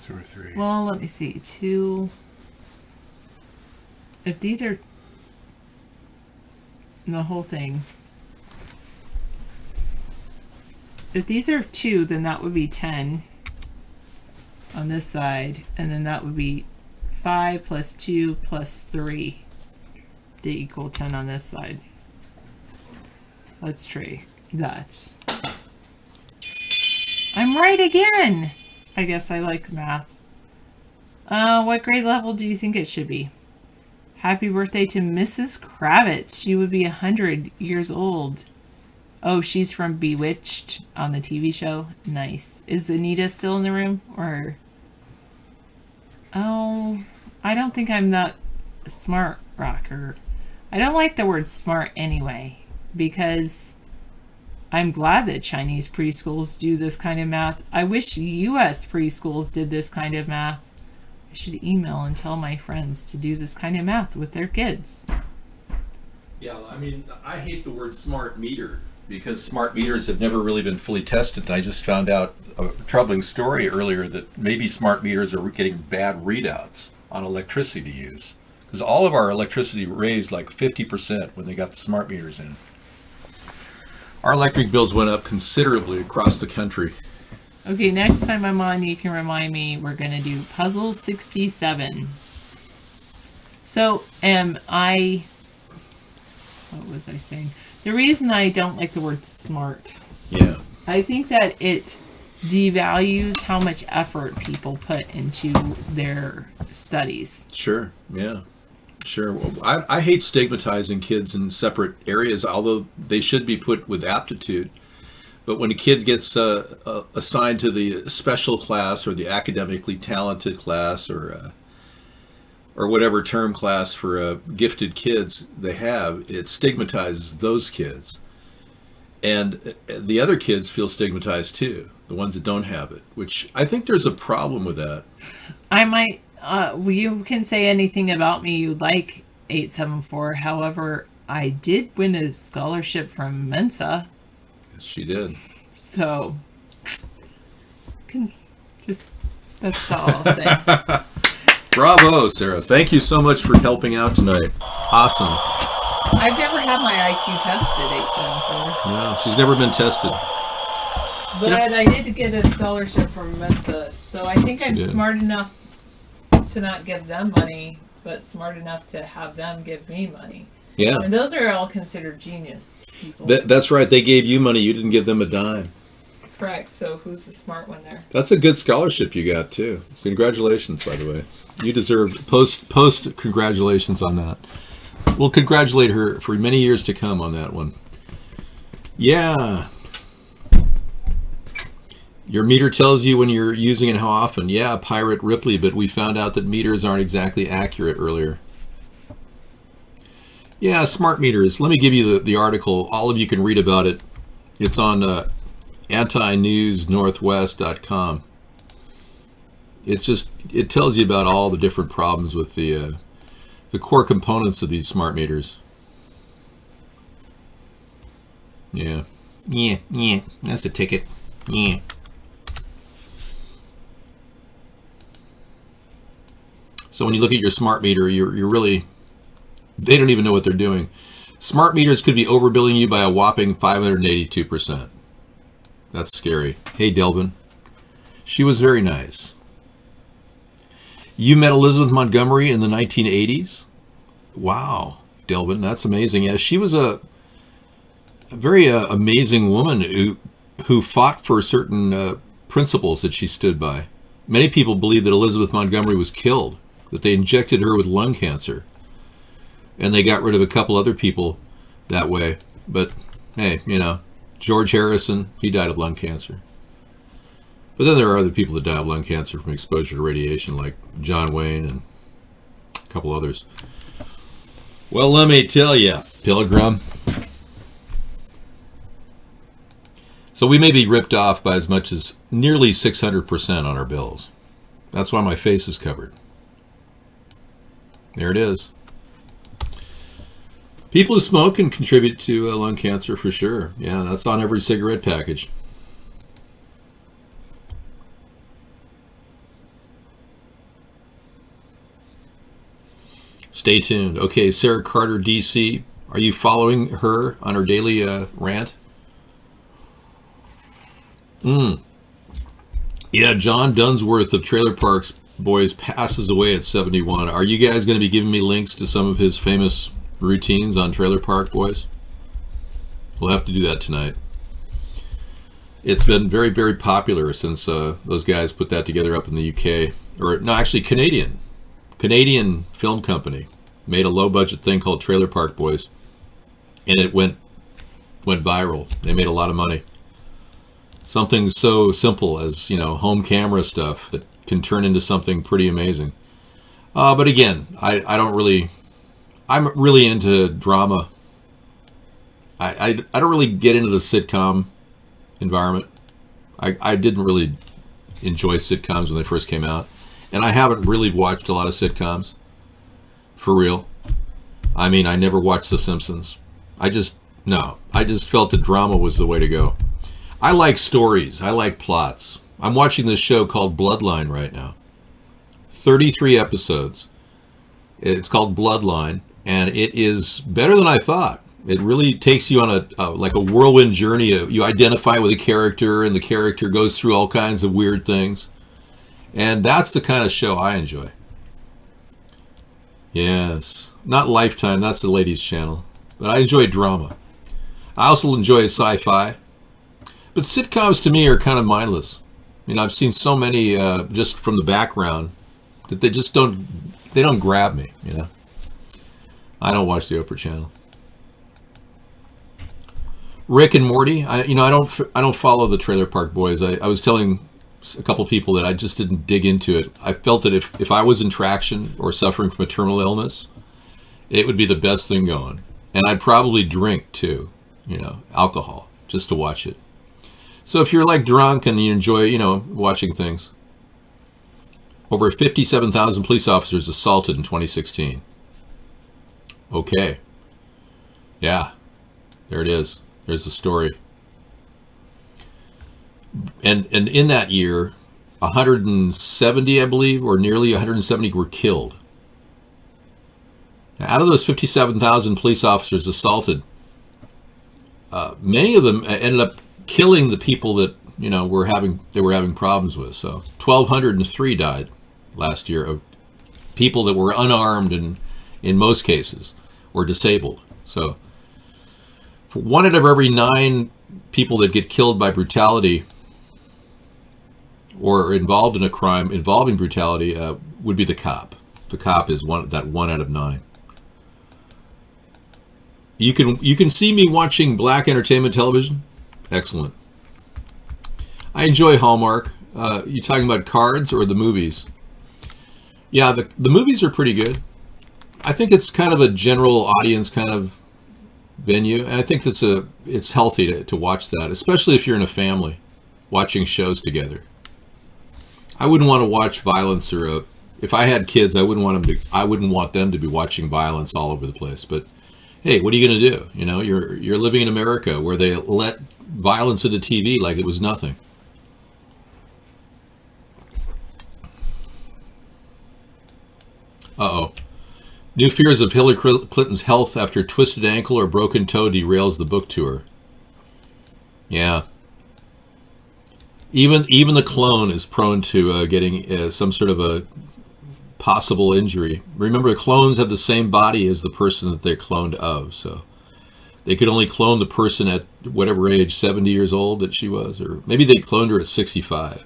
2 or 3. Well, let me see. 2. If these are the whole thing. If these are 2, then that would be 10 on this side, and then that would be 5 plus 2 plus 3 to equal 10 on this side. Let's try that. I'm right again! I guess I like math. What grade level do you think it should be? Happy birthday to Mrs. Kravitz. She would be 100 years old. Oh, she's from Bewitched on the TV show. Nice. Is Anita still in the room? Or... Oh, I don't think I'm that smart, Rocker. I don't like the word smart anyway, because I'm glad that Chinese preschools do this kind of math. I wish U.S. preschools did this kind of math. I should email and tell my friends to do this kind of math with their kids. Yeah, I mean, I hate the word smart meter because smart meters have never really been fully tested. And I just found out a troubling story earlier that maybe smart meters are getting bad readouts on electricity use. Because all of our electricity raised like 50% when they got the smart meters in. Our electric bills went up considerably across the country. Okay, next time I'm on, you can remind me, we're going to do puzzle 67. So, what was I saying? The reason I don't like the word smart. Yeah. I think that it devalues how much effort people put into their studies. Sure, yeah. Sure. Well, I hate stigmatizing kids in separate areas, although they should be put with aptitude. But when a kid gets assigned to the special class or the academically talented class or whatever term class for gifted kids they have, it stigmatizes those kids. And the other kids feel stigmatized too, the ones that don't have it, which I think there's a problem with that. I might, you can say anything about me you like, 874. However, I did win a scholarship from Mensa. Yes, she did. So, that's all I'll say. Bravo, Sarah. Thank you so much for helping out tonight. Awesome. I've never had my IQ tested, 874. No, she's never been tested. But I did get a scholarship from Mensa, so I think I'm smart enough to not give them money, but smart enough to have them give me money. Yeah. And those are all considered genius people. That's right. They gave you money. You didn't give them a dime. Correct. So who's the smart one there? That's a good scholarship you got, too. Congratulations, by the way. You deserve post congratulations on that. We'll congratulate her for many years to come on that one. Yeah. Your meter tells you when you're using it how often. Yeah, Pirate Ripley, but we found out that meters aren't exactly accurate earlier. Yeah, smart meters. Let me give you the article. All of you can read about it. It's on antinewsnorthwest.com. It tells you about all the different problems with the core components of these smart meters. Yeah. Yeah. That's a ticket. Yeah. So when you look at your smart meter, you're really, they don't even know what they're doing. Smart meters could be overbilling you by a whopping 582%. That's scary. Hey, Delvin. She was very nice. You met Elizabeth Montgomery in the 1980s? Wow, Delvin, that's amazing. Yeah, she was a very amazing woman who fought for certain principles that she stood by. Many people believe that Elizabeth Montgomery was killed, that they injected her with lung cancer. And they got rid of a couple other people that way. But, hey, you know, George Harrison, he died of lung cancer. But then there are other people that die of lung cancer from exposure to radiation, like John Wayne and a couple others. Well, let me tell you, Pilgrim. So we may be ripped off by as much as nearly 600% on our bills. That's why my face is covered. There it is. People who smoke can contribute to lung cancer for sure. Yeah, that's on every cigarette package. Stay tuned. Okay, Sarah Carter, DC. Are you following her on her daily rant? Yeah, John Dunsworth of Trailer Parks Boys passes away at 71. Are you guys going to be giving me links to some of his famous routines on Trailer Park Boys? We'll have to do that tonight. It's been very, very popular since those guys put that together up in the UK. Or, no, actually Canadian film company made a low-budget thing called Trailer Park Boys. And it went viral. They made a lot of money. Something so simple as, you know, home camera stuff that can turn into something pretty amazing. But again, I'm really into drama. I don't really get into the sitcom environment. I didn't really enjoy sitcoms when they first came out. And I haven't really watched a lot of sitcoms. For real. I mean, I never watched The Simpsons. I just felt that drama was the way to go. I like stories. I like plots. I'm watching this show called Bloodline right now. 33 episodes. It's called Bloodline, and it is better than I thought. It really takes you on like a whirlwind journey. You identify with a character, and the character goes through all kinds of weird things. And that's the kind of show I enjoy. Yes. Not Lifetime, that's the ladies' channel. But I enjoy drama. I also enjoy sci-fi. But sitcoms to me are kind of mindless. You know, I've seen so many just from the background that they just don't grab me, you know. I don't watch the Oprah channel. Rick and Morty, I don't follow the Trailer Park Boys. I was telling a couple people that I just didn't dig into it. I felt that if I was in traction or suffering from a terminal illness, it would be the best thing going. And I'd probably drink too, you know, alcohol, just to watch it. So if you're like drunk and you enjoy, you know, watching things. Over 57,000 police officers assaulted in 2016. Okay. Yeah. There it is. There's the story. And in that year, 170, I believe, or nearly 170 were killed. Now, out of those 57,000 police officers assaulted, many of them ended up killing the people that, you know, they were having problems with. So 1,203 died last year of people that were unarmed and, in most cases, were disabled. So for 1 out of every 9 people that get killed by brutality or involved in a crime involving brutality would be the cop. The cop is one out of 9. You can see me watching black entertainment television. Excellent. I enjoy Hallmark. You talking about cards or the movies? Yeah, the movies are pretty good. I think it's kind of a general audience kind of venue, and I think it's healthy to watch that, especially if you're in a family watching shows together. I wouldn't want to watch violence, or if I had kids, I wouldn't want them to be watching violence all over the place. But hey, what are you going to do? You know, you're living in America where they let violence into TV like it was nothing. Uh-oh. New fears of Hillary Clinton's health after twisted ankle or broken toe derails the book tour. Yeah. Even the clone is prone to getting some sort of a possible injury. Remember, the clones have the same body as the person that they're cloned of, so they could only clone the person at whatever age, 70 years old that she was, or maybe they cloned her at 65.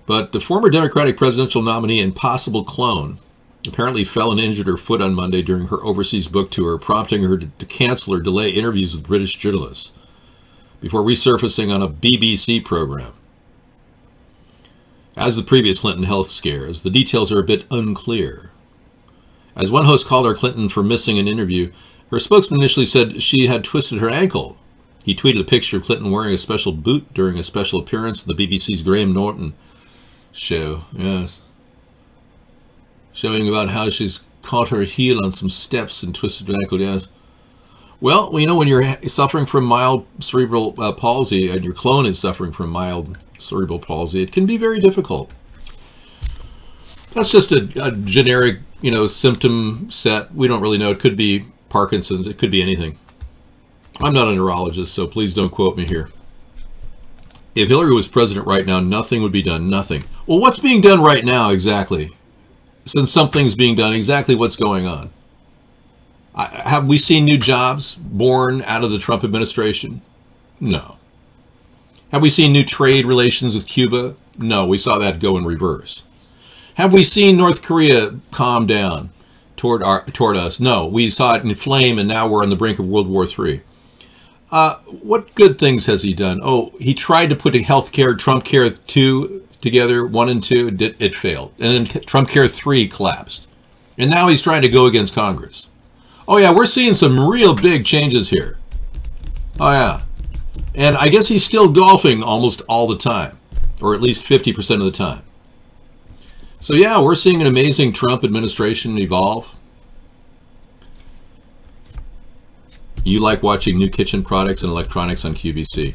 But the former Democratic presidential nominee and possible clone apparently fell and injured her foot on Monday during her overseas book tour, prompting her to cancel or delay interviews with British journalists before resurfacing on a BBC program. As the previous Clinton health scares, the details are a bit unclear. As one host called her Clinton for missing an interview, her spokesman initially said she had twisted her ankle. He tweeted a picture of Clinton wearing a special boot during a special appearance in the BBC's Graham Norton show. Yes. Showing about how she's caught her heel on some steps and twisted her ankle. Yes. Well, you know, when you're suffering from mild cerebral palsy and your clone is suffering from mild cerebral palsy, it can be very difficult. That's just a generic, you know, symptom set. We don't really know. It could be Parkinson's. It could be anything. I'm not a neurologist, so please don't quote me here. If Hillary was president right now, nothing would be done. Nothing. Well, what's being done right now exactly? Since something's being done, exactly what's going on? Have we seen new jobs born out of the Trump administration? No. Have we seen new trade relations with Cuba? No, we saw that go in reverse. Have we seen North Korea calm down toward us? No, we saw it inflame, and now we're on the brink of World War III. What good things has he done? Oh, he tried to put a health care, Trump Care 2 together, 1 and 2, it failed. And then Trump Care 3 collapsed. And now he's trying to go against Congress. Oh yeah, we're seeing some real big changes here. Oh yeah. And I guess he's still golfing almost all the time, or at least 50% of the time. So yeah, we're seeing an amazing Trump administration evolve. You like watching new kitchen products and electronics on QVC.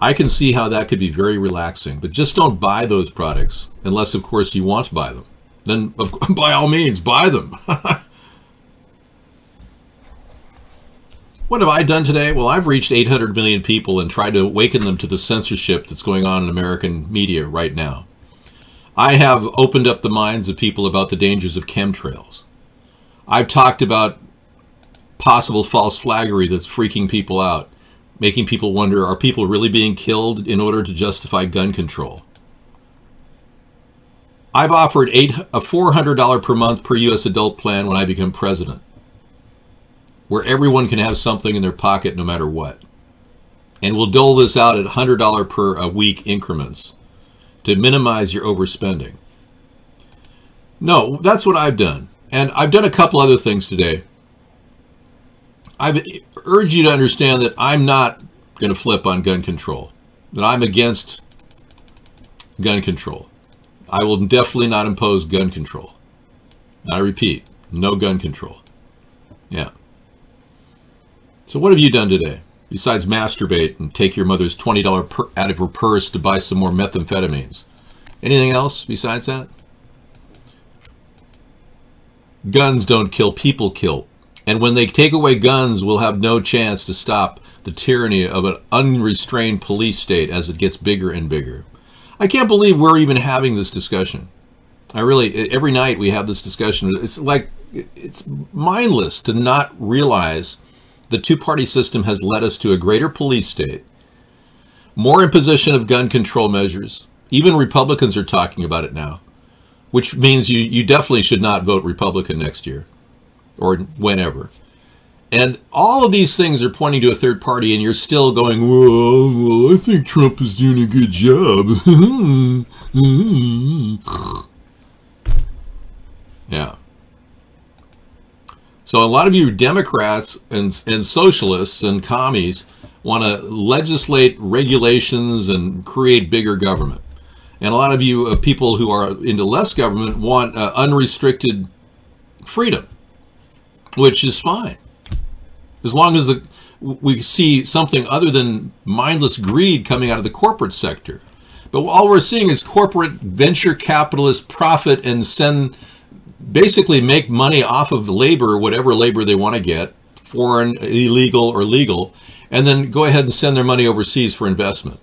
I can see how that could be very relaxing, but just don't buy those products unless, of course, you want to buy them. Then, by all means, buy them. What have I done today? Well, I've reached 800 million people and tried to awaken them to the censorship that's going on in American media right now. I have opened up the minds of people about the dangers of chemtrails. I've talked about possible false flaggery that's freaking people out, making people wonder, are people really being killed in order to justify gun control? I've offered a $400 per month per U.S. adult plan when I become president, where everyone can have something in their pocket no matter what. And we'll dole this out at $100 per week increments to minimize your overspending. No, that's what I've done. And I've done a couple other things today. I've urged you to understand that I'm not going to flip on gun control, that I'm against gun control. I will definitely not impose gun control. I repeat, no gun control. Yeah. So what have you done today, besides masturbate and take your mother's $20 out of her purse to buy some more methamphetamines? Anything else besides that? Guns don't kill, people kill. And when they take away guns, we'll have no chance to stop the tyranny of an unrestrained police state as it gets bigger and bigger. I can't believe we're even having this discussion. I really, every night we have this discussion. It's like, it's mindless to not realize the two-party system has led us to a greater police state, more imposition of gun control measures. Even Republicans are talking about it now, which means you definitely should not vote Republican next year or whenever. And all of these things are pointing to a third party, and you're still going, well, I think Trump is doing a good job. Yeah. So a lot of you Democrats and socialists and commies want to legislate regulations and create bigger government. And a lot of you people who are into less government want unrestricted freedom, which is fine, as long as we see something other than mindless greed coming out of the corporate sector. But all we're seeing is corporate venture capitalist profit and basically make money off of labor, whatever labor they want to get, foreign, illegal, or legal, and then go ahead and send their money overseas for investment,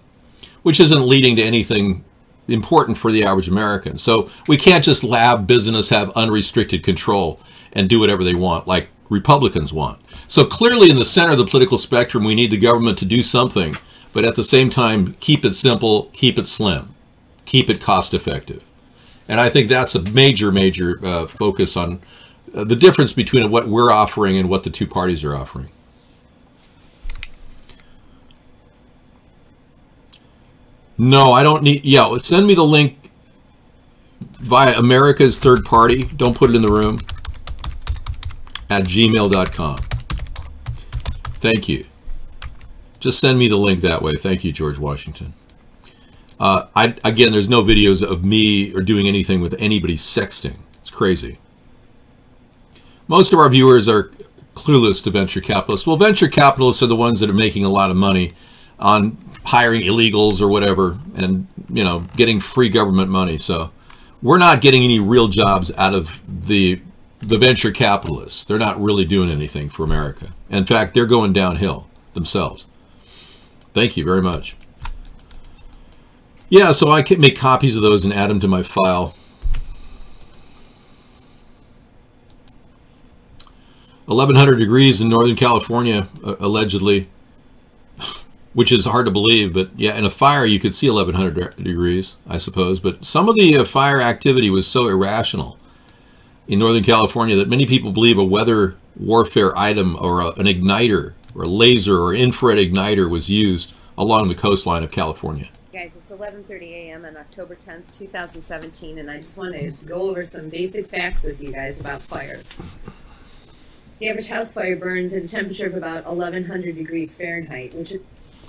which isn't leading to anything important for the average American. So we can't just have business have unrestricted control and do whatever they want, like Republicans want. So clearly in the center of the political spectrum, we need the government to do something, but at the same time, keep it simple, keep it slim, keep it cost effective. And I think that's a major, major focus on the difference between what we're offering and what the two parties are offering. No, I don't need, yeah, send me the link via America's Third Party. Don't put it in the room. At gmail.com. Thank you. Just send me the link that way. Thank you, George Washington. Again, there's no videos of me or doing anything with anybody sexting. It's crazy. Most of our viewers are clueless to venture capitalists. Well, venture capitalists are the ones that are making a lot of money on hiring illegals or whatever and, you know, getting free government money. So we're not getting any real jobs out of the venture capitalists. They're not really doing anything for America. In fact, they're going downhill themselves. Thank you very much. Yeah, so I can make copies of those and add them to my file. 1,100 degrees in Northern California, allegedly, which is hard to believe. But yeah, in a fire, you could see 1,100 degrees, I suppose. But some of the fire activity was so irrational in Northern California that many people believe a weather warfare item or an igniter or a laser or infrared igniter was used along the coastline of California. Guys, it's 11:30 a.m. on October 10th, 2017, and I just want to go over some basic facts with you guys about fires. The average house fire burns at a temperature of about 1,100 degrees Fahrenheit, which is...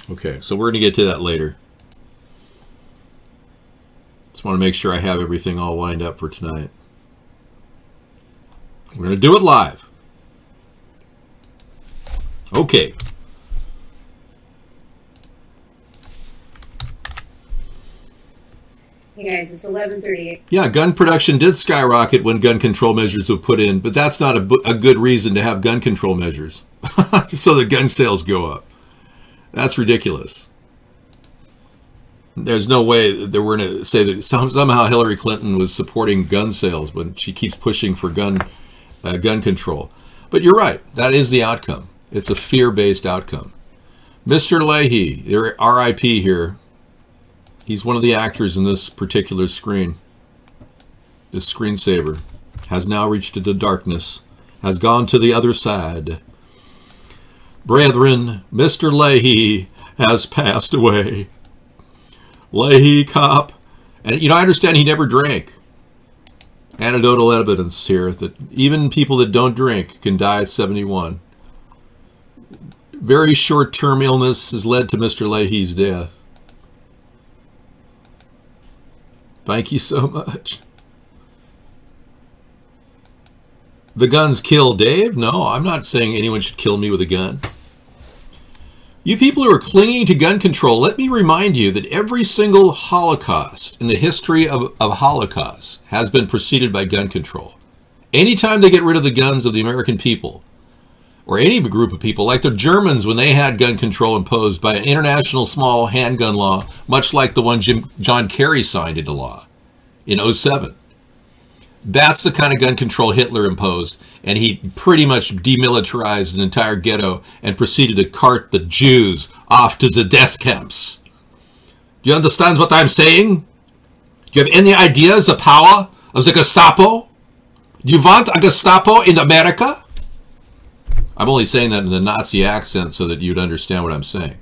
Okay, so we're going to get to that later. Just want to make sure I have everything all lined up for tonight. We're going to do it live. Okay. Hey guys, it's 11:38. Yeah, gun production did skyrocket when gun control measures were put in, but that's not a good reason to have gun control measures. So the gun sales go up. That's ridiculous. There's no way that we're going to say that somehow Hillary Clinton was supporting gun sales when she keeps pushing for gun control. But you're right. That is the outcome. It's a fear-based outcome. Mr. Leahy, RIP here. He's one of the actors in this particular screen. This screensaver has now reached into darkness, has gone to the other side. Brethren, Mr. Leahy has passed away. Leahy cop. And, you know, I understand he never drank. Anecdotal evidence here that even people that don't drink can die at 71. Very short-term illness has led to Mr. Leahy's death. Thank you so much. The guns kill Dave? No, I'm not saying anyone should kill me with a gun. You people who are clinging to gun control, let me remind you that every single Holocaust in the history of Holocaust has been preceded by gun control. Anytime they get rid of the guns of the American people, or any group of people, like the Germans when they had gun control imposed by an international small handgun law, much like the one John Kerry signed into law in 2007. That's the kind of gun control Hitler imposed, and he pretty much demilitarized an entire ghetto and proceeded to cart the Jews off to the death camps. Do you understand what I'm saying? Do you have any ideas of the power of the Gestapo? Do you want a Gestapo in America? I'm only saying that in a Nazi accent so that you'd understand what I'm saying.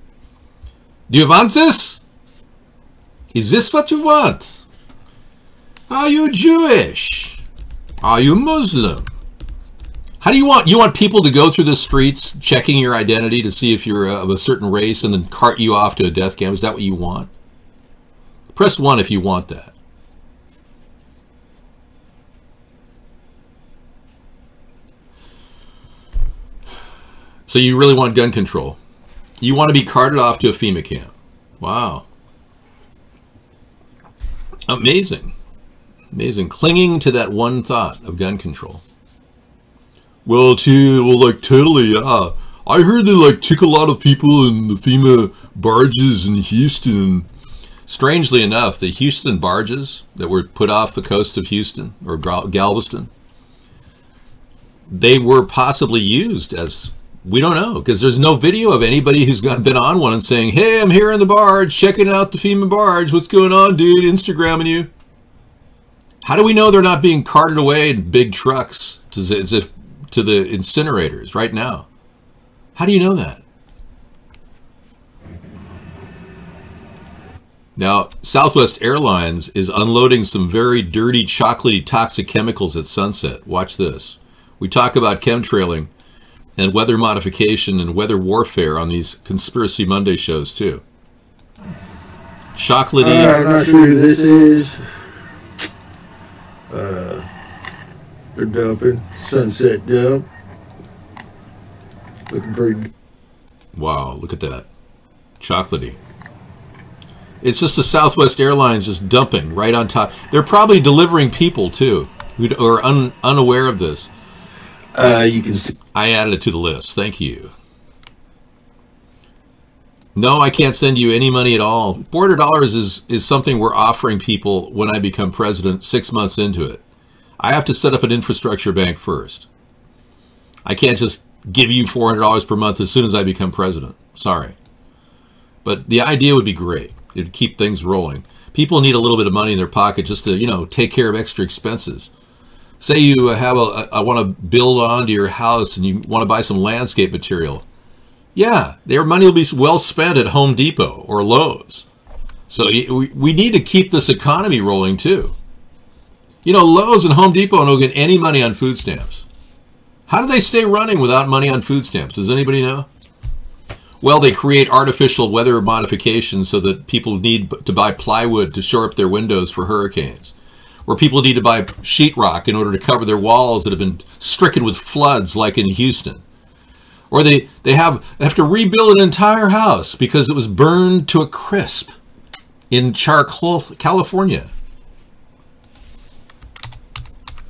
Do you want this? Is this what you want? Are you Jewish? Are you Muslim? How do you want people to go through the streets checking your identity to see if you're of a certain race and then cart you off to a death camp? Is that what you want? Press 1 if you want that. So you really want gun control. You want to be carted off to a FEMA camp. Wow. Amazing. Amazing. Clinging to that one thought of gun control. Well, totally, yeah. I heard they, took a lot of people in the FEMA barges in Houston. Strangely enough, the Houston barges that were put off the coast of Houston, or Galveston, they were possibly used as... We don't know, because there's no video of anybody who's been on one and saying, hey, I'm here in the barge, checking out the FEMA barge. What's going on, dude? Instagramming you. How do we know they're not being carted away in big trucks to the incinerators right now? How do you know that? Now, Southwest Airlines is unloading some very dirty, chocolatey, toxic chemicals at sunset. Watch this. We talk about chemtrailing and weather modification and weather warfare on these Conspiracy Monday shows too. Chocolatey. I'm not sure who this is. They're dumping. Sunset dump. Looking very... Wow, look at that. Chocolatey. It's just a Southwest Airlines just dumping right on top. They're probably delivering people, too, who are unaware of this. You can... I added it to the list. Thank you. No, I can't send you any money at all. $400 is something we're offering people when I become president 6 months into it. I have to set up an infrastructure bank first. I can't just give you $400 per month as soon as I become president. Sorry. But the idea would be great. It would keep things rolling. People need a little bit of money in their pocket just to, you know, take care of extra expenses. Say you have I want to build onto your house and you want to buy some landscape material. Yeah, their money will be well spent at Home Depot or Lowe's. So we need to keep this economy rolling too. You know, Lowe's and Home Depot don't get any money on food stamps. How do they stay running without money on food stamps? Does anybody know? Well, they create artificial weather modifications so that people need to buy plywood to shore up their windows for hurricanes. Or people need to buy sheetrock in order to cover their walls that have been stricken with floods like in Houston. Or they have to rebuild an entire house because it was burned to a crisp in Char, California.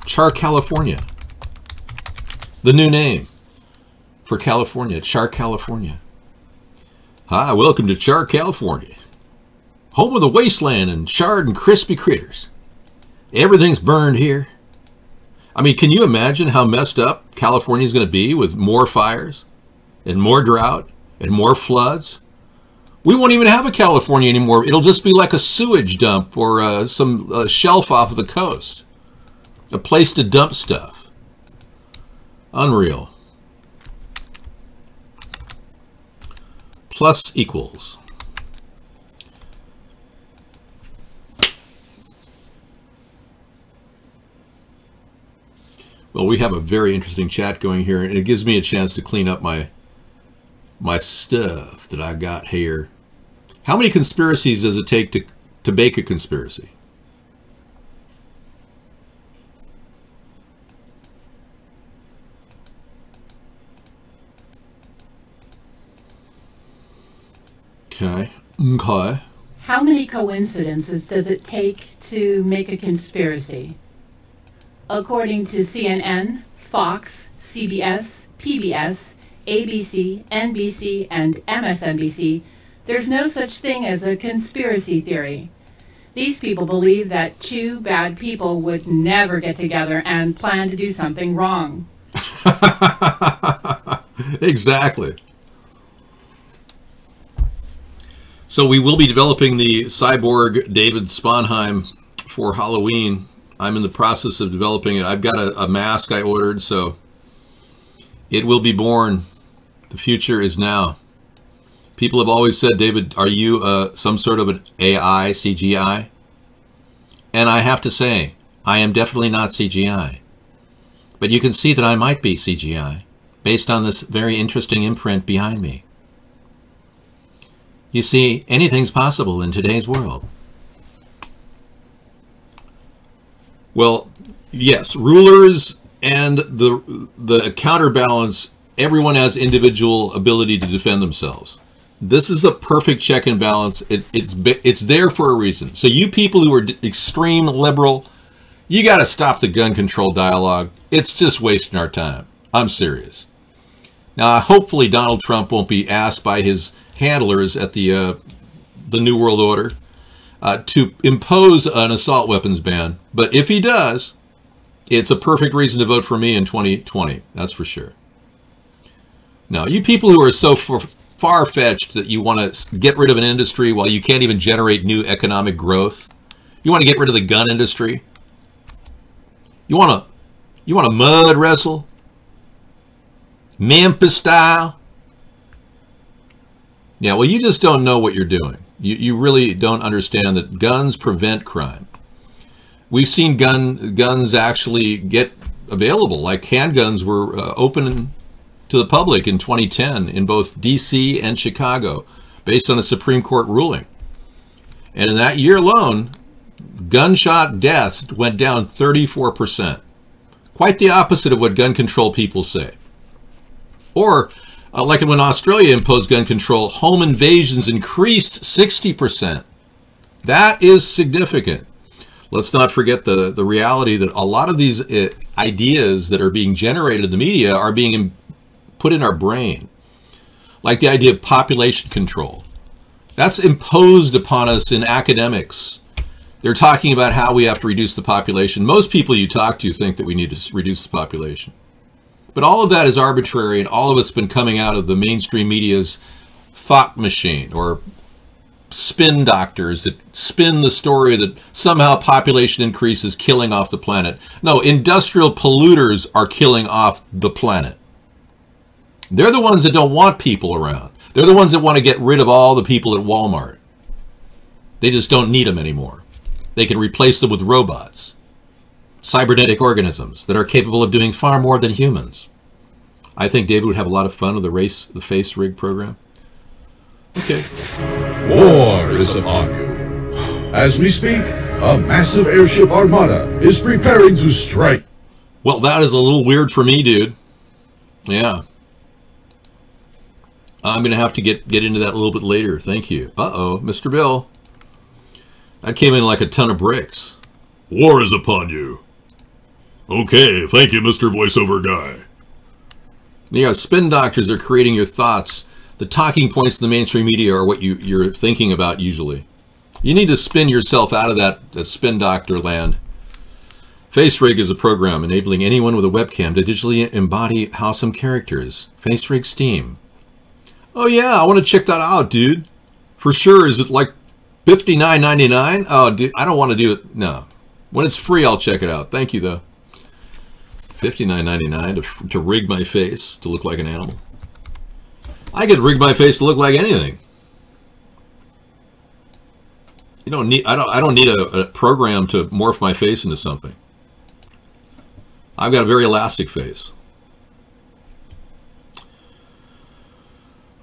Char, California. The new name for California, Char, California. Hi, welcome to Char, California. Home of the wasteland and charred and crispy critters. Everything's burned here. I mean, can you imagine how messed up California's going to be with more fires and more drought and more floods? We won't even have a California anymore. It'll just be like a sewage dump or some shelf off of the coast. A place to dump stuff. Unreal. Plus equals. Well, we have a very interesting chat going here, and it gives me a chance to clean up my stuff that I got here. How many conspiracies does it take to bake a conspiracy? Okay. How many coincidences does it take to make a conspiracy? According to CNN, Fox, CBS, PBS, ABC, NBC, and MSNBC, there's no such thing as a conspiracy theory. These people believe that two bad people would never get together and plan to do something wrong. Exactly. So we will be developing the cyborg David Sponheim for Halloween. I'm in the process of developing it. I've got a mask I ordered, so it will be born. The future is now. People have always said, David, are you some sort of an AI, CGI? And I have to say, I am definitely not CGI. But you can see that I might be CGI, based on this very interesting imprint behind me. You see, anything's possible in today's world. Well, yes, rulers and the counterbalance, everyone has individual ability to defend themselves. This is a perfect check and balance. It's there for a reason. So you people who are extreme liberal, you got to stop the gun control dialogue. It's just wasting our time. I'm serious. Now, hopefully Donald Trump won't be asked by his handlers at the New World Order to impose an assault weapons ban. But if he does, it's a perfect reason to vote for me in 2020. That's for sure. Now, you people who are so far-fetched that you want to get rid of an industry while you can't even generate new economic growth. You want to get rid of the gun industry. You want to mud wrestle? Memphis style? Yeah, well, you just don't know what you're doing. You really don't understand that guns prevent crime. We've seen guns actually get available, like handguns were open to the public in 2010 in both D.C. and Chicago, based on a Supreme Court ruling. And in that year alone, gunshot deaths went down 34%. Quite the opposite of what gun control people say. Or, like when Australia imposed gun control, home invasions increased 60%. That is significant. Let's not forget the reality that a lot of these ideas that are being generated in the media are being put in our brain. Like the idea of population control. That's imposed upon us in academics. They're talking about how we have to reduce the population. Most people you talk to think that we need to reduce the population. But all of that is arbitrary, and all of it's been coming out of the mainstream media's thought machine, or spin doctors that spin the story that somehow population increase is killing off the planet. No, industrial polluters are killing off the planet. They're the ones that don't want people around. They're the ones that want to get rid of all the people at Walmart. They just don't need them anymore. They can replace them with robots, cybernetic organisms that are capable of doing far more than humans. I think David would have a lot of fun with the face rig program. Okay. War is upon you. As we speak, a massive airship armada is preparing to strike. Well, that is a little weird for me, dude. Yeah. I'm going to have to get into that a little bit later. Thank you. Uh-oh, Mr. Bill. That came in like a ton of bricks. War is upon you. Okay, thank you, Mr. Voiceover Guy. Yeah, spin doctors are creating your thoughts. The talking points in the mainstream media are what you're thinking about usually. You need to spin yourself out of that spin doctor land. FaceRig is a program enabling anyone with a webcam to digitally embody awesome characters. FaceRig Steam. Oh yeah, I want to check that out, dude. For sure. Is it like $59.99? Oh, dude, I don't want to do it. No. When it's free, I'll check it out. Thank you, though. $59.99 to rig my face to look like an animal. I could rig my face to look like anything. You don't need. I don't need a program to morph my face into something. I've got a very elastic face.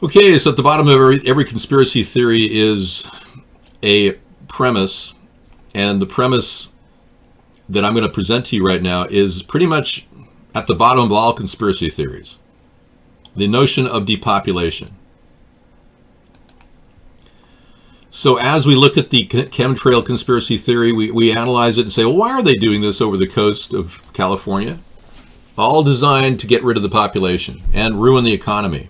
Okay, so at the bottom of every conspiracy theory is a premise, and the premise that I'm going to present to you right now is pretty much at the bottom of all conspiracy theories. The notion of depopulation. So as we look at the chemtrail conspiracy theory, we analyze it and say, well, why are they doing this over the coast of California? All designed to get rid of the population and ruin the economy.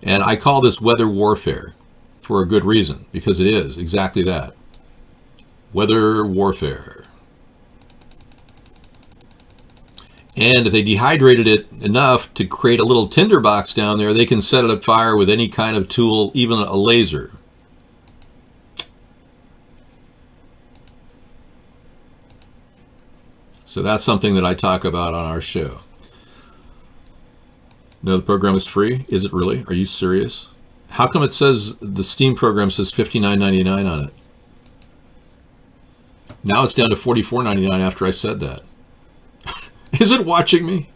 And I call this weather warfare for a good reason, because it is exactly that. Weather warfare. And if they dehydrated it enough to create a little tinderbox down there, they can set it afire with any kind of tool, even a laser. So that's something that I talk about on our show. No, the program is free? Is it really? Are you serious? How come it says, the Steam program says $59.99 on it? Now it's down to $44.99 after I said that. Is it watching me?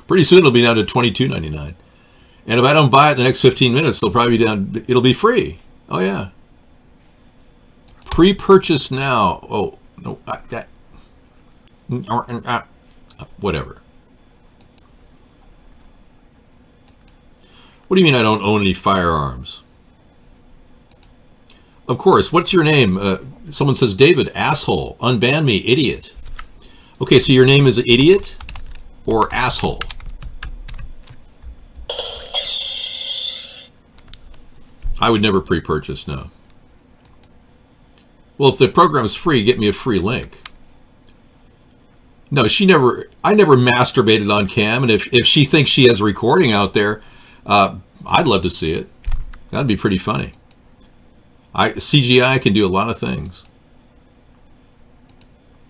Pretty soon it'll be down to $22.99. And if I don't buy it in the next 15 minutes, it'll probably be down, it'll be free. Oh yeah. Pre-purchase now. Oh, no, that. Whatever. What do you mean I don't own any firearms? Of course. What's your name? Someone says, David, asshole. Unban me, idiot. Okay, so your name is idiot or asshole? I would never pre-purchase, no. Well, if the program is free, get me a free link. No, I never masturbated on cam, and if she thinks she has a recording out there, I'd love to see it. That'd be pretty funny. CGI can do a lot of things.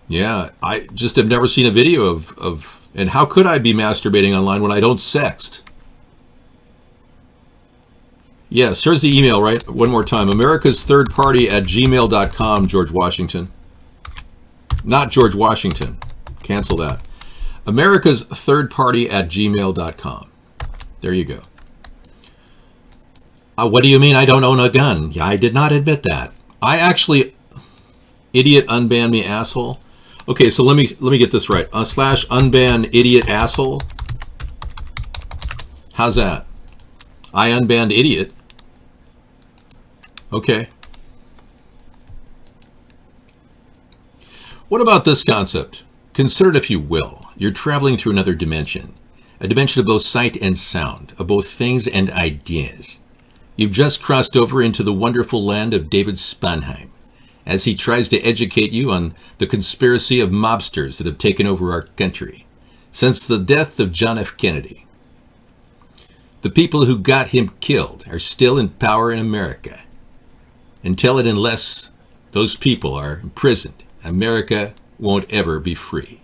Yeah, I just have never seen a video of and how could I be masturbating online when I don't sext? Yes, here's the email, right? One more time. America's Third Party at gmail.com, George Washington. Not George Washington. Cancel that. America's Third Party at gmail.com. There you go. What do you mean I don't own a gun? Yeah, I did not admit that. I actually, idiot, unban me, asshole. Okay, so let me get this right. Slash unban idiot asshole. How's that? I unbanned idiot. Okay. What about this concept? Consider it if you will. You're traveling through another dimension. A dimension of both sight and sound, of both things and ideas. You've just crossed over into the wonderful land of David Sponheim, as he tries to educate you on the conspiracy of mobsters that have taken over our country since the death of John F. Kennedy. The people who got him killed are still in power in America. Until and unless those people are imprisoned, America won't ever be free.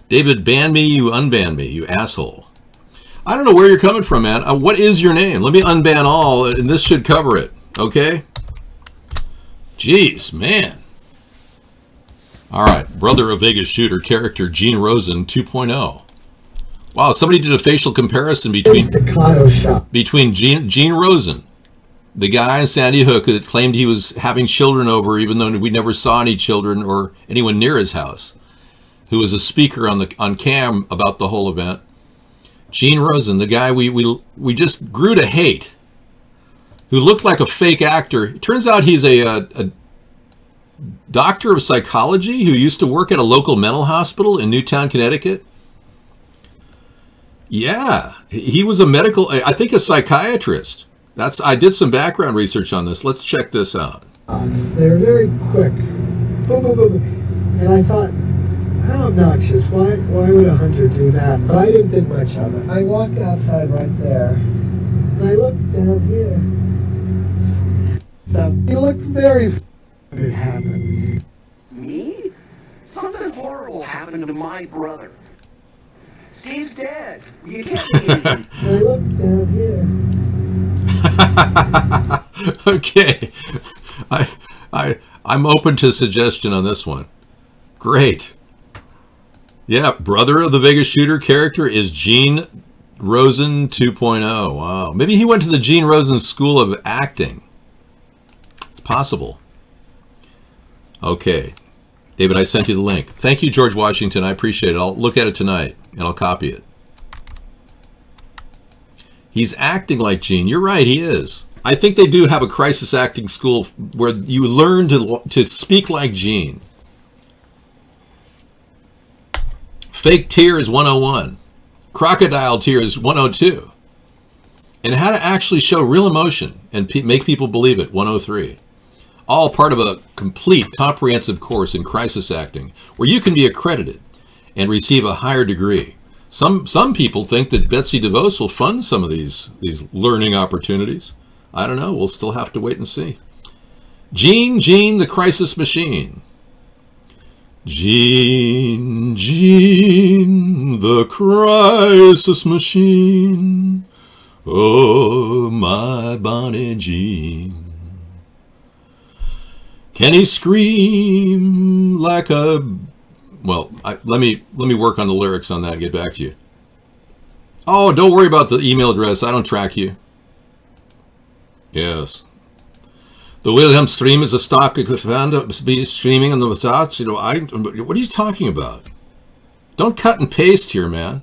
David, ban me, you unban me, you asshole. I don't know where you're coming from, man. What is your name? Let me unban all, and this should cover it, okay? Jeez, man. All right, brother of Vegas shooter character Gene Rosen 2.0. Wow, somebody did a facial comparison between Gene Rosen, the guy in Sandy Hook that claimed he was having children over, even though we never saw any children or anyone near his house, who was a speaker on cam about the whole event. Gene Rosen, the guy we just grew to hate, who looked like a fake actor. It turns out he's a doctor of psychology who used to work at a local mental hospital in Newtown, Connecticut. Yeah, he was a medical, I think a psychiatrist. I did some background research on this. Let's check this out. They're very quick. Boom, boom, boom. And I thought, how obnoxious. Why would a hunter do that? But I didn't think much of it. I walked outside right there, and I looked down here. He looked very it happened. Me? Something horrible happened to my brother. Steve's dead. You can't be anything. I looked down here. Okay. I'm open to suggestion on this one. Great. Yeah, brother of the Vegas shooter character is Gene Rosen 2.0. Wow. Maybe he went to the Gene Rosen School of Acting. It's possible. Okay. David, I sent you the link. Thank you, George Washington. I appreciate it. I'll look at it tonight, and I'll copy it. He's acting like Gene. You're right, he is. I think they do have a crisis acting school where you learn to speak like Gene. Fake tears 101. Crocodile tears 102. And how to actually show real emotion and make people believe it 103. All part of a complete, comprehensive course in crisis acting, where you can be accredited and receive a higher degree. Some people think that Betsy DeVos will fund some of these learning opportunities. I don't know. We'll still have to wait and see. Gene, the crisis machine. Gene, the crisis machine. Oh, my Bonnie Jean. Can he scream like a... Well, let me work on the lyrics on that and get back to you. Oh, don't worry about the email address. I don't track you. Yes. The Wilhelm stream is a stock fan to be streaming on the Wasatch. You know, what are you talking about? Don't cut and paste here, man.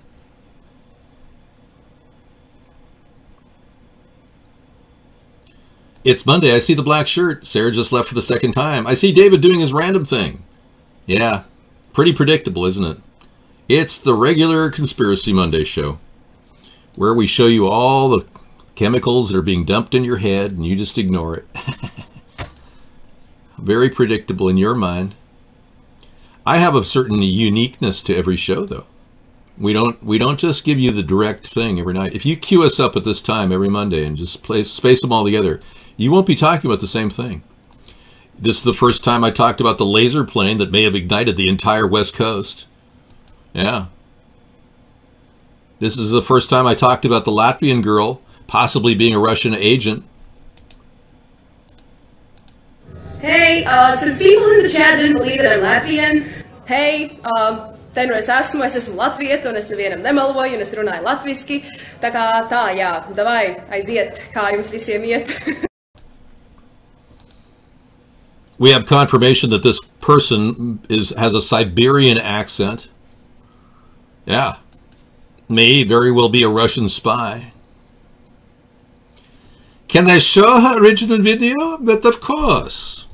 It's Monday. I see the black shirt. Sarah just left for the second time. I see David doing his random thing. Yeah, pretty predictable, isn't it? It's the regular Conspiracy Monday show, where we show you all the chemicals that are being dumped in your head and you just ignore it. Very predictable in your mind. I have a certain uniqueness to every show, though. We don't just give you the direct thing every night. If you queue us up at this time every Monday and just space them all together, you won't be talking about the same thing. This is the first time I talked about the laser plane that may have ignited the entire West Coast. Yeah. This is the first time I talked about the Latvian girl possibly being a Russian agent. Hey, since people in the chat didn't believe that I'm Latvian, hey, then es esmu latvieta, un es nevienam nemeloju, un es runāju latviski, tā kā tā, jā, davai, aiziet, kā jums visiem iet. We have confirmation that this person has a Siberian accent. Yeah. May very well be a Russian spy. Can I show her original video? But of course.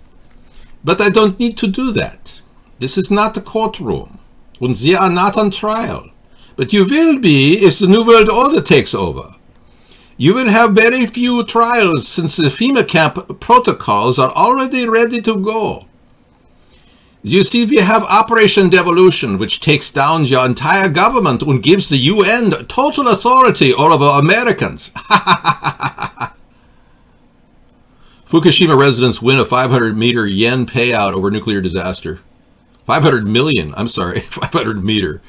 But I don't need to do that. This is not a courtroom. And they are not on trial. But you will be if the New World Order takes over. You will have very few trials since the FEMA camp protocols are already ready to go. You see, we have Operation Devolution, which takes down your entire government and gives the UN total authority over Americans. Fukushima residents win a 500-meter yen payout over nuclear disaster. 500 million, I'm sorry, 500 meter.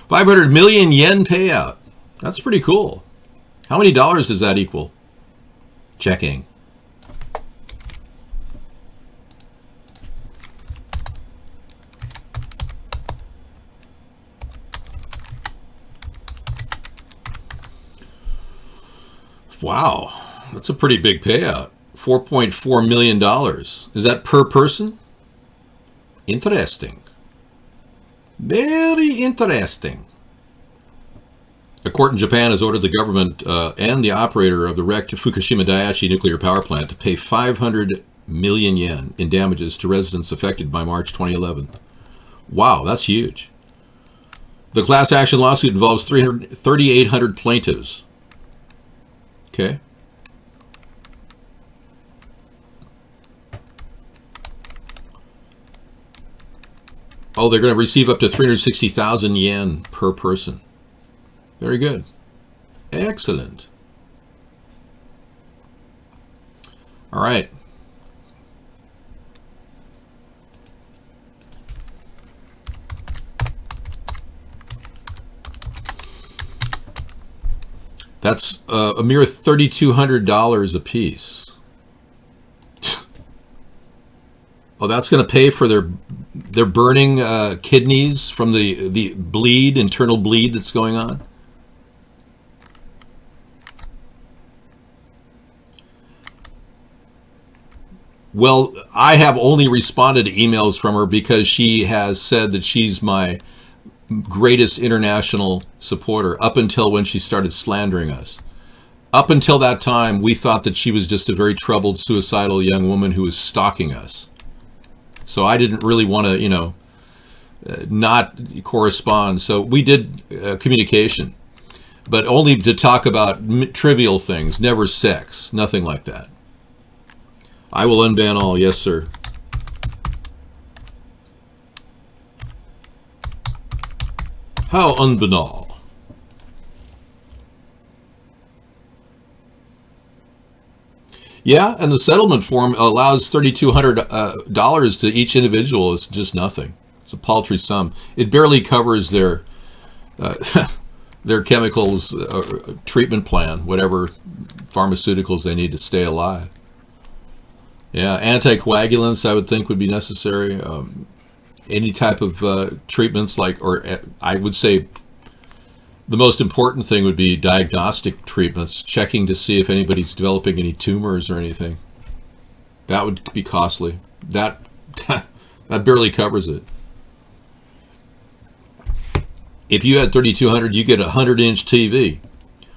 500 million yen payout. That's pretty cool. How many dollars does that equal? Checking. Wow, that's a pretty big payout. $4.4 million. Is that per person? Interesting. Very interesting. A court in Japan has ordered the government and the operator of the wrecked Fukushima Daiichi nuclear power plant to pay 500 million yen in damages to residents affected by March 2011. Wow, that's huge. The class action lawsuit involves 3,800 plaintiffs. Okay. Oh, they're going to receive up to 360,000 yen per person. Very good. Excellent. All right. That's a mere $3,200 a piece. Oh, that's going to pay for their burning kidneys from the bleed, internal bleed that's going on. Well, I have only responded to emails from her because she has said that she's my greatest international supporter up until when she started slandering us. Up until that time, we thought that she was just a very troubled, suicidal young woman who was stalking us. So I didn't really want to, you know, not correspond. So we did communication, but only to talk about trivial things, never sex, nothing like that. I will unban all. Yes, sir. How unbanal? Yeah, and the settlement form allows $3,200 to each individual. It's just nothing. It's a paltry sum. It barely covers their their chemicals treatment plan, whatever pharmaceuticals they need to stay alive. Yeah, anticoagulants I would think would be necessary. Any type of treatments, like, or I would say the most important thing would be diagnostic treatments, checking to see if anybody's developing any tumors or anything. That would be costly. That barely covers it. If you had $3,200, you get a 100-inch TV.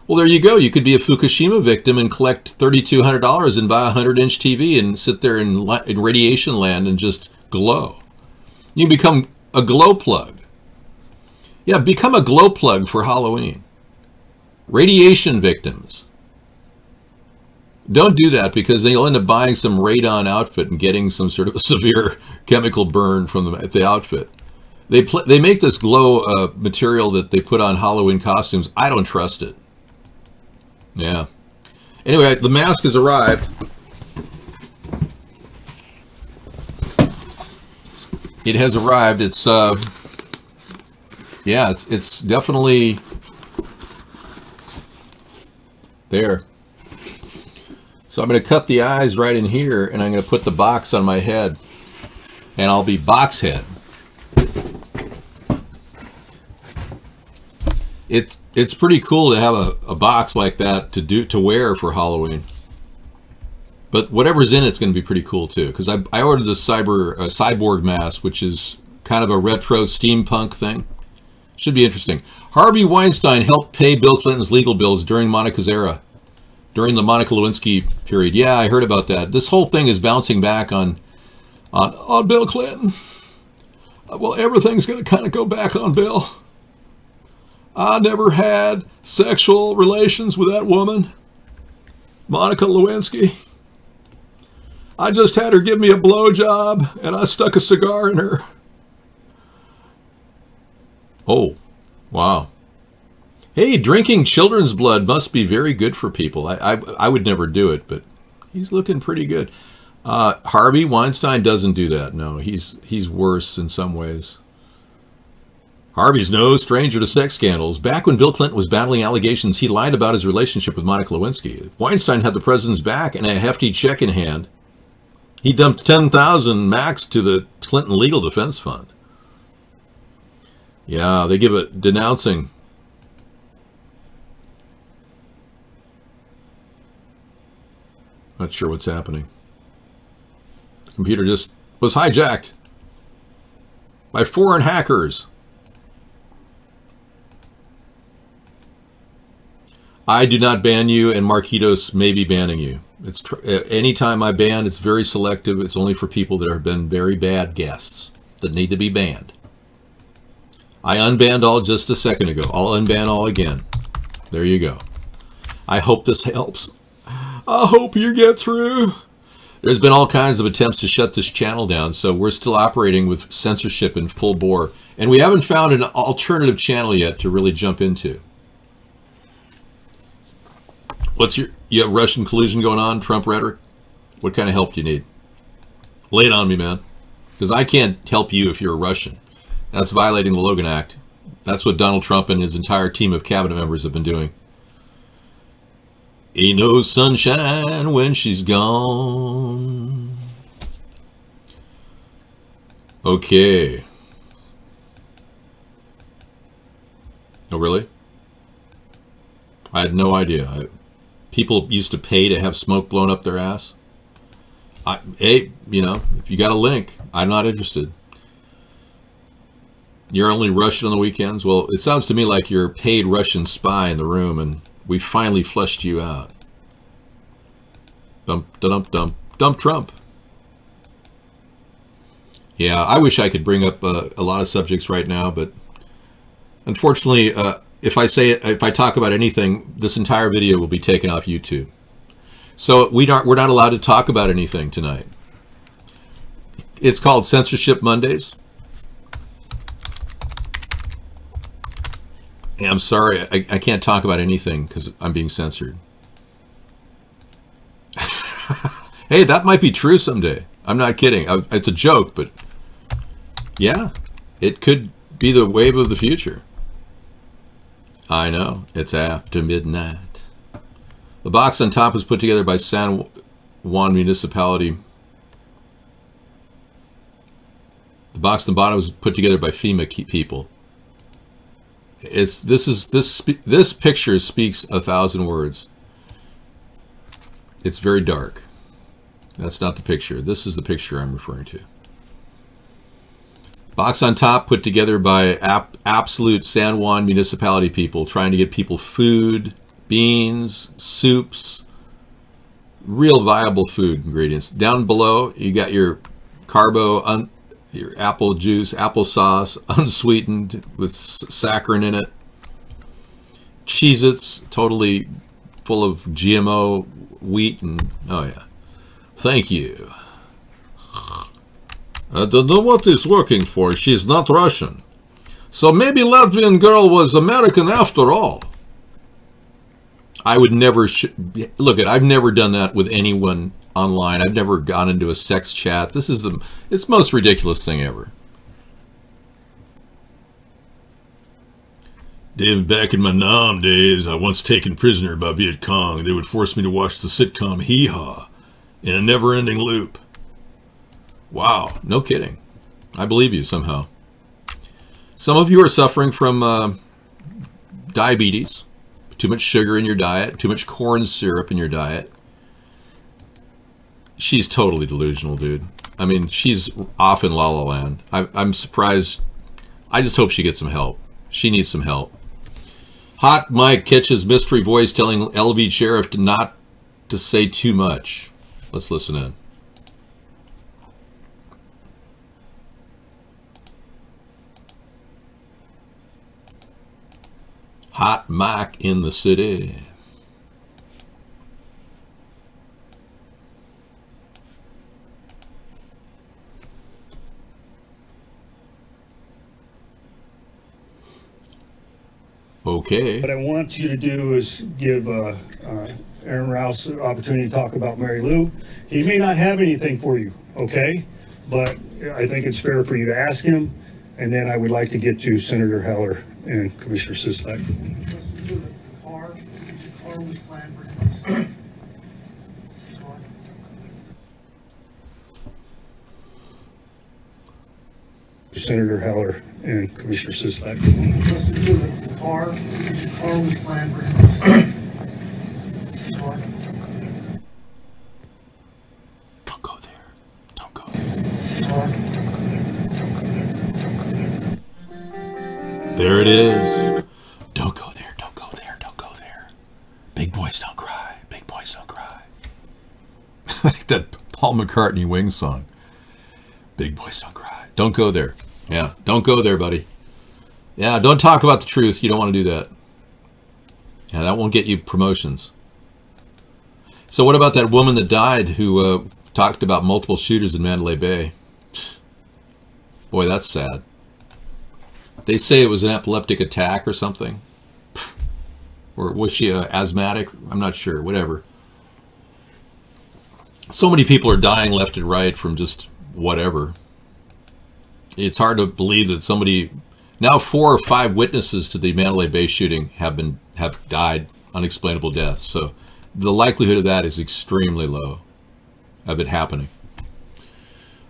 Well, there you go. You could be a Fukushima victim and collect $3,200 and buy a 100-inch TV and sit there in radiation land and just glow. You can become a glow plug. Yeah, become a glow plug for Halloween. Radiation victims. Don't do that because they'll end up buying some radon outfit and getting some sort of a severe chemical burn from the outfit. They make this glow material that they put on Halloween costumes. I don't trust it. Yeah. Anyway, the mask has arrived. It has arrived. It's yeah, it's definitely there. So I'm going to cut the eyes right in here, and I'm going to put the box on my head, and I'll be box head. It's pretty cool to have a box like that to wear for Halloween. But whatever's in it's going to be pretty cool too, because I ordered the cyborg mask, which is kind of a retro steampunk thing. Should be interesting. Harvey Weinstein helped pay Bill Clinton's legal bills during Monica's era, during the Monica Lewinsky period. Yeah, I heard about that. This whole thing is bouncing back on Bill Clinton. Well, everything's going to kind of go back on Bill. I never had sexual relations with that woman, Monica Lewinsky. I just had her give me a blowjob, and I stuck a cigar in her. Oh, wow. Hey, drinking children's blood must be very good for people. I would never do it, but he's looking pretty good. Harvey Weinstein doesn't do that. No, he's worse in some ways. Harvey's no stranger to sex scandals. Back when Bill Clinton was battling allegations, he lied about his relationship with Monica Lewinsky. Weinstein had the president's back and a hefty check in hand. He dumped $10,000 max to the Clinton Legal Defense Fund. Yeah, they give it denouncing. Not sure what's happening. The computer just was hijacked by foreign hackers. I do not ban you, and Marquitos may be banning you. It's anytime I ban, it's very selective. It's only for people that have been very bad guests that need to be banned. I unbanned all just a second ago. I'll unban all again. There you go. I hope this helps. I hope you get through. There's been all kinds of attempts to shut this channel down, so we're still operating with censorship in full bore. And we haven't found an alternative channel yet to really jump into. You have Russian collusion going on, Trump rhetoric? What kind of help do you need? Lay it on me, man. Because I can't help you if you're a Russian. That's violating the Logan Act. That's what Donald Trump and his entire team of cabinet members have been doing. Ain't no sunshine when she's gone. Okay. Oh, really? I had no idea. People used to pay to have smoke blown up their ass. Hey, you know, if you got a link, I'm not interested. You're only Russian on the weekends? Well, it sounds to me like you're a paid Russian spy in the room, and we finally flushed you out. Dump Trump. Yeah, I wish I could bring up a lot of subjects right now, but unfortunately, if I talk about anything, this entire video will be taken off YouTube. So we're not allowed to talk about anything tonight. It's called Censorship Mondays. Yeah, I'm sorry, I can't talk about anything because I'm being censored. Hey, that might be true someday. I'm not kidding. It's a joke, but yeah, it could be the wave of the future. I know, it's after midnight. The box on top was put together by San Juan Municipality. The box on the bottom was put together by FEMA people. This picture speaks 1,000 words. It's very dark. That's not the picture. This is the picture I'm referring to. Box on top put together by absolute San Juan Municipality people trying to get people food, beans, soups, real viable food ingredients. Down below, you got your carbo, your apple juice, applesauce, unsweetened with saccharin in it. Cheez-Its, totally full of GMO wheat and, oh yeah. Thank you. I don't know what is working for. She's not Russian. So maybe Latvian girl was American after all. I would never... Look, I've never done that with anyone online. I've never gone into a sex chat. This is it's the most ridiculous thing ever. Dave, back in my Nam days, I once taken prisoner by Viet Cong. They would force me to watch the sitcom Hee Haw in a never-ending loop. Wow, no kidding. I believe you somehow. Some of you are suffering from diabetes, too much sugar in your diet, too much corn syrup in your diet. she's totally delusional, dude. I mean, she's off in La La Land. I'm surprised. I just hope she gets some help. She needs some help. Hot Mike catches mystery voice telling LV sheriff not to say too much. Let's listen in. Hot Mike in the city. Okay. What I want you to do is give Aaron Rouse an opportunity to talk about Mary Lou. He may not have anything for you, okay? But I think it's fair for you to ask him, and then I would like to get to Senator Heller and Commissioner Sislak. Senator Heller and Commissioner Sislak. Are we plan for Don't go there. Don't go there. There it is. Don't go there. Don't go there. Don't go there. Big boys don't cry. Big boys don't cry. Like that Paul McCartney Wings song. Big boys don't cry. Don't go there. Yeah, don't go there, buddy. Yeah, don't talk about the truth. You don't want to do that. Yeah, that won't get you promotions. So what about that woman that died who talked about multiple shooters in Mandalay Bay? Boy, that's sad. They say it was an epileptic attack or something. Or was she asthmatic? I'm not sure. Whatever. So many people are dying left and right from just whatever. It's hard to believe that somebody... Now 4 or 5 witnesses to the Mandalay Bay shooting have died unexplainable deaths. So the likelihood of that is extremely low of it happening.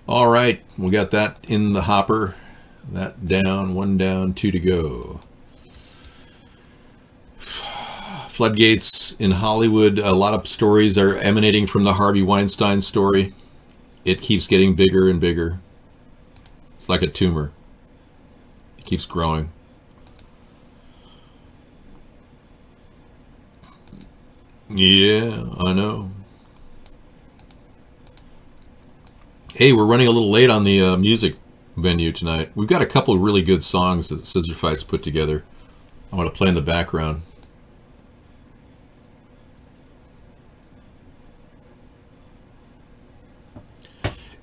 All right, we got that in the hopper. That down, 1 down, 2 to go. Floodgates in Hollywood. A lot of stories are emanating from the Harvey Weinstein story. It keeps getting bigger and bigger. It's like a tumor. It keeps growing. Yeah, I know. Hey, we're running a little late on the music venue tonight. We've got a couple of really good songs that Scissor Fight's put together. I want to play in the background.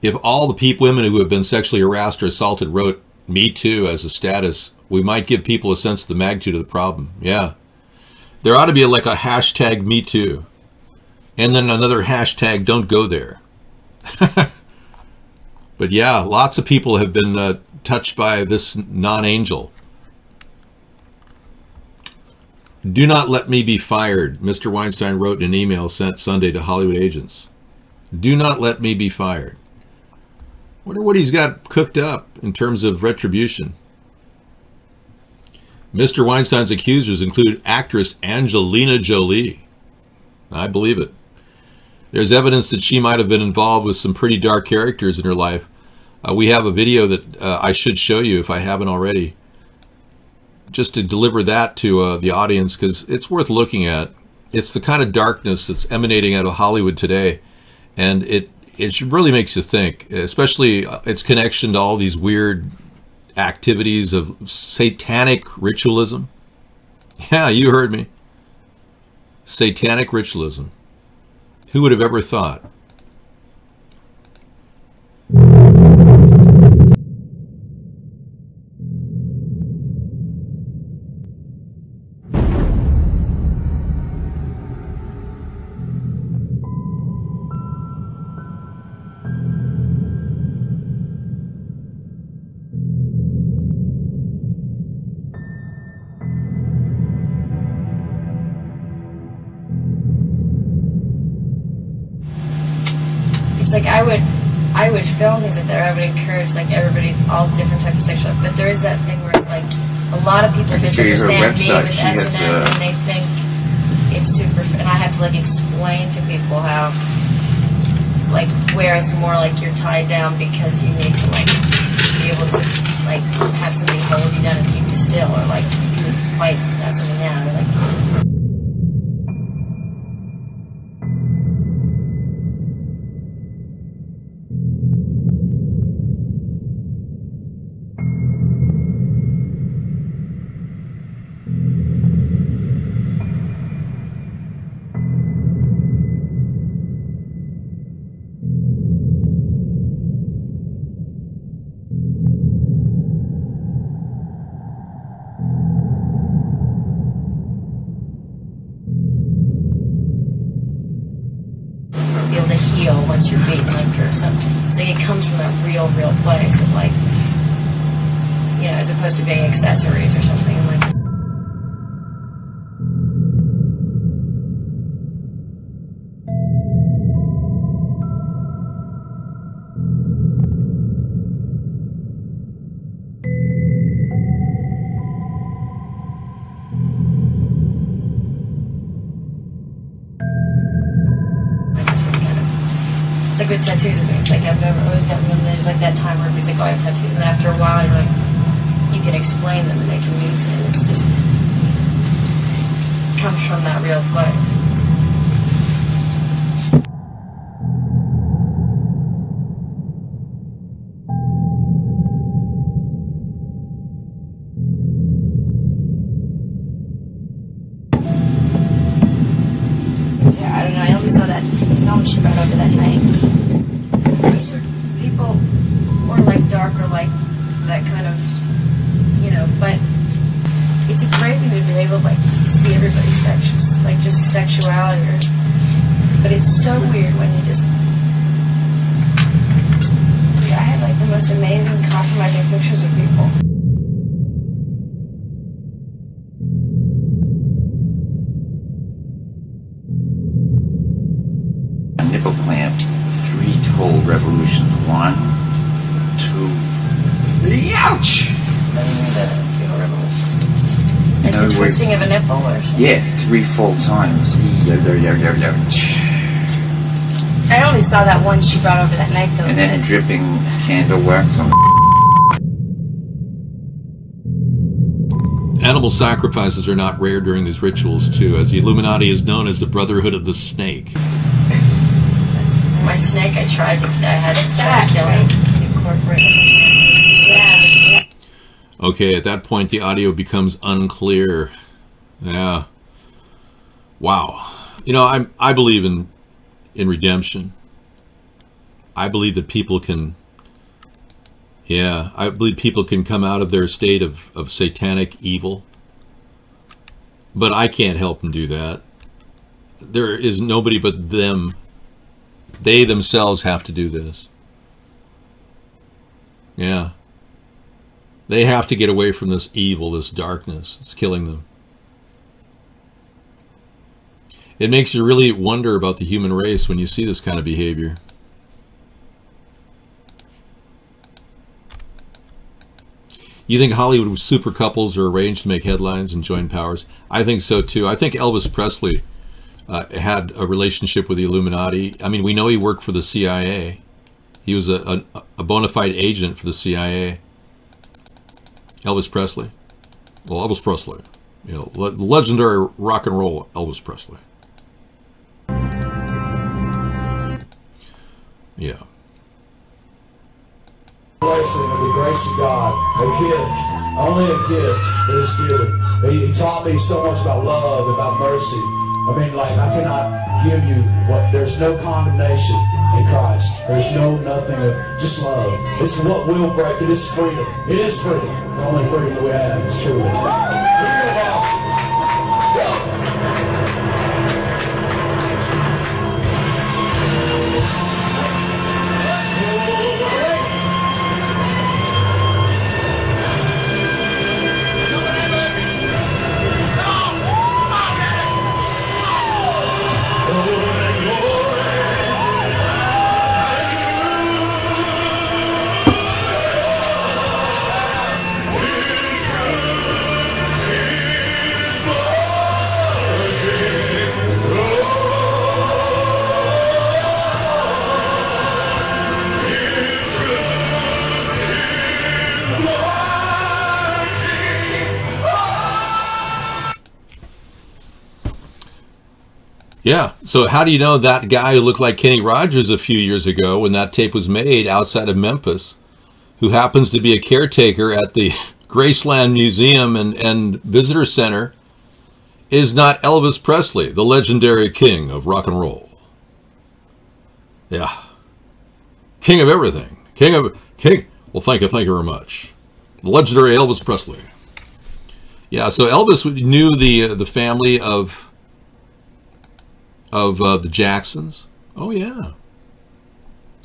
If all the women who have been sexually harassed or assaulted wrote "Me Too" as a status, we might give people a sense of the magnitude of the problem. Yeah. There ought to be like a hashtag Me Too. And then another hashtag Don't Go There. But yeah, lots of people have been touched by this non-angel. Do not let me be fired, Mr. Weinstein wrote in an email sent Sunday to Hollywood agents. Do not let me be fired. Wonder what he's got cooked up in terms of retribution. Mr. Weinstein's accusers include actress Angelina Jolie. I believe it. There's evidence that she might have been involved with some pretty dark characters in her life. We have a video that I should show you if I haven't already, just to deliver that to the audience, because it's worth looking at. It's the kind of darkness that's emanating out of Hollywood today, and it really makes you think, especially its connection to all these weird activities of satanic ritualism. Yeah, you heard me. Satanic ritualism. Who would have ever thought? It's like I would film things like that. I would encourage like everybody, all different types of sexual. But there is that thing where it's like a lot of people misunderstand me with S&M and they think it's super. And I have to like explain to people how like where it's more like you're tied down because you need to like be able to like have somebody hold you down and keep you still, or like you need to fight something out, or like. Be able to heal once you're beaten, like, or something. It's like it comes from that real place of like, you know, as opposed to being accessories or something like. It's like with tattoos with me. It's like I've always never known there's like that time where it's like, oh, I have tattoos, and after a while, you're like, you can explain them and they can mean something. It's just it comes from that real place. Yeah, I don't know. I only saw that film she brought over that night. People more like darker, like that kind of, you know, but it's a great thing to be able to like see everybody's sexual, like just sexuality, but it's so weird when you just, I had like the most amazing compromising pictures of people. A nipple clamp, 3 total revolutions. 1, 2, 3. Ouch! Like the twisting of a nipple or something? Yeah, 3 full times. I only saw that one she brought over that night though. And then dripping candle wax on. Animal sacrifices are not rare during these rituals too, as the Illuminati is known as the Brotherhood of the Snake. My snake, I had to try to kill him. Incorporate it. Yeah. Okay, at that point the audio becomes unclear. Yeah. Wow. You know, I believe in redemption. I believe that people can, I believe people can come out of their state of satanic evil. But I can't help them do that. There is nobody but them. They themselves have to do this. Yeah. They have to get away from this evil, this darkness. It's killing them. It makes you really wonder about the human race when you see this kind of behavior. You think Hollywood super couples are arranged to make headlines and join powers? I think so too. I think Elvis Presley had a relationship with the Illuminati. I mean, we know he worked for the CIA. He was a bona fide agent for the CIA. Elvis Presley. Well, Elvis Presley. You know, legendary rock and roll Elvis Presley. Yeah. Blessing of the grace of God, a gift, only a gift that is given. He taught me so much about love, about mercy. I mean, like, I cannot give you what, there's no condemnation in Christ. There's no nothing of just love. It's what will break. It is freedom. It is freedom. The only freedom that we have is truly. Freedom of awesome. Yeah. So how do you know that guy who looked like Kenny Rogers a few years ago when that tape was made outside of Memphis, who happens to be a caretaker at the Graceland Museum and Visitor Center, is not Elvis Presley, the legendary king of rock and roll? Yeah. King of everything. King. Well, thank you very much. The legendary Elvis Presley. Yeah, so Elvis knew the family of the Jacksons. Oh yeah.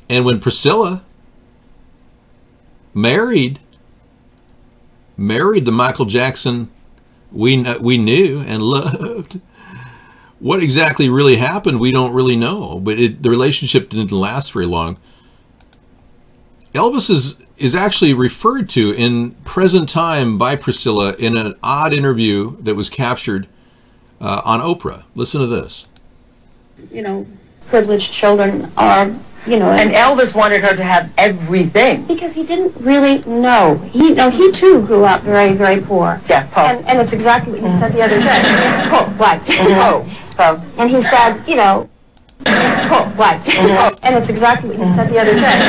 And when Priscilla married the Michael Jackson we knew and loved, what exactly really happened, we don't really know. But the relationship didn't last very long. Elvis is actually referred to in present time by Priscilla in an odd interview that was captured on Oprah. Listen to this. You know, privileged children are, you know... And Elvis wanted her to have everything. Because he didn't really know. He too grew up very, very poor. Yeah, and it's exactly what he said the other day. And he said, you know... And it's exactly what he said the other day.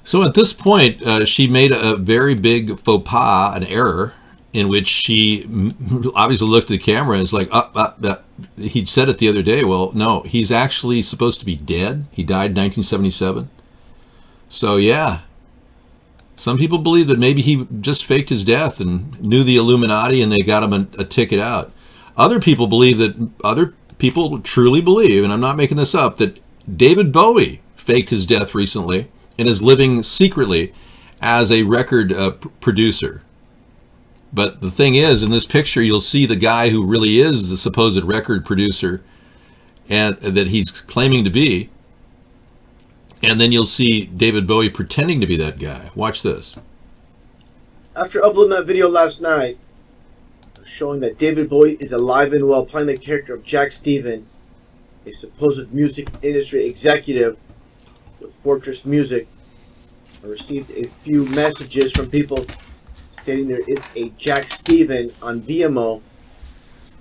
So at this point, she made a very big faux pas, an error, in which she obviously looked at the camera and was like, he said it the other day. Well, no, he's actually supposed to be dead. He died in 1977. So yeah, some people believe that maybe he just faked his death and knew the Illuminati and they got him a ticket out. Other people believe that, other people truly believe, and I'm not making this up, that David Bowie faked his death recently and is living secretly as a record producer. But the thing is, in this picture, you'll see the guy who really is the supposed record producer and that he's claiming to be. And then you'll see David Bowie pretending to be that guy. Watch this. After uploading that video last night, showing that David Bowie is alive and well, playing the character of Jack Stephen, a supposed music industry executive with Fortress Music, I received a few messages from people stating there is a Jack Stephen on VMO.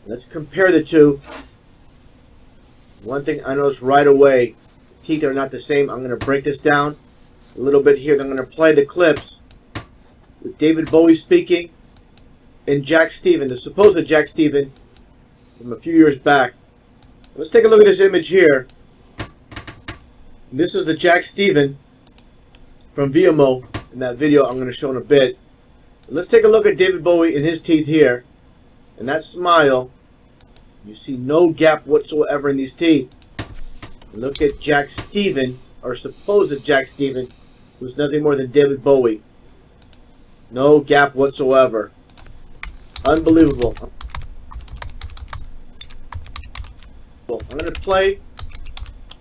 Let's compare the two. One thing I noticed right away, the teeth are not the same. I'm going to break this down a little bit here. Then I'm going to play the clips with David Bowie speaking and Jack Stephen, the supposed Jack Stephen from a few years back. Let's take a look at this image here. This is the Jack Stephen from VMO in that video I'm going to show in a bit. Let's take a look at David Bowie and his teeth here. And that smile, you see no gap whatsoever in these teeth. And look at Jack Stephen, or supposed Jack Stephen, who's nothing more than David Bowie. No gap whatsoever. Unbelievable. I'm going to play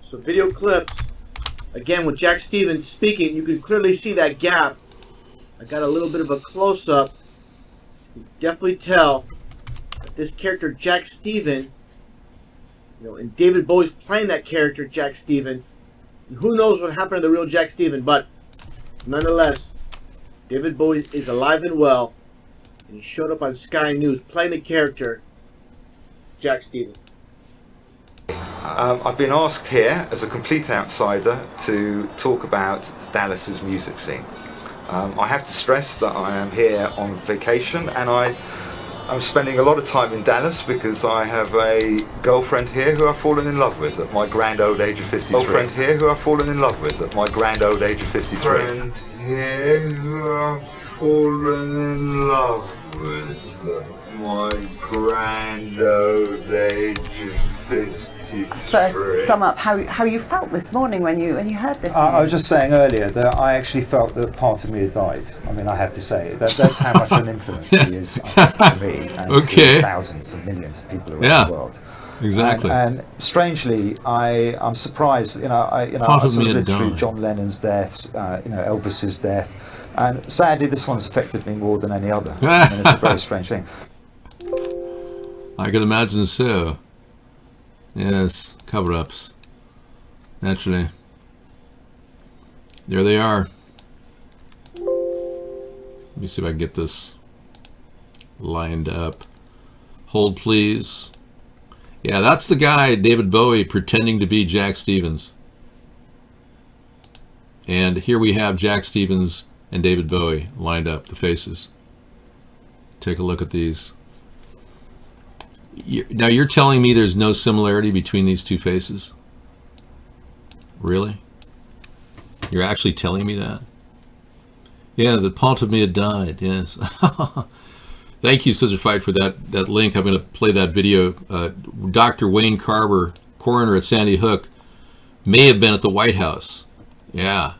some video clips. Again, with Jack Stephen speaking, you can clearly see that gap. I got a little bit of a close-up. You can definitely tell that this character, Jack Stephen, and David Bowie's playing that character, Jack Stephen. And who knows what happened to the real Jack Stephen, but nonetheless, David Bowie is alive and well. And he showed up on Sky News playing the character, Jack Stephen. I've been asked here, as a complete outsider, to talk about Dallas's music scene. I have to stress that I am here on vacation, and I'm spending a lot of time in Dallas because I have a girlfriend here who I've fallen in love with at my grand old age of 53. Girlfriend here who I've fallen in love with at my grand old age of 53. Friend here who I've fallen in love with at my grand old age of 53. First, sum up how you felt this morning when you heard this. I was just saying earlier that I actually felt that part of me had died. I mean, I have to say that's how much an influence he is to me and to thousands and millions of people around the world. Exactly. And strangely, I'm surprised. I sort of lived through John Lennon's death, Elvis's death, and sadly, this one's affected me more than any other. I mean, it's a very strange thing. I can imagine so. Yes, cover-ups. Naturally. There they are. Let me see if I can get this lined up. Hold, please. Yeah, that's the guy, David Bowie, pretending to be Jack Stevens. And here we have Jack Stevens and David Bowie lined up, the faces. Take a look at these. Now you're telling me there's no similarity between these two faces? Really? You're actually telling me that? Yeah, the Pont of me had died, yes. Thank you, Scissor Fight, for that link. I'm going to play that video. Dr. Wayne Carver, coroner at Sandy Hook, may have been at the White House. Yeah.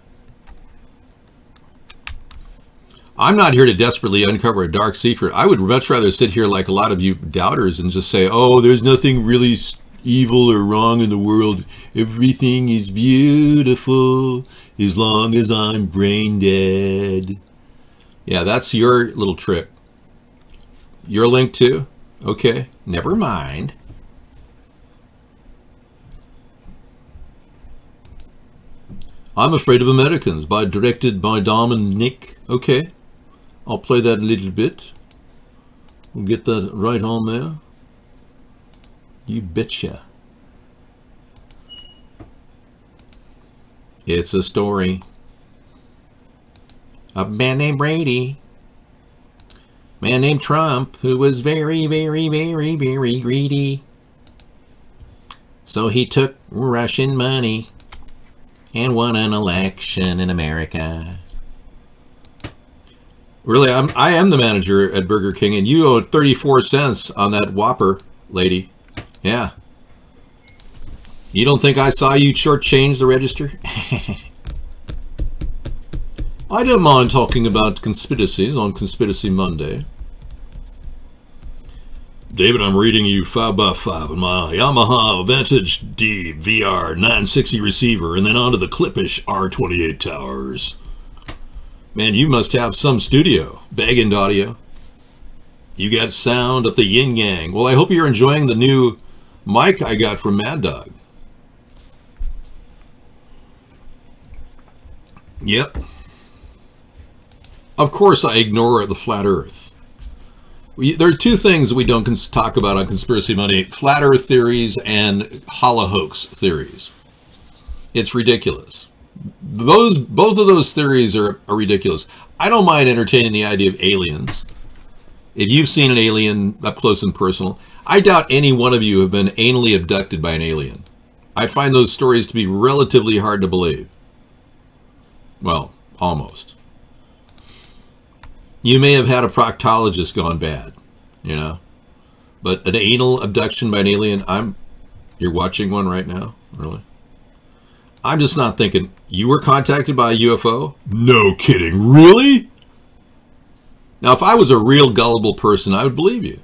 I'm not here to desperately uncover a dark secret. I would much rather sit here like a lot of you doubters and just say, oh, there's nothing really evil or wrong in the world. Everything is beautiful as long as I'm brain dead. Yeah, that's your little trick. Your link too? Okay, never mind. I'm Afraid of Americans, directed by Dominic. Okay, I'll play that a little bit. We'll get that right on there. You betcha. It's a story. A man named Brady. Man named Trump, who was very, very, very, very greedy. So he took Russian money and won an election in America. Really, I am the manager at Burger King, and you owed 34 cents on that Whopper, lady. Yeah. You don't think I saw you shortchange the register? I don't mind talking about conspiracies on Conspiracy Monday. David, I'm reading you 5x5 on my Yamaha Vantage D VR 960 receiver, and then onto the Klippish R28 towers. Man, you must have some studio. Bag-end audio. You got sound at the yin yang. Well, I hope you're enjoying the new mic I got from Mad Dog. Yep. Of course I ignore the flat earth. There are two things we don't talk about on Conspiracy Monday: flat earth theories and holohoax theories. It's ridiculous. Both of those theories are ridiculous. I don't mind entertaining the idea of aliens. If you've seen an alien up close and personal, I doubt any one of you have been anally abducted by an alien. I find those stories to be relatively hard to believe. Well, almost. You may have had a proctologist gone bad, you know, but an anal abduction by an alien, you're watching one right now, really? I'm just not thinking, you were contacted by a UFO? No kidding, really? Now, if I was a real gullible person, I would believe you.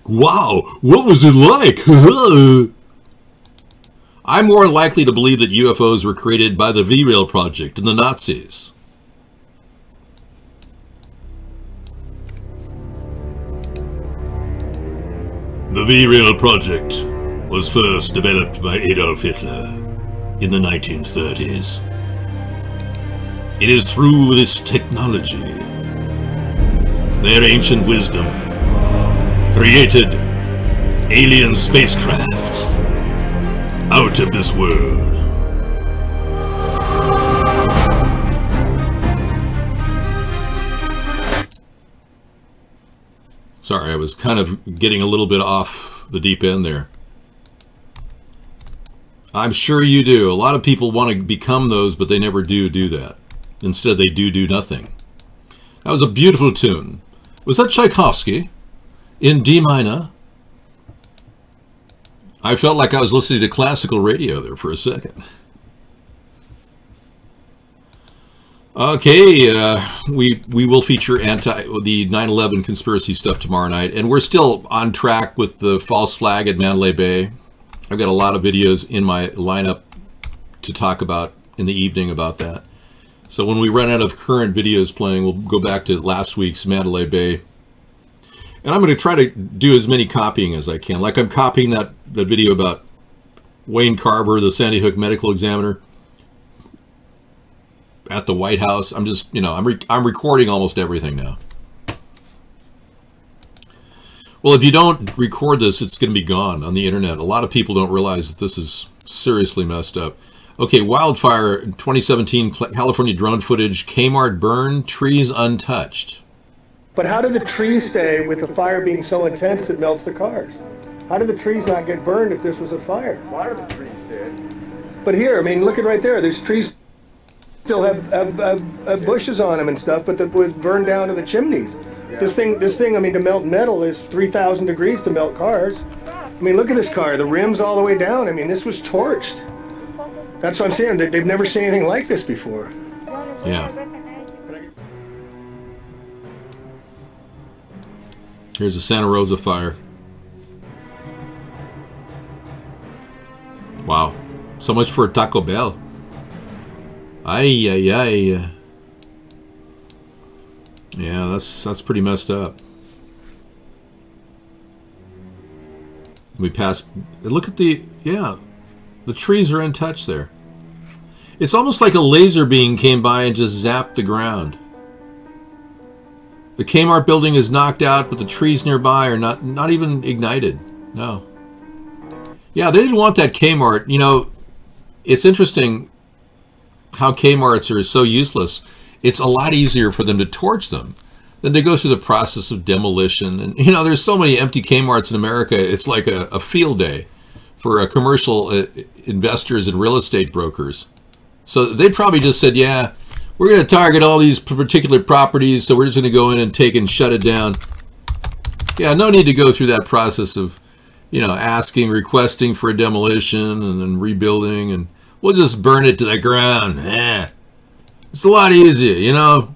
Wow, what was it like? I'm more likely to believe that UFOs were created by the V-Rail Project and the Nazis. The V-Rail Project was first developed by Adolf Hitler in the 1930s. It is through this technology, their ancient wisdom, created alien spacecraft out of this world. Sorry, I was kind of getting a little bit off the deep end there. I'm sure you do. A lot of people want to become those, but they never do that. Instead, they do nothing. That was a beautiful tune. Was that Tchaikovsky in D minor? I felt like I was listening to classical radio there for a second. Okay, we will feature the 9/11 conspiracy stuff tomorrow night, and we're still on track with the false flag at Mandalay Bay. I've got a lot of videos in my lineup to talk about in the evening about that. So when we run out of current videos playing, we'll go back to last week's Mandalay Bay. And I'm going to try to do as many copying as I can. Like I'm copying that video about Wayne Carver, the Sandy Hook medical examiner, at the White House. I'm just, I'm recording almost everything now. Well, if you don't record this, it's going to be gone on the internet. A lot of people don't realize that this is seriously messed up. Okay, wildfire, 2017 California drone footage, Kmart burned, trees untouched. But how did the trees stay with the fire being so intense it melts the cars? How did the trees not get burned if this was a fire? Why are the trees dead? But here, I mean, look at right there. There's trees still have bushes on them and stuff, but that was burned down to the chimneys. Yeah. This thing, I mean, to melt metal is 3,000 degrees to melt cars. I mean, look at this car. The rim's all the way down. I mean, this was torched. That's what I'm saying. They've never seen anything like this before. Yeah. Here's the Santa Rosa fire. Wow. So much for Taco Bell. Ay, ay, ay. Yeah, that's pretty messed up. We pass. Look at the, yeah, the trees are untouched there. It's almost like a laser beam came by and just zapped the ground. The Kmart building is knocked out, but the trees nearby are not even ignited. No. Yeah, they didn't want that Kmart. You know, it's interesting how Kmarts are so useless. It's a lot easier for them to torch them than to go through the process of demolition. And, you know, there's so many empty Kmarts in America, it's like a field day for commercial investors and real estate brokers. So they probably just said, yeah, we're going to target all these particular properties, so we're just going to go in and take and shut it down. Yeah, no need to go through that process of, you know, asking, requesting for a demolition and then rebuilding, and we'll just burn it to the ground. It's a lot easier, you know.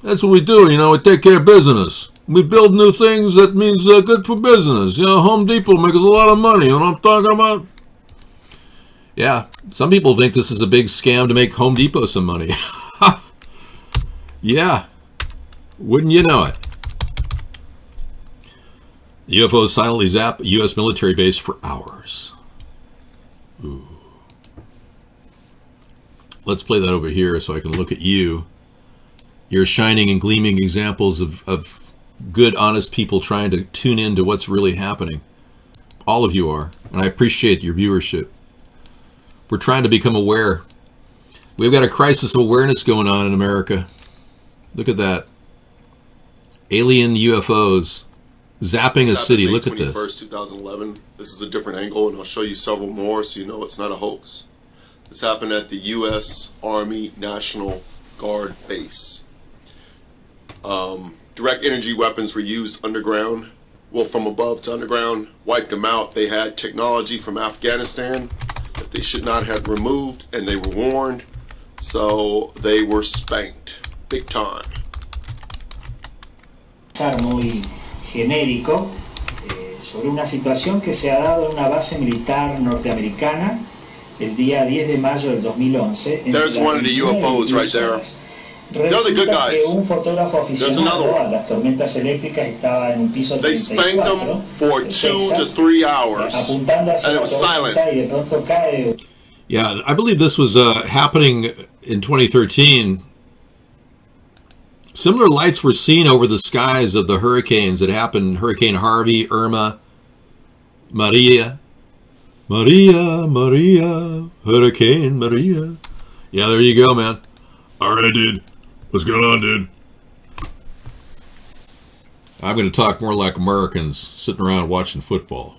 That's what we do, you know. We take care of business. We build new things. That means they're good for business. You know, Home Depot makes us a lot of money. You know what I'm talking about? Yeah, some people think this is a big scam to make Home Depot some money. Yeah, wouldn't you know it? UFOs silently zap a U.S. military base for hours. Ooh. Let's play that over here so I can look at you. You're shining and gleaming examples of good, honest people trying to tune in to what's really happening. All of you are, and I appreciate your viewership. We're trying to become aware. We've got a crisis of awareness going on in America. Look at that. Alien UFOs zapping a city. Look at this. May 21st, 2011. This is a different angle, and I'll show you several more so you know it's not a hoax. This happened at the U.S. Army National Guard base. Direct energy weapons were used underground. Well, from above to underground, wiped them out. They had technology from Afghanistan that they should not have removed, and they were warned, so they were spanked big time. Muy genérico sobre una situación que se ha dado en una base militar norteamericana el día 10 de mayo del 2011. There's one of the UFOs right there. They're the good guys. There's another one. They spanked them for 2 to 3 hours, and it was silent. Yeah, I believe this was happening in 2013. Similar lights were seen over the skies of the hurricanes that happened. Hurricane Harvey, Irma, Maria, Hurricane Maria. Yeah, there you go, man. All right, dude. What's going on, dude? I'm going to talk more like Americans sitting around watching football.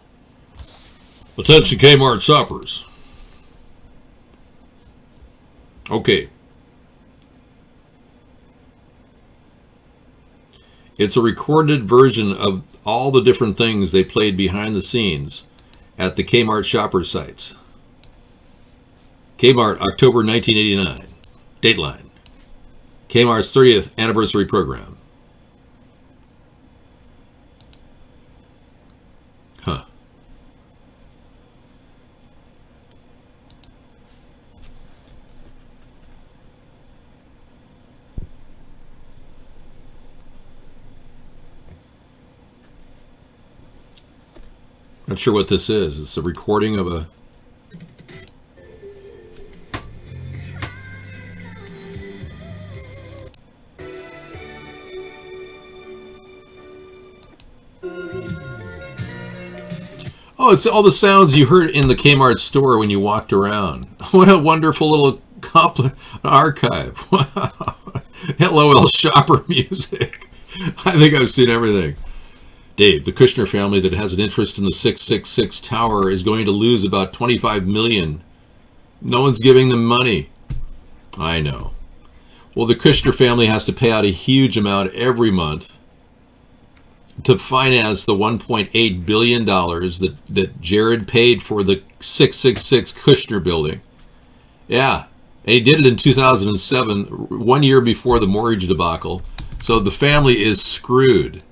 Attention Kmart shoppers. Okay. It's a recorded version of all the different things they played behind the scenes at the Kmart shopper sites. Kmart, October 1989. Dateline. Kmart's 30th anniversary program. Huh. Not sure what this is. It's a recording of a... Oh, it's all the sounds you heard in the Kmart store when you walked around. What a wonderful little archive. Wow. LOL shopper music. I think I've seen everything. Dave, the Kushner family that has an interest in the 666 tower is going to lose about $25 million. No one's giving them money. I know. Well, the Kushner family has to pay out a huge amount every month to finance the $1.8 billion that Jared paid for the 666 Kushner building. Yeah, and he did it in 2007, 1 year before the mortgage debacle. So the family is screwed.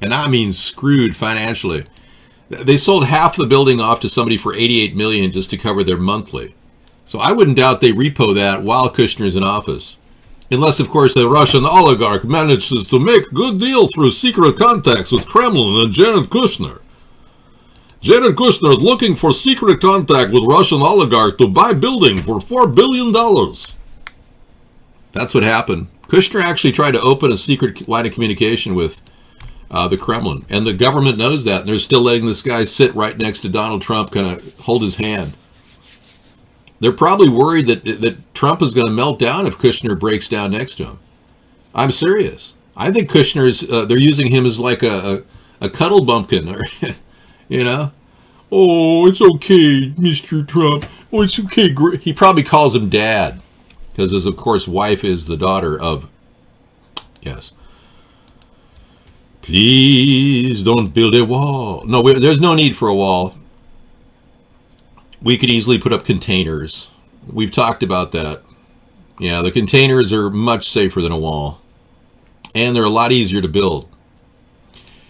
And I mean screwed financially. They sold half the building off to somebody for $88 million just to cover their monthly. So I wouldn't doubt they repo that while Kushner's in office. Unless, of course, a Russian oligarch manages to make a good deal through secret contacts with Kremlin and Jared Kushner. Jared Kushner is looking for secret contact with Russian oligarch to buy building for $4 billion. That's what happened. Kushner actually tried to open a secret line of communication with the Kremlin. And the government knows that. And they're still letting this guy sit right next to Donald Trump, kind of hold his hand. They're probably worried that Trump is going to melt down if Kushner breaks down next to him. I'm serious. I think Kushner's, they're using him as like a cuddle bumpkin, or, you know? Oh, it's okay, Mr. Trump. Oh, it's okay. He probably calls him Dad, because his, of course, wife is the daughter of, yes. Please don't build a wall. No, there's no need for a wall. We could easily put up containers. We've talked about that. Yeah, the containers are much safer than a wall. And they're a lot easier to build.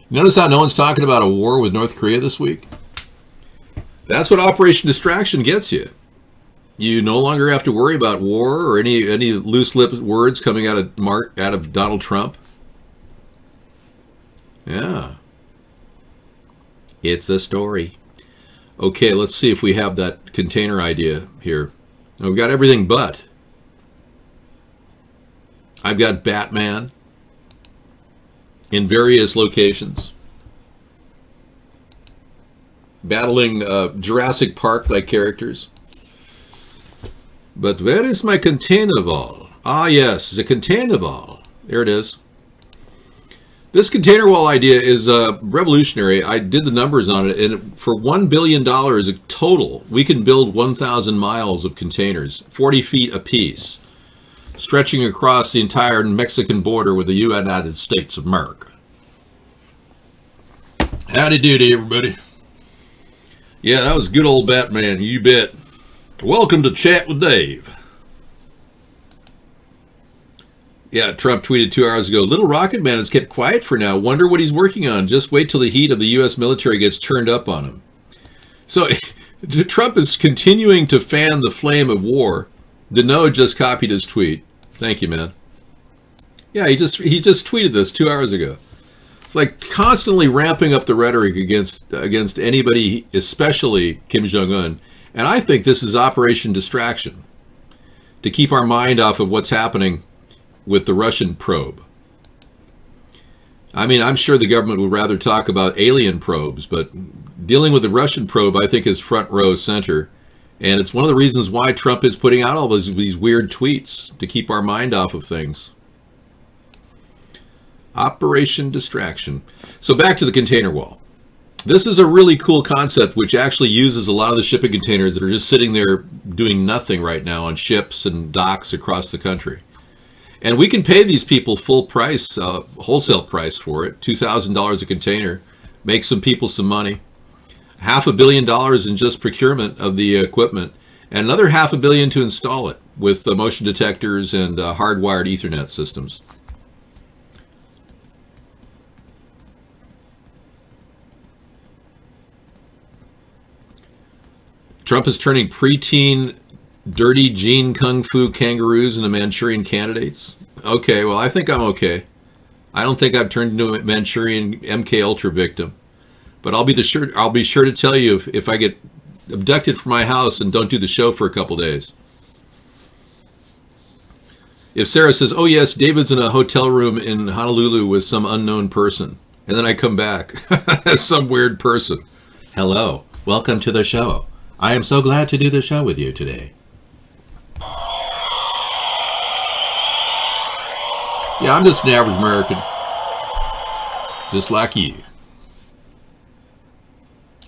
Notice how no one's talking about a war with North Korea this week? That's what Operation Distraction gets you. You no longer have to worry about war or any loose-lipped words coming out of Donald Trump. Yeah. It's a story. Okay, let's see if we have that container idea here. Now, we've got everything but. I've got Batman in various locations, battling Jurassic Park-like characters. But where is my container wall? Ah, yes, the container wall. There it is. This container wall idea is revolutionary. I did the numbers on it, and for $1 billion total, we can build 1,000 miles of containers, 40 feet apiece, stretching across the entire Mexican border with the United States of America. Howdy doody, everybody. Yeah, that was good old Batman, you bet. Welcome to Chat with Dave. Yeah, Trump tweeted 2 hours ago, Little Rocket Man has kept quiet for now. Wonder what he's working on. Just wait till the heat of the U.S. military gets turned up on him. So Trump is continuing to fan the flame of war. Deneau just copied his tweet. Thank you, man. Yeah, he just tweeted this 2 hours ago. It's like constantly ramping up the rhetoric against anybody, especially Kim Jong-un. And I think this is Operation Distraction, to keep our mind off of what's happening with the Russian probe. I mean, I'm sure the government would rather talk about alien probes, but dealing with the Russian probe, I think, is front row center. And it's one of the reasons why Trump is putting out all these weird tweets, to keep our mind off of things. Operation Distraction. So back to the container wall. This is a really cool concept which actually uses a lot of the shipping containers that are just sitting there doing nothing right now on ships and docks across the country. And we can pay these people full price, wholesale price for it, $2,000 a container, make some people some money. $500 million in just procurement of the equipment, and another $500 million to install it with motion detectors and hardwired Ethernet systems. Trump is turning preteen dirty gene kung fu kangaroos into Manchurian candidates. Okay, well, I think I'm okay. I don't think I've turned into a Manchurian MK Ultra victim, but I'll be sure to tell you if I get abducted from my house and don't do the show for a couple days. If Sarah says, "Oh yes, David's in a hotel room in Honolulu with some unknown person," and then I come back as some weird person, hello. Welcome to the show. I am so glad to do the show with you today. Yeah, I'm just an average American. Just like you.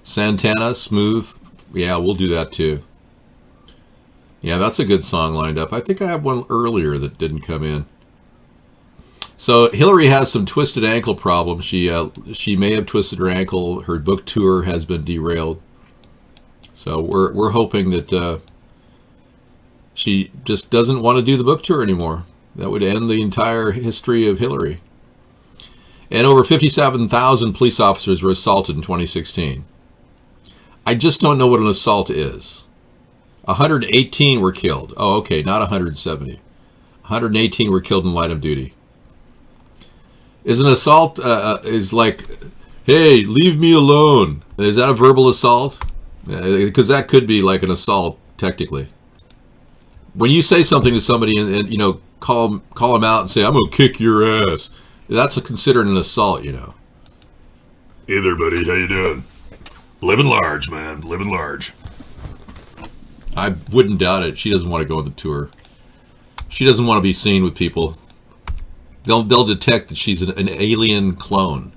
Santana, Smooth. Yeah, we'll do that too. Yeah, that's a good song lined up. I think I have one earlier that didn't come in. So Hillary has some twisted ankle problems. She may have twisted her ankle. Her book tour has been derailed. So we're hoping that she just doesn't want to do the book tour anymore. That would end the entire history of Hillary. And over 57,000 police officers were assaulted in 2016. I just don't know what an assault is. 118 were killed. Oh, okay, not 170. 118 were killed in line of duty. Is an assault is like, hey, leave me alone? Is that a verbal assault? Because that could be like an assault, technically. When you say something to somebody and you know, call them out and say, I'm going to kick your ass, that's considered an assault, you know. Hey there, buddy. How you doing? Living large, man. Living large. I wouldn't doubt it. She doesn't want to go on the tour. She doesn't want to be seen with people. They'll detect that she's an alien clone.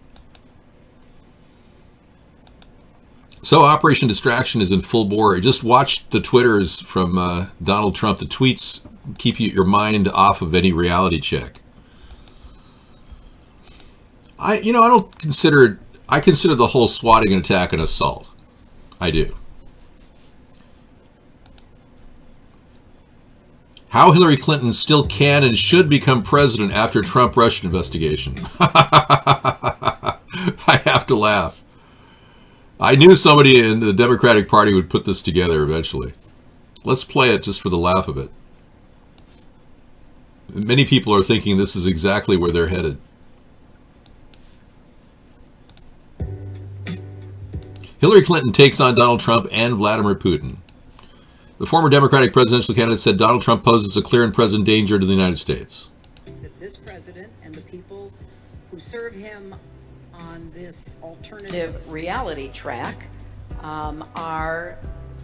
So Operation Distraction is in full bore. Just watch the Twitters from Donald Trump. The tweets keep your mind off of any reality check. I consider the whole swatting attack an assault. I do. How Hillary Clinton still can and should become president after Trump-Russia investigation. I have to laugh. I knew somebody in the Democratic Party would put this together eventually. Let's play it just for the laugh of it. Many people are thinking this is exactly where they're headed. Hillary Clinton takes on Donald Trump and Vladimir Putin. The former Democratic presidential candidate said Donald Trump poses a clear and present danger to the United States. That this president and the people who serve him on this alternative reality track are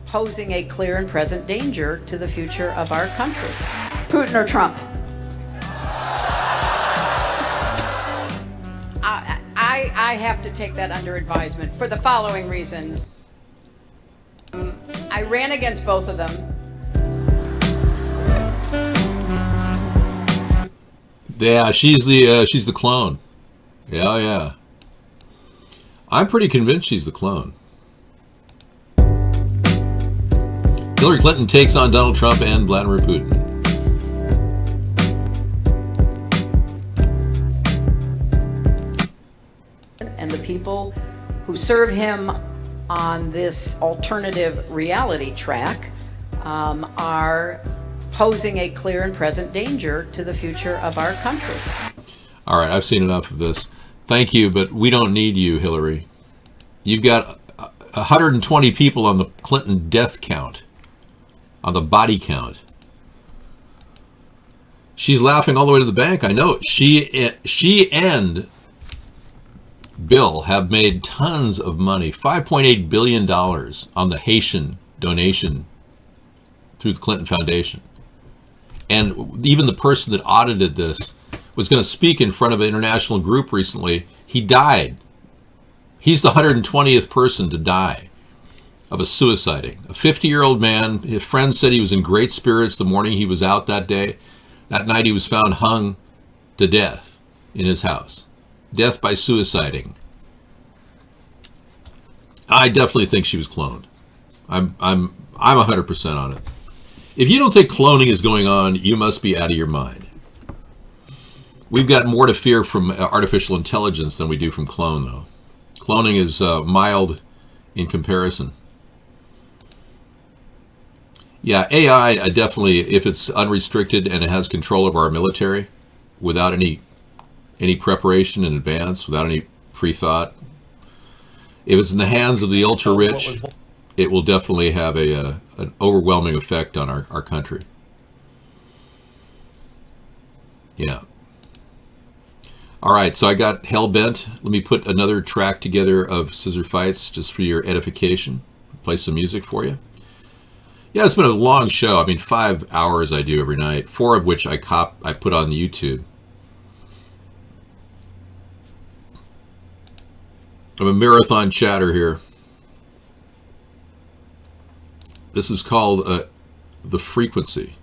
posing a clear and present danger to the future of our country. Putin or Trump? I have to take that under advisement for the following reasons. I ran against both of them. Yeah, she's the clone. Yeah. I'm pretty convinced she's the clone. Hillary Clinton takes on Donald Trump and Vladimir Putin. And the people who serve him on this alternative reality track are posing a clear and present danger to the future of our country. All right, I've seen enough of this. Thank you, but we don't need you, Hillary. You've got 120 people on the Clinton death count, on the body count. She's laughing all the way to the bank. I know. She and Bill have made tons of money, $5.8 billion on the Haitian donation through the Clinton Foundation. And even the person that audited this was going to speak in front of an international group recently. He died. He's the 120th person to die of a suiciding. A 50-year-old man. His friends said he was in great spirits the morning he was out that day. That night he was found hung to death in his house. Death by suiciding. I definitely think she was cloned. I'm 100% on it. If you don't think cloning is going on, you must be out of your mind. We've got more to fear from artificial intelligence than we do from clone, though. Cloning is mild in comparison. Yeah, AI definitely, if it's unrestricted and it has control of our military without any preparation in advance, without any pre-thought, if it's in the hands of the ultra-rich, it will definitely have an overwhelming effect on our country. Yeah. All right, so I got hell-bent. Let me put another track together of scissor fights just for your edification. play some music for you. Yeah, it's been a long show. I mean, 5 hours I do every night, 4 of which I put on YouTube. I'm a marathon chatter here. This is called The Frequency.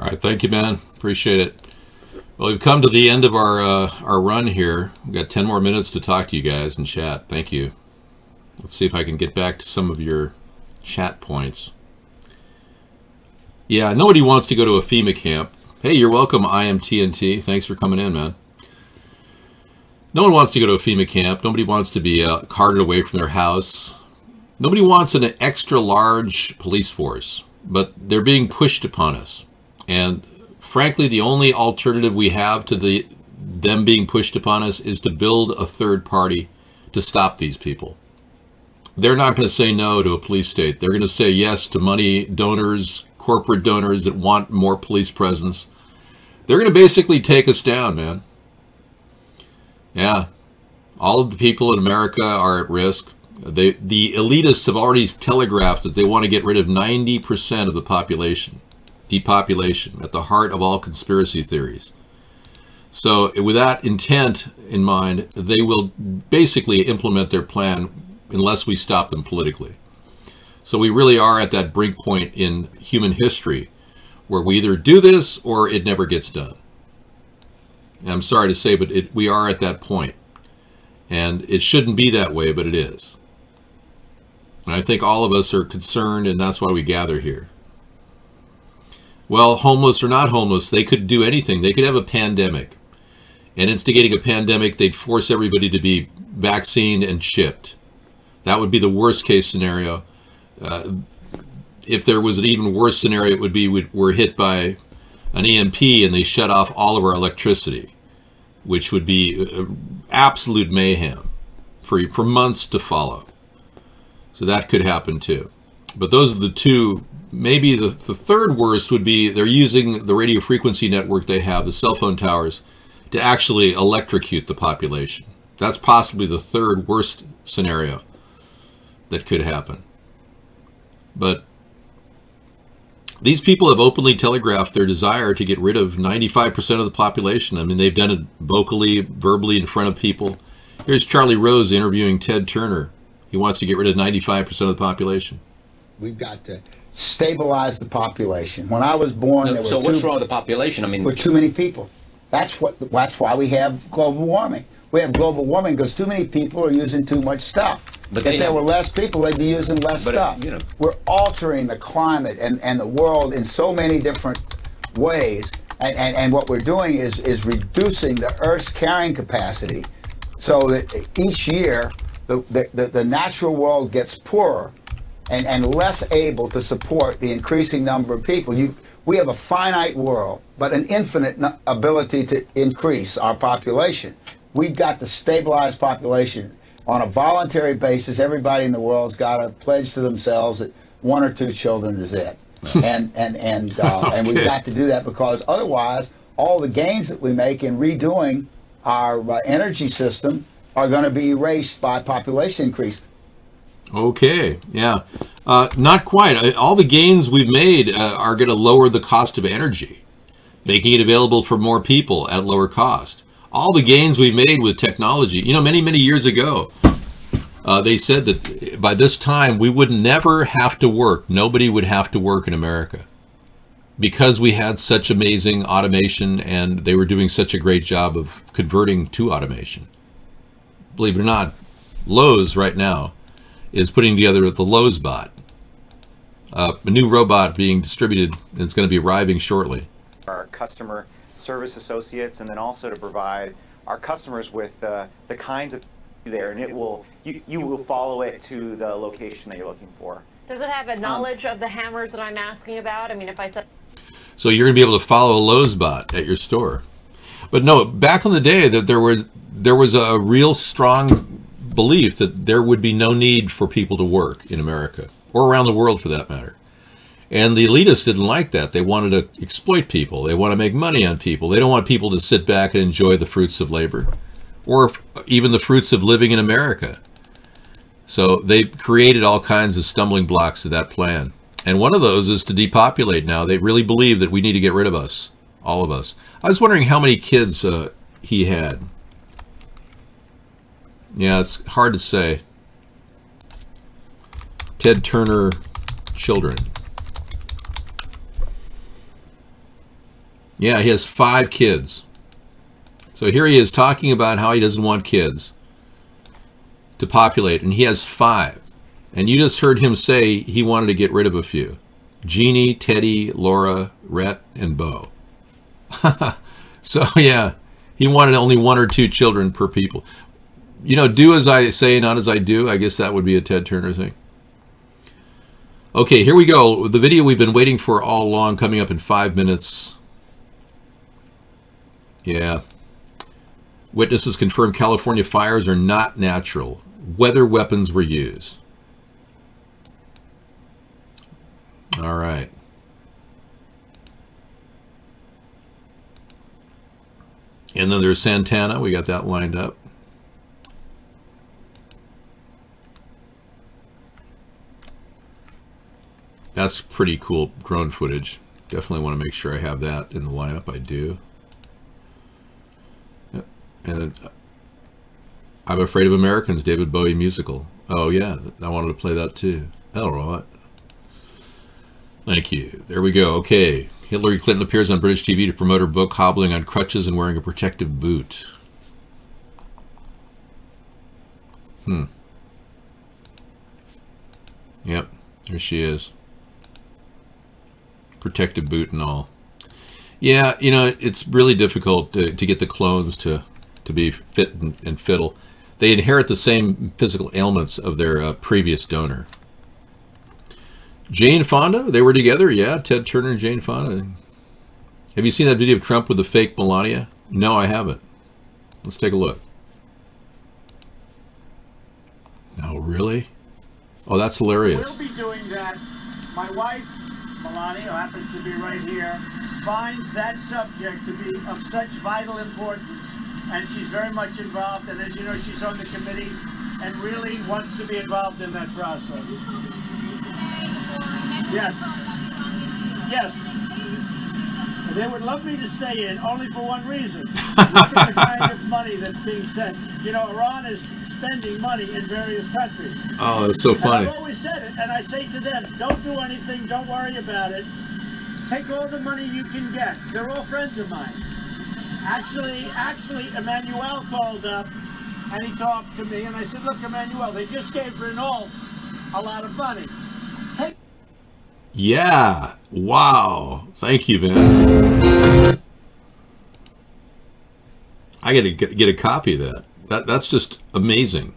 All right, thank you, man. Appreciate it. Well, we've come to the end of our run here. We've got 10 more minutes to talk to you guys and chat. Thank you. Let's see if I can get back to some of your chat points. Yeah, nobody wants to go to a FEMA camp. Hey, you're welcome, IMTNT. Thanks for coming in, man. No one wants to go to a FEMA camp. Nobody wants to be carted away from their house. Nobody wants an extra large police force, but they're being pushed upon us. And frankly, the only alternative we have to them being pushed upon us is to build a third party to stop these people. They're not going to say no to a police state. They're going to say yes to money donors, corporate donors that want more police presence. They're going to basically take us down, man. Yeah. All of the people in America are at risk. The elitists have already telegraphed that they want to get rid of 90% of the population. Depopulation, at the heart of all conspiracy theories. So with that intent in mind, they will basically implement their plan unless we stop them politically. So we really are at that brink point in human history where we either do this or it never gets done. And I'm sorry to say, but we are at that point. And it shouldn't be that way, but it is. And I think all of us are concerned, and that's why we gather here. Well, homeless or not homeless, they could do anything. They could have a pandemic. And instigating a pandemic, they'd force everybody to be vaccinated and chipped. That would be the worst case scenario. If there was an even worse scenario, it would be we're hit by an EMP and they shut off all of our electricity, which would be absolute mayhem for months to follow. So that could happen too. But those are the two. Maybe the third worst would be they're using the radio frequency network they have, the cell phone towers, to actually electrocute the population. That's possibly the third worst scenario that could happen. But these people have openly telegraphed their desire to get rid of 95% of the population. I mean, they've done it vocally, verbally in front of people. Here's Charlie Rose interviewing Ted Turner. He wants to get rid of 95% of the population. We've got to stabilize the population. When I was born, there were so what's wrong with the population? I mean, we're too many people. That's why we have global warming. We have global warming because too many people are using too much stuff. But if there were less people, they'd be using less stuff. You know. We're altering the climate and the world in so many different ways. And what we're doing is reducing the Earth's carrying capacity so that each year the natural world gets poorer and less able to support the increasing number of people. We have a finite world, but an infinite ability to increase our population. We've got to stabilize population on a voluntary basis. Everybody in the world's got to pledge to themselves that 1 or 2 children is it. And we've got to do that because otherwise all the gains that we make in redoing our energy system are going to be erased by population increase. Okay, yeah. Not quite. All the gains we've made are going to lower the cost of energy, making it available for more people at lower cost. All the gains we made with technology, you know, many, many years ago, they said that by this time we would never have to work. Nobody would have to work in America because we had such amazing automation and they were doing such a great job of converting to automation. Believe it or not, Lowe's right now is putting together the Lowe's bot, a new robot being distributed, and it's going to be arriving shortly. Our customer service associates, and then also to provide our customers with the kinds of there, and it will you will follow it to the location that you're looking for. Does it have a knowledge of the hammers that I'm asking about? I mean, if I said. So you're going to be able to follow a Lowe's bot at your store. But no, back in the day, that there was a real strong belief that there would be no need for people to work in America, or around the world for that matter. And the elitists didn't like that. They wanted to exploit people. They want to make money on people. They don't want people to sit back and enjoy the fruits of labor, or even the fruits of living in America. So they created all kinds of stumbling blocks to that plan. And one of those is to depopulate now. They really believe that we need to get rid of us, all of us. I was wondering how many kids he had. Yeah, it's hard to say. Ted Turner children. Yeah, he has 5 kids. So here he is talking about how he doesn't want kids to populate, and he has 5. And you just heard him say he wanted to get rid of a few. Jeannie, Teddy, Laura, Rhett, and Bo. So yeah, he wanted only 1 or 2 children per people. You know, do as I say, not as I do. I guess that would be a Ted Turner thing. Okay, here we go. The video we've been waiting for all along, coming up in 5 minutes. Yeah. Witnesses confirm California fires are not natural. Weather weapons were used. All right. And then there's Santana. We got that lined up. That's pretty cool drone footage. Definitely want to make sure I have that in the lineup. I do. Yep. And I'm Afraid of Americans, David Bowie musical. Oh yeah, I wanted to play that too. All right. Thank you. There we go. Okay. Hillary Clinton appears on British TV to promote her book, hobbling on crutches and wearing a protective boot. Yep. There she is. Protective boot and all. Yeah, you know, it's really difficult to get the clones to be fit and fiddle. They inherit the same physical ailments of their previous donor. Jane Fonda, they were together, yeah. Ted Turner and Jane Fonda. Have you seen that video of Trump with the fake Melania? No, I haven't. Let's take a look. Oh, really? Oh, that's hilarious. We'll be doing that. My wife, Melania, who happens to be right here, finds that subject to be of such vital importance, and she's very much involved, and as you know, she's on the committee and really wants to be involved in that process. Yes. Yes. They would love me to stay in, only for one reason. Look at the kind of money that's being sent. You know, Iran is spending money in various countries. Oh, that's so funny. And I've always said it, and I say to them, don't do anything, don't worry about it. Take all the money you can get. They're all friends of mine. Actually, Emmanuel called up, and he talked to me, and I said, look, Emmanuel, they just gave Renault a lot of money. Yeah. Wow. Thank you, man. I got to get a copy of that. That's just amazing.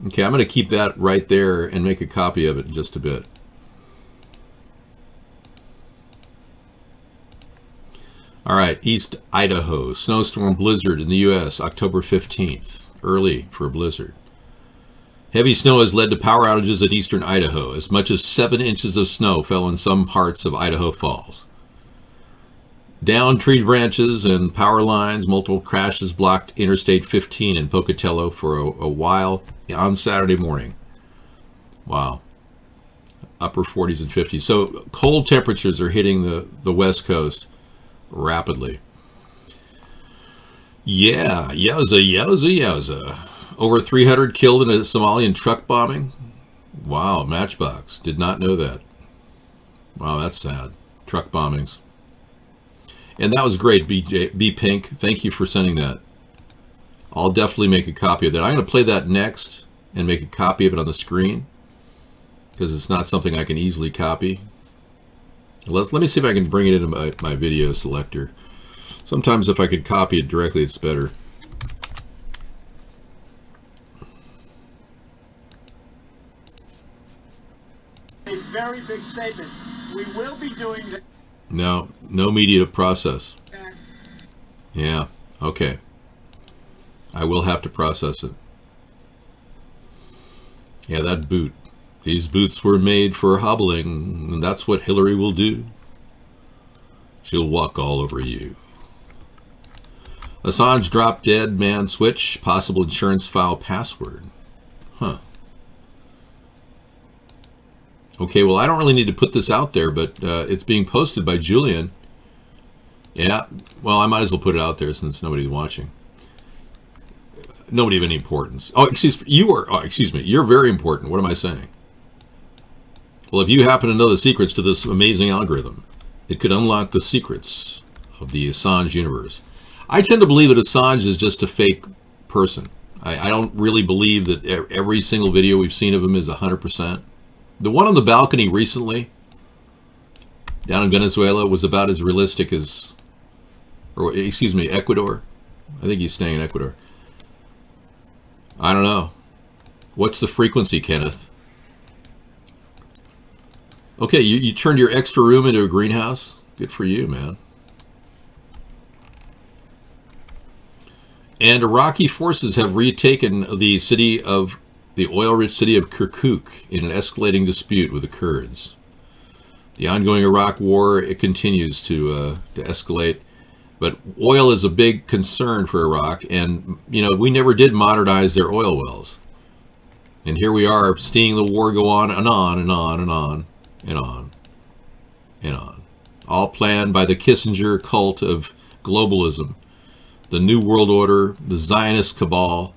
Okay, I'm going to keep that right there and make a copy of it in just a bit. All right, East Idaho, snowstorm blizzard in the U.S., October 15th. Early for a blizzard. Heavy snow has led to power outages at eastern Idaho. As much as 7 inches of snow fell in some parts of Idaho Falls. Downed tree branches and power lines, multiple crashes blocked Interstate 15 in Pocatello for a while on Saturday morning. Wow. Upper 40s and 50s. So cold temperatures are hitting the West Coast rapidly. Yeah, yowza. Over 300 killed in a Somalian truck bombing. Wow, Matchbox. Did not know that. Wow, that's sad. Truck bombings. And that was great, B Pink. Thank you for sending that. I'll definitely make a copy of that. I'm going to play that next and make a copy of it on the screen because it's not something I can easily copy. Let me see if I can bring it into my video selector. Sometimes if I could copy it directly, it's better. A very big statement. We will be doing that. No media to process. Yeah, okay. I will have to process it. Yeah, that boot. These boots were made for hobbling, and that's what Hillary will do. She'll walk all over you. Assange dropped dead man switch, possible insurance file password. Huh. Okay, well, I don't really need to put this out there, but it's being posted by Julian. Yeah, well, I might as well put it out there since nobody's watching. Nobody of any importance. Oh, excuse me. You're very important. What am I saying? Well, if you happen to know the secrets to this amazing algorithm, it could unlock the secrets of the Assange universe. I tend to believe that Assange is just a fake person. I don't really believe that every single video we've seen of him is 100%. The one on the balcony recently, down in Venezuela, was about as realistic as, or excuse me, Ecuador. I think he's staying in Ecuador. I don't know. What's the frequency, Kenneth? Okay, you turned your extra room into a greenhouse? Good for you, man. And Iraqi forces have retaken the city of the oil-rich city of Kirkuk in an escalating dispute with the Kurds. The ongoing Iraq war, it continues to escalate, but oil is a big concern for Iraq, and you know, we never did modernize their oil wells. And here we are seeing the war go on and on and on and on and on and on. All planned by the Kissinger cult of globalism, the New World Order, the Zionist cabal.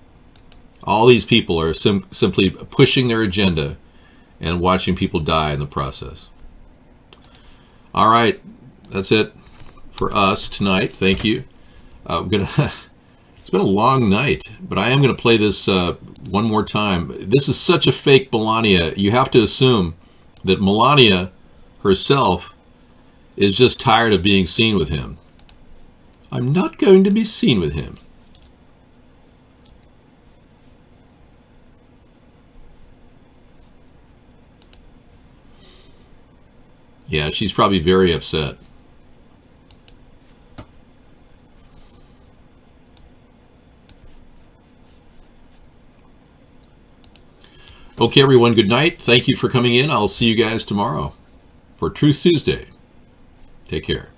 All these people are simply pushing their agenda and watching people die in the process. All right, that's it for us tonight. Thank you. It's been a long night, but I am going to play this one more time. This is such a fake Melania. You have to assume that Melania herself is just tired of being seen with him. I'm not going to be seen with him. Yeah, she's probably very upset. Okay, everyone, good night. Thank you for coming in. I'll see you guys tomorrow for Truth Tuesday. Take care.